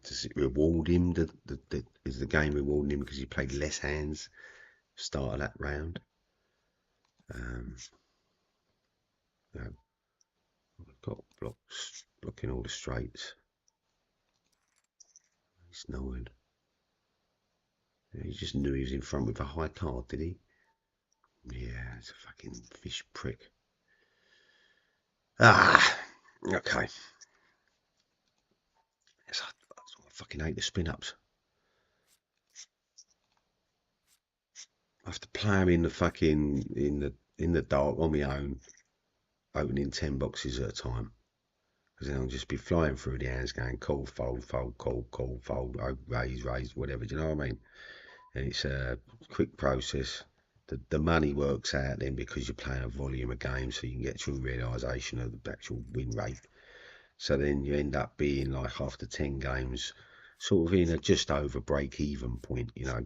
Does it reward him? Is the game rewarding him because he played less hands start of that round? No. I've got blocks blocking all the straights. He's 9. He just knew he was in front with a high card, did he? Yeah, it's a fucking fish prick. Ah, okay. Yes, I fucking hate the spin ups. I have to play him in the fucking in the dark on my own, opening 10 boxes at a time. Because then I'll just be flying through the hands, going call, fold, fold, call, fold, raise, whatever. Do you know what I mean? And it's a quick process. The money works out then because you're playing a volume of games, so you can get true realisation of the actual win rate. So then you end up being like after 10 games, sort of in a just over break even point, you know,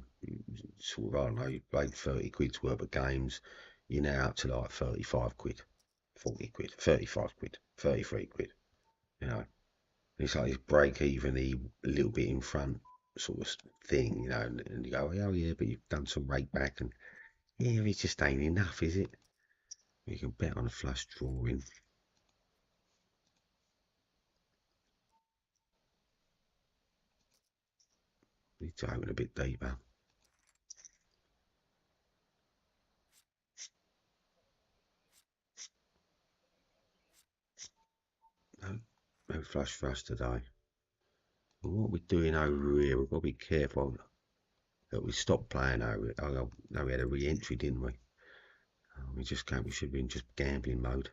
sort of, I don't know, you played 30 quid's worth of games, you're now up to like 35 quid, 40 quid, 35 quid, 33 quid, you know. It's like this break even, a little bit in front sort of thing, you know, and you go, oh yeah, but you've done some rake back, and yeah, it just ain't enough, is it? You can bet on a flush drawing. Need to open a bit deeper. No, no flush for us today. And what we're doing over here, we've got to be careful that we stop playing over it. Oh, no, we had a re-entry, didn't we? We just can't. We should be in just gambling mode.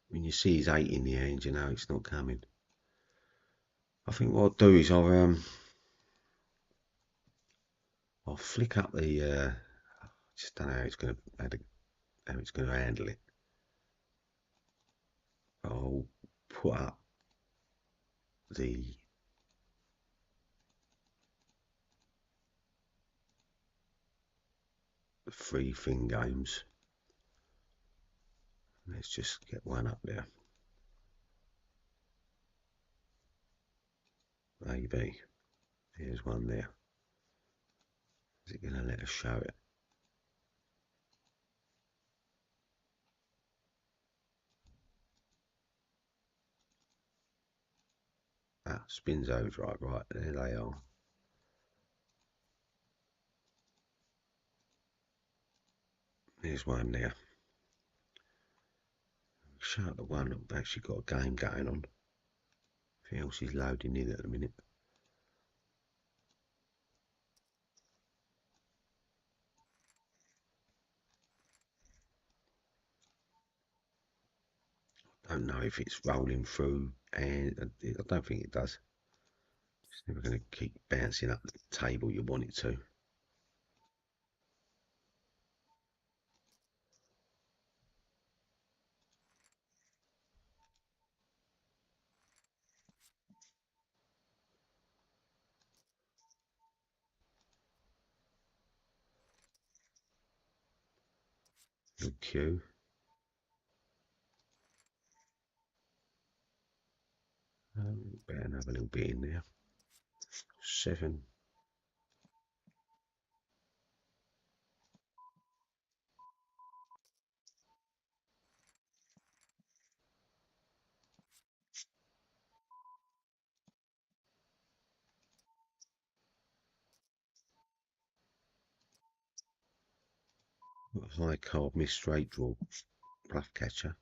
When you see his 8 in the end, you know it's not coming. I think what I'll do is I'll flick up the. I just don't know how it's going to handle it. I'll put up the free thing games. Let's just get one up there. Maybe. Here's one there. Is it going to let us show it? Ah, spins over. Right, there they are. Here's one there. Show the one that actually got a game going on. Everything else is loading in at the minute. I don't know if it's rolling through, and I don't think it does. It's never going to keep bouncing up the table you want it to. Little Q. Better have a little bit in there. 7. High carb missed straight draw. Bluff catcher.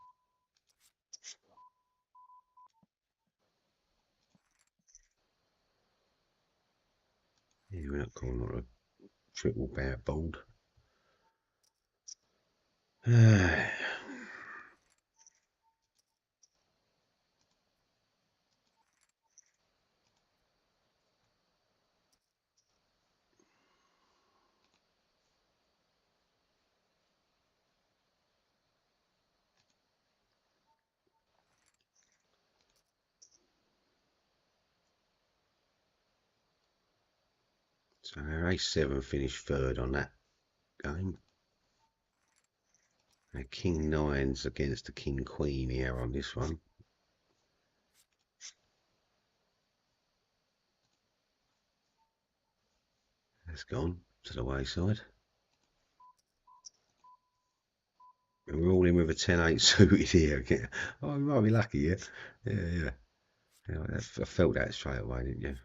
Yeah, we're not calling it a triple bout bold. So our ace-7 finished third on that game. Our king-9's against the king-queen here on this one. That's gone to the wayside. And we're all in with a 10-8 suited here. Oh, we might be lucky, yeah. Yeah. I felt that straight away, didn't you?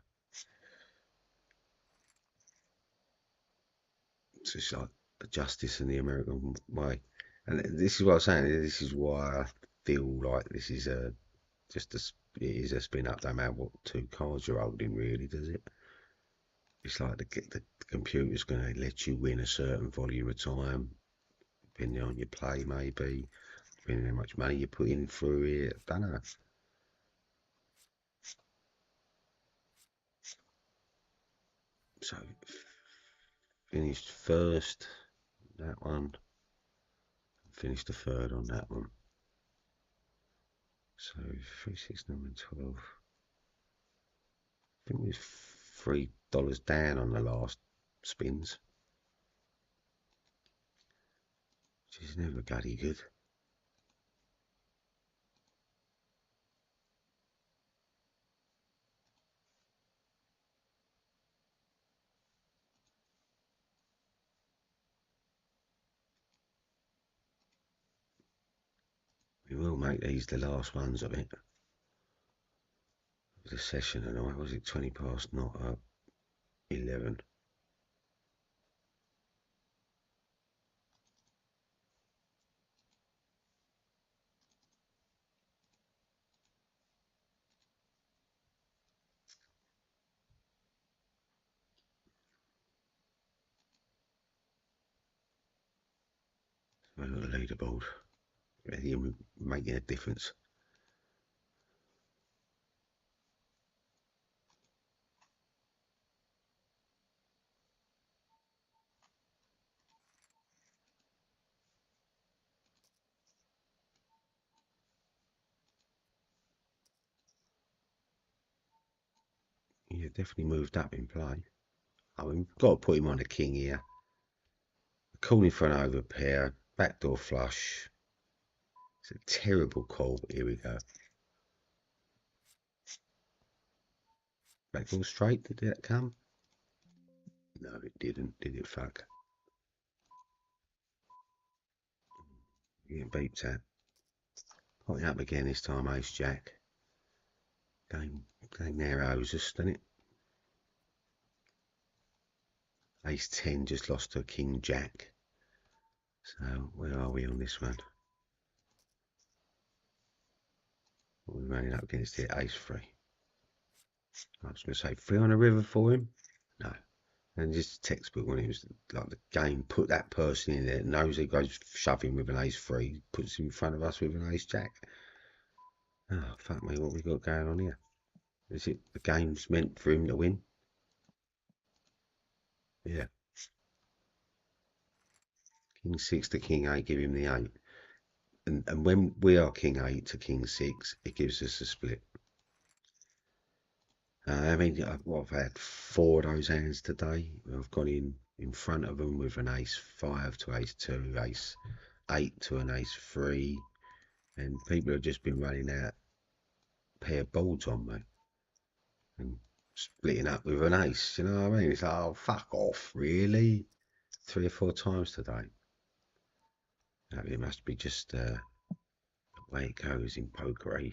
It's just like the justice in the American way. And this is what I'm saying. This is why I feel like this is it is a spin up. Don't matter what 2 cards you're holding, really, does it? It's like the computer's going to let you win a certain volume of time, depending on your play, maybe, depending on how much money you put in through it. I don't know. So, finished first, that one. Finished the third on that one. So 3, 6, 9, 12. I think it was $3 down on the last spins, which is never bloody good. We will make these the last ones of it. The session tonight, was it 20 past, not 11? A little leaderboard. Really making a difference. Yeah, definitely moved up in play. I mean, we've got to put him on the king here. Calling for an overpair. Backdoor flush. It's a terrible call, but here we go. Backdoor straight, did that come? No, it didn't, did it, fuck? You get beat that. Potting up again this time, ace jack. Game narrows us, doesn't it? Ace 10 just lost to king jack. So where are we on this one? We're running up against it, ace 3. I was going to say 3 on the river for him. No. And just textbook when it was like the game, put that person in there, knows he goes shoving with an ace 3, puts him in front of us with an ace jack. Oh, fuck me, what we got going on here? Is it the game's meant for him to win? Yeah. King 6 to king 8, give him the 8. And when we are king 8 to king 6, it gives us a split. I mean, I've had 4 of those hands today. I've gone in front of them with an ace 5 to ace 2, ace 8 to an ace 3, and people have just been running out a pair of boards on me and splitting up with an ace. You know what I mean? It's like, oh, fuck off, really? 3 or 4 times today. It must be just the way it goes in poker, eh?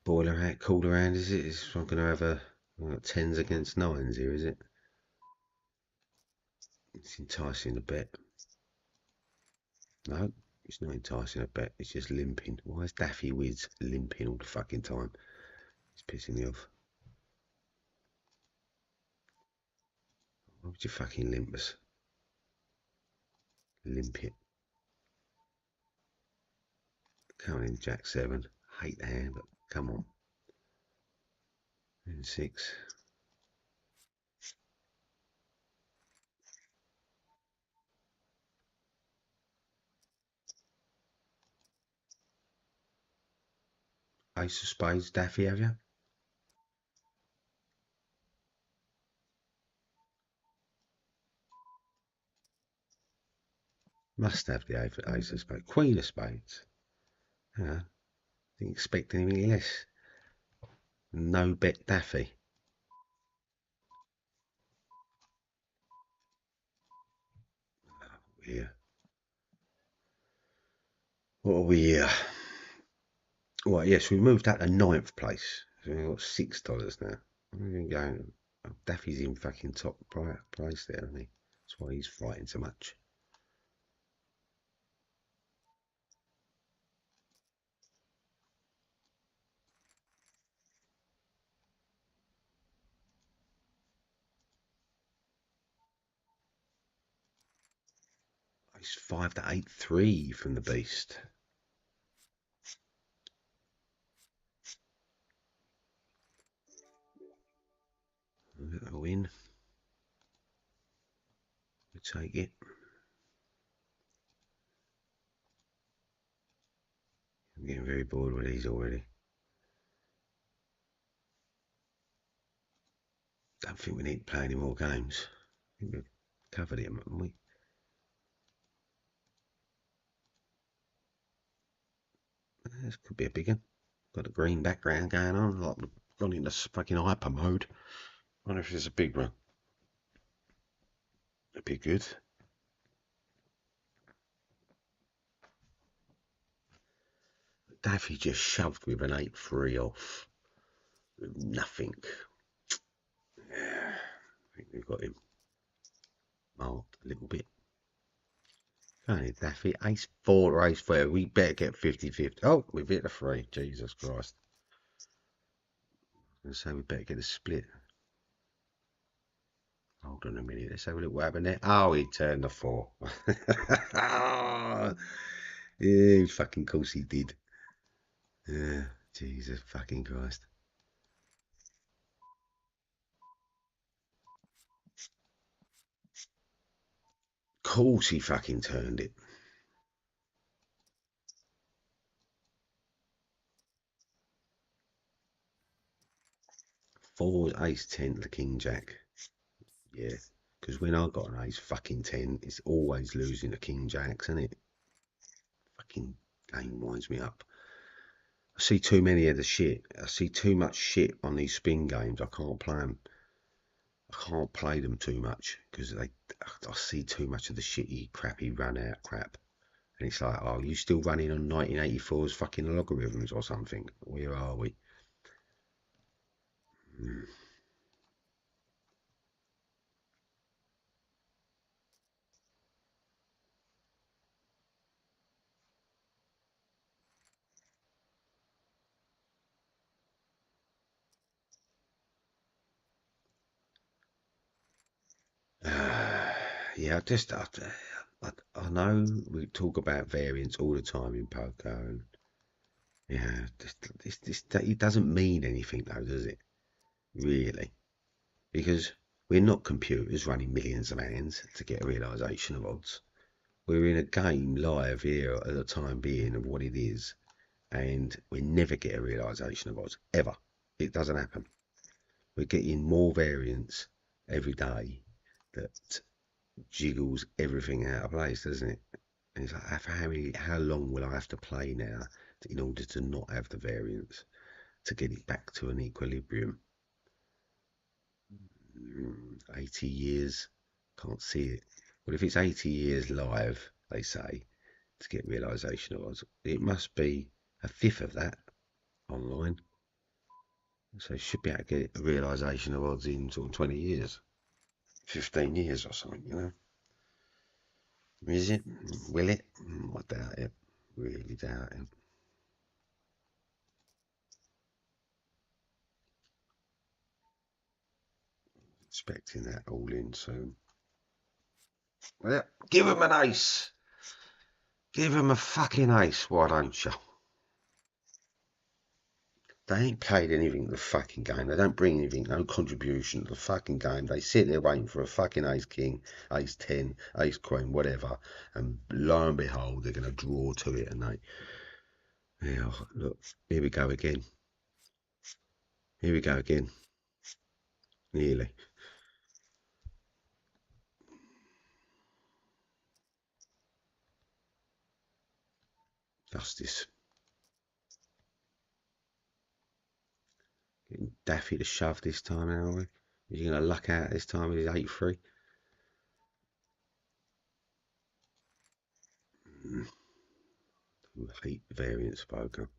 Boiler hat, cooler hand, is it? It's not going to have a tens against nines here, is it? It's enticing a bet. No, it's not enticing a bet. It's just limping. Why is Daffy Wiz limping all the fucking time? It's pissing me off. Why would you fucking limp us? Limp it. Coming in Jack 7. Hate the hand, but come on. And 6. Ace of spades, Daffy, have you? Must have the ace of spades. Queen of spades. Yeah, didn't expect anything less. No bet Daffy. Oh, yeah. What are we here? Well, yes, we moved out to 9th place. So we've got $6 now. We're going. Daffy's in fucking top place there, isn't he? That's why he's fighting so much. It's 5 to 8 3 from the beast. A win. We take it. I'm getting very bored with these already. Don't think we need to play any more games. I think we've covered it, haven't we? This could be a big one. Got a green background going on, like gone into fucking hyper mode. I wonder if it's a big one. That'd be good. Daffy just shoved with an 8-3 off. Nothing. Yeah, I think we've got him marked a little bit. Only Daffy, ace 4 or ace 4. We better get 50-50. Oh, we've hit a 3. Jesus Christ. I was going to say we better get a split. Hold on a minute. Let's have a look what happened there. Oh, he turned the 4. Yeah, fucking course he did. Yeah, Jesus fucking Christ. Course he fucking turned it. 4 ace 10 to king jack. Yeah, because when I got an ace fucking 10, it's always losing to king jacks, isn't it? Fucking game winds me up. I see too many of the shit. I see too much shit on these spin games. I can't play them. I can't play them too much because I see too much of the shitty, crappy run out crap. And it's like, oh, you still running on 1984's fucking logarithms or something? Where are we? Yeah, I know we talk about variance all the time in poker, Yeah, it doesn't mean anything though, does it? Really? Because we're not computers running millions of hands to get a realisation of odds. We're in a game live here at the time being of what it is, and we never get a realisation of odds, ever. It doesn't happen. We're getting more variance every day that jiggles everything out of place, doesn't it? And it's like, how long will I have to play now in order to not have the variance, to get it back to an equilibrium? 80 years, can't see it. Well, if it's 80 years live, they say, to get realisation of odds, it must be a fifth of that online. So you should be able to get a realisation of odds in sort of 20 years, 15 years or something, you know. Is it? Will it? I doubt it. Really doubt it. Expecting that all in soon. Yeah, give him an ace. Give him a fucking ace, why don't you? They ain't played anything to the fucking game. They don't bring anything, no contribution to the fucking game. They sit there waiting for a fucking ace king, ace 10, ace queen, whatever. And lo and behold, they're going to draw to it. And yeah, look, here we go again. Here we go again. Nearly. Justice. Getting Daffy to shove this time, are we? Is he going to luck out this time with his 8-3? Hate variance poker.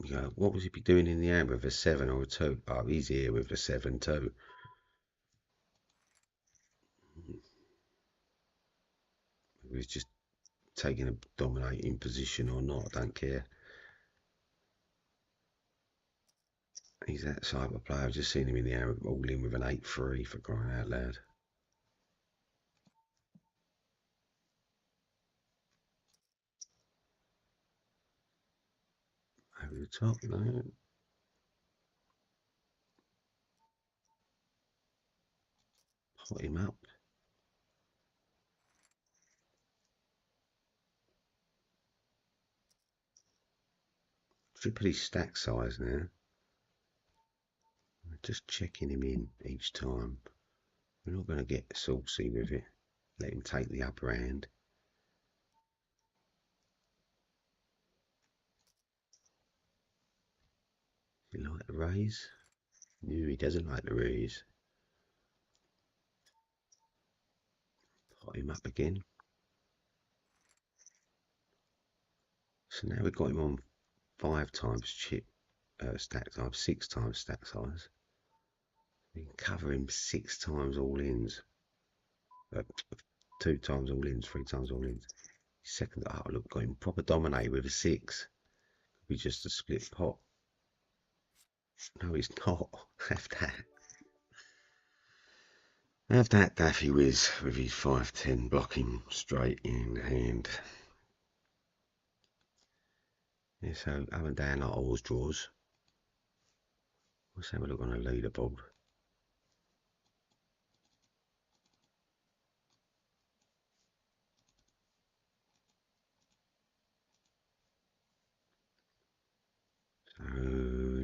You go, what was he be doing in the hand with a 7 or a 2? Oh, he's here with a 7 too. He was just taking a dominating position or not, I don't care. He's that type of player. I've just seen him in the air all in with an 8-3 for crying out loud. Over the top, no. Pot him up. Triple his stack size now. Just checking him in each time. We're not going to get saucy with it. Let him take the upper hand. You like the raise? No, he doesn't like the raise. Pot him up again. So now we've got him on 5 times chip stack size, 6 times stack size. We can cover him 6 times all ins. 2 times all ins, 3 times all ins. Second, oh look, got him proper dominate with a 6. Could be just a split pot. No, it's not. Have that. Have that Daffy Whiz with his 5-10 blocking straight in hand. Yeah, so up and down like always draws. Let's have a look on a leaderboard. So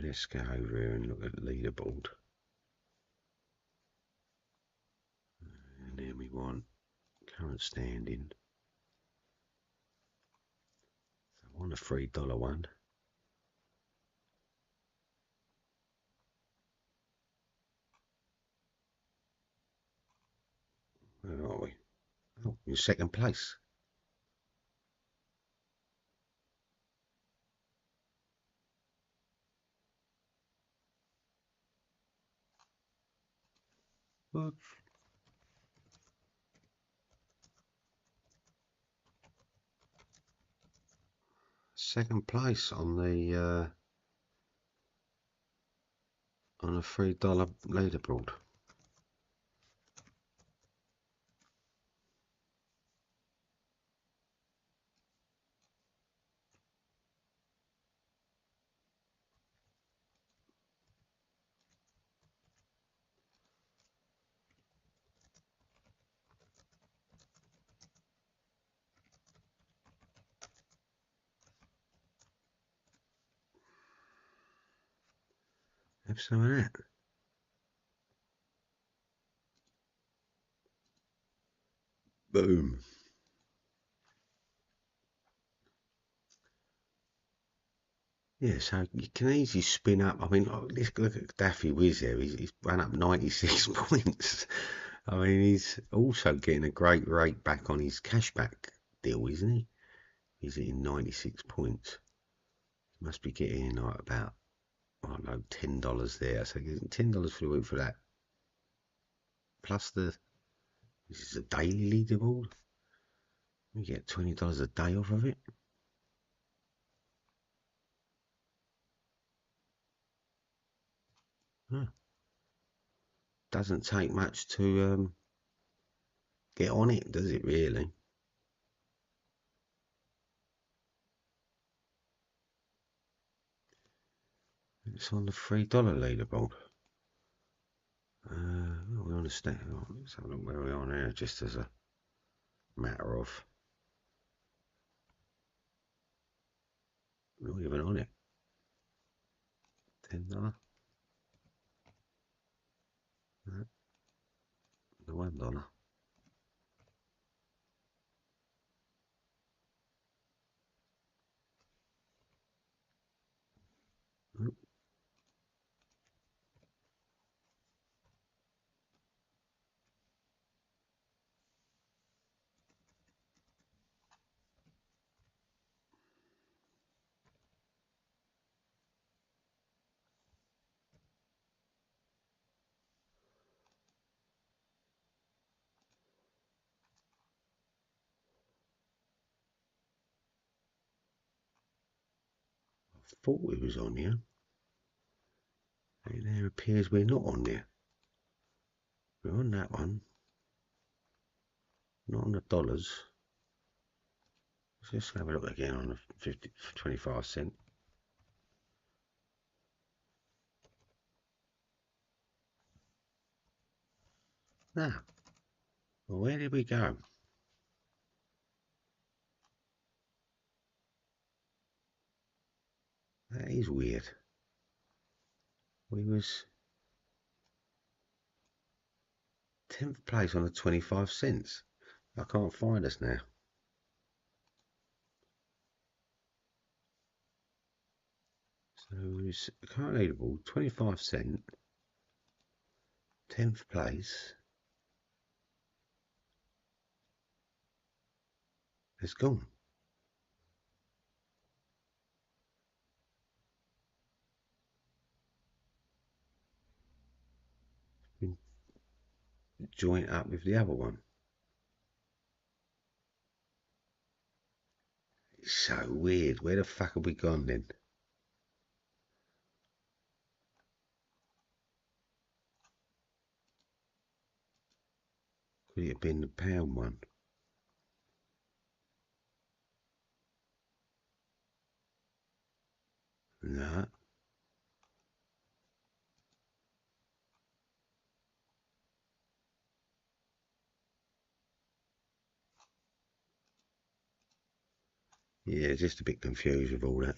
let's go over here and look at the leaderboard. And then we want current standing. So I want a $3 one. Where are we? Oh, in second place. What? Second place on the on a $3 leaderboard. Have some of that. Boom. Yeah, so you can easily spin up. I mean, look at Daffy Wiz there. He's run up 96 points. I mean, he's also getting a great rate back on his cashback deal, isn't he? He's hitting 96 points. He must be getting like about, I don't know, $10 there. So he's getting $10 for the week for that. Plus this is a daily leaderboard. You get $20 a day off of it. Huh. Doesn't take much to get on it, does it really? It's on the $3 leaderboard. We understand. Let's have a look where we are now, just as a matter of. We're not even on it. $10. No, the $1. Oh, I thought we was on here. It now appears we're not on there. We're on that one. Not on the dollars. Let's just have a look again on the 25 cent. Now, well, where did we go? That is weird. We was 10th place on the 25 cents. I can't find us now. So it's current leaderboard, 25 cent, 10th place. It's gone. Been joined up with the other one. It's so weird. Where the fuck have we gone then? Could it have been the pound one? No. Yeah, just a bit confused with all that.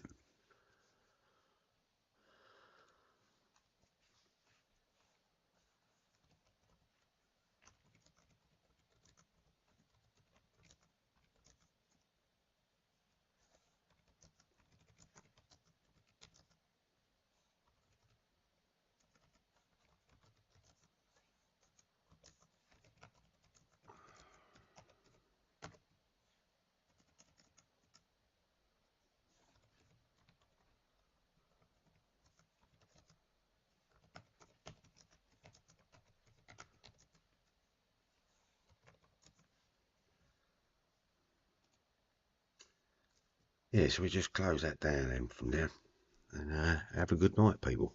Yeah, so we just close that down then from there. And have a good night, people.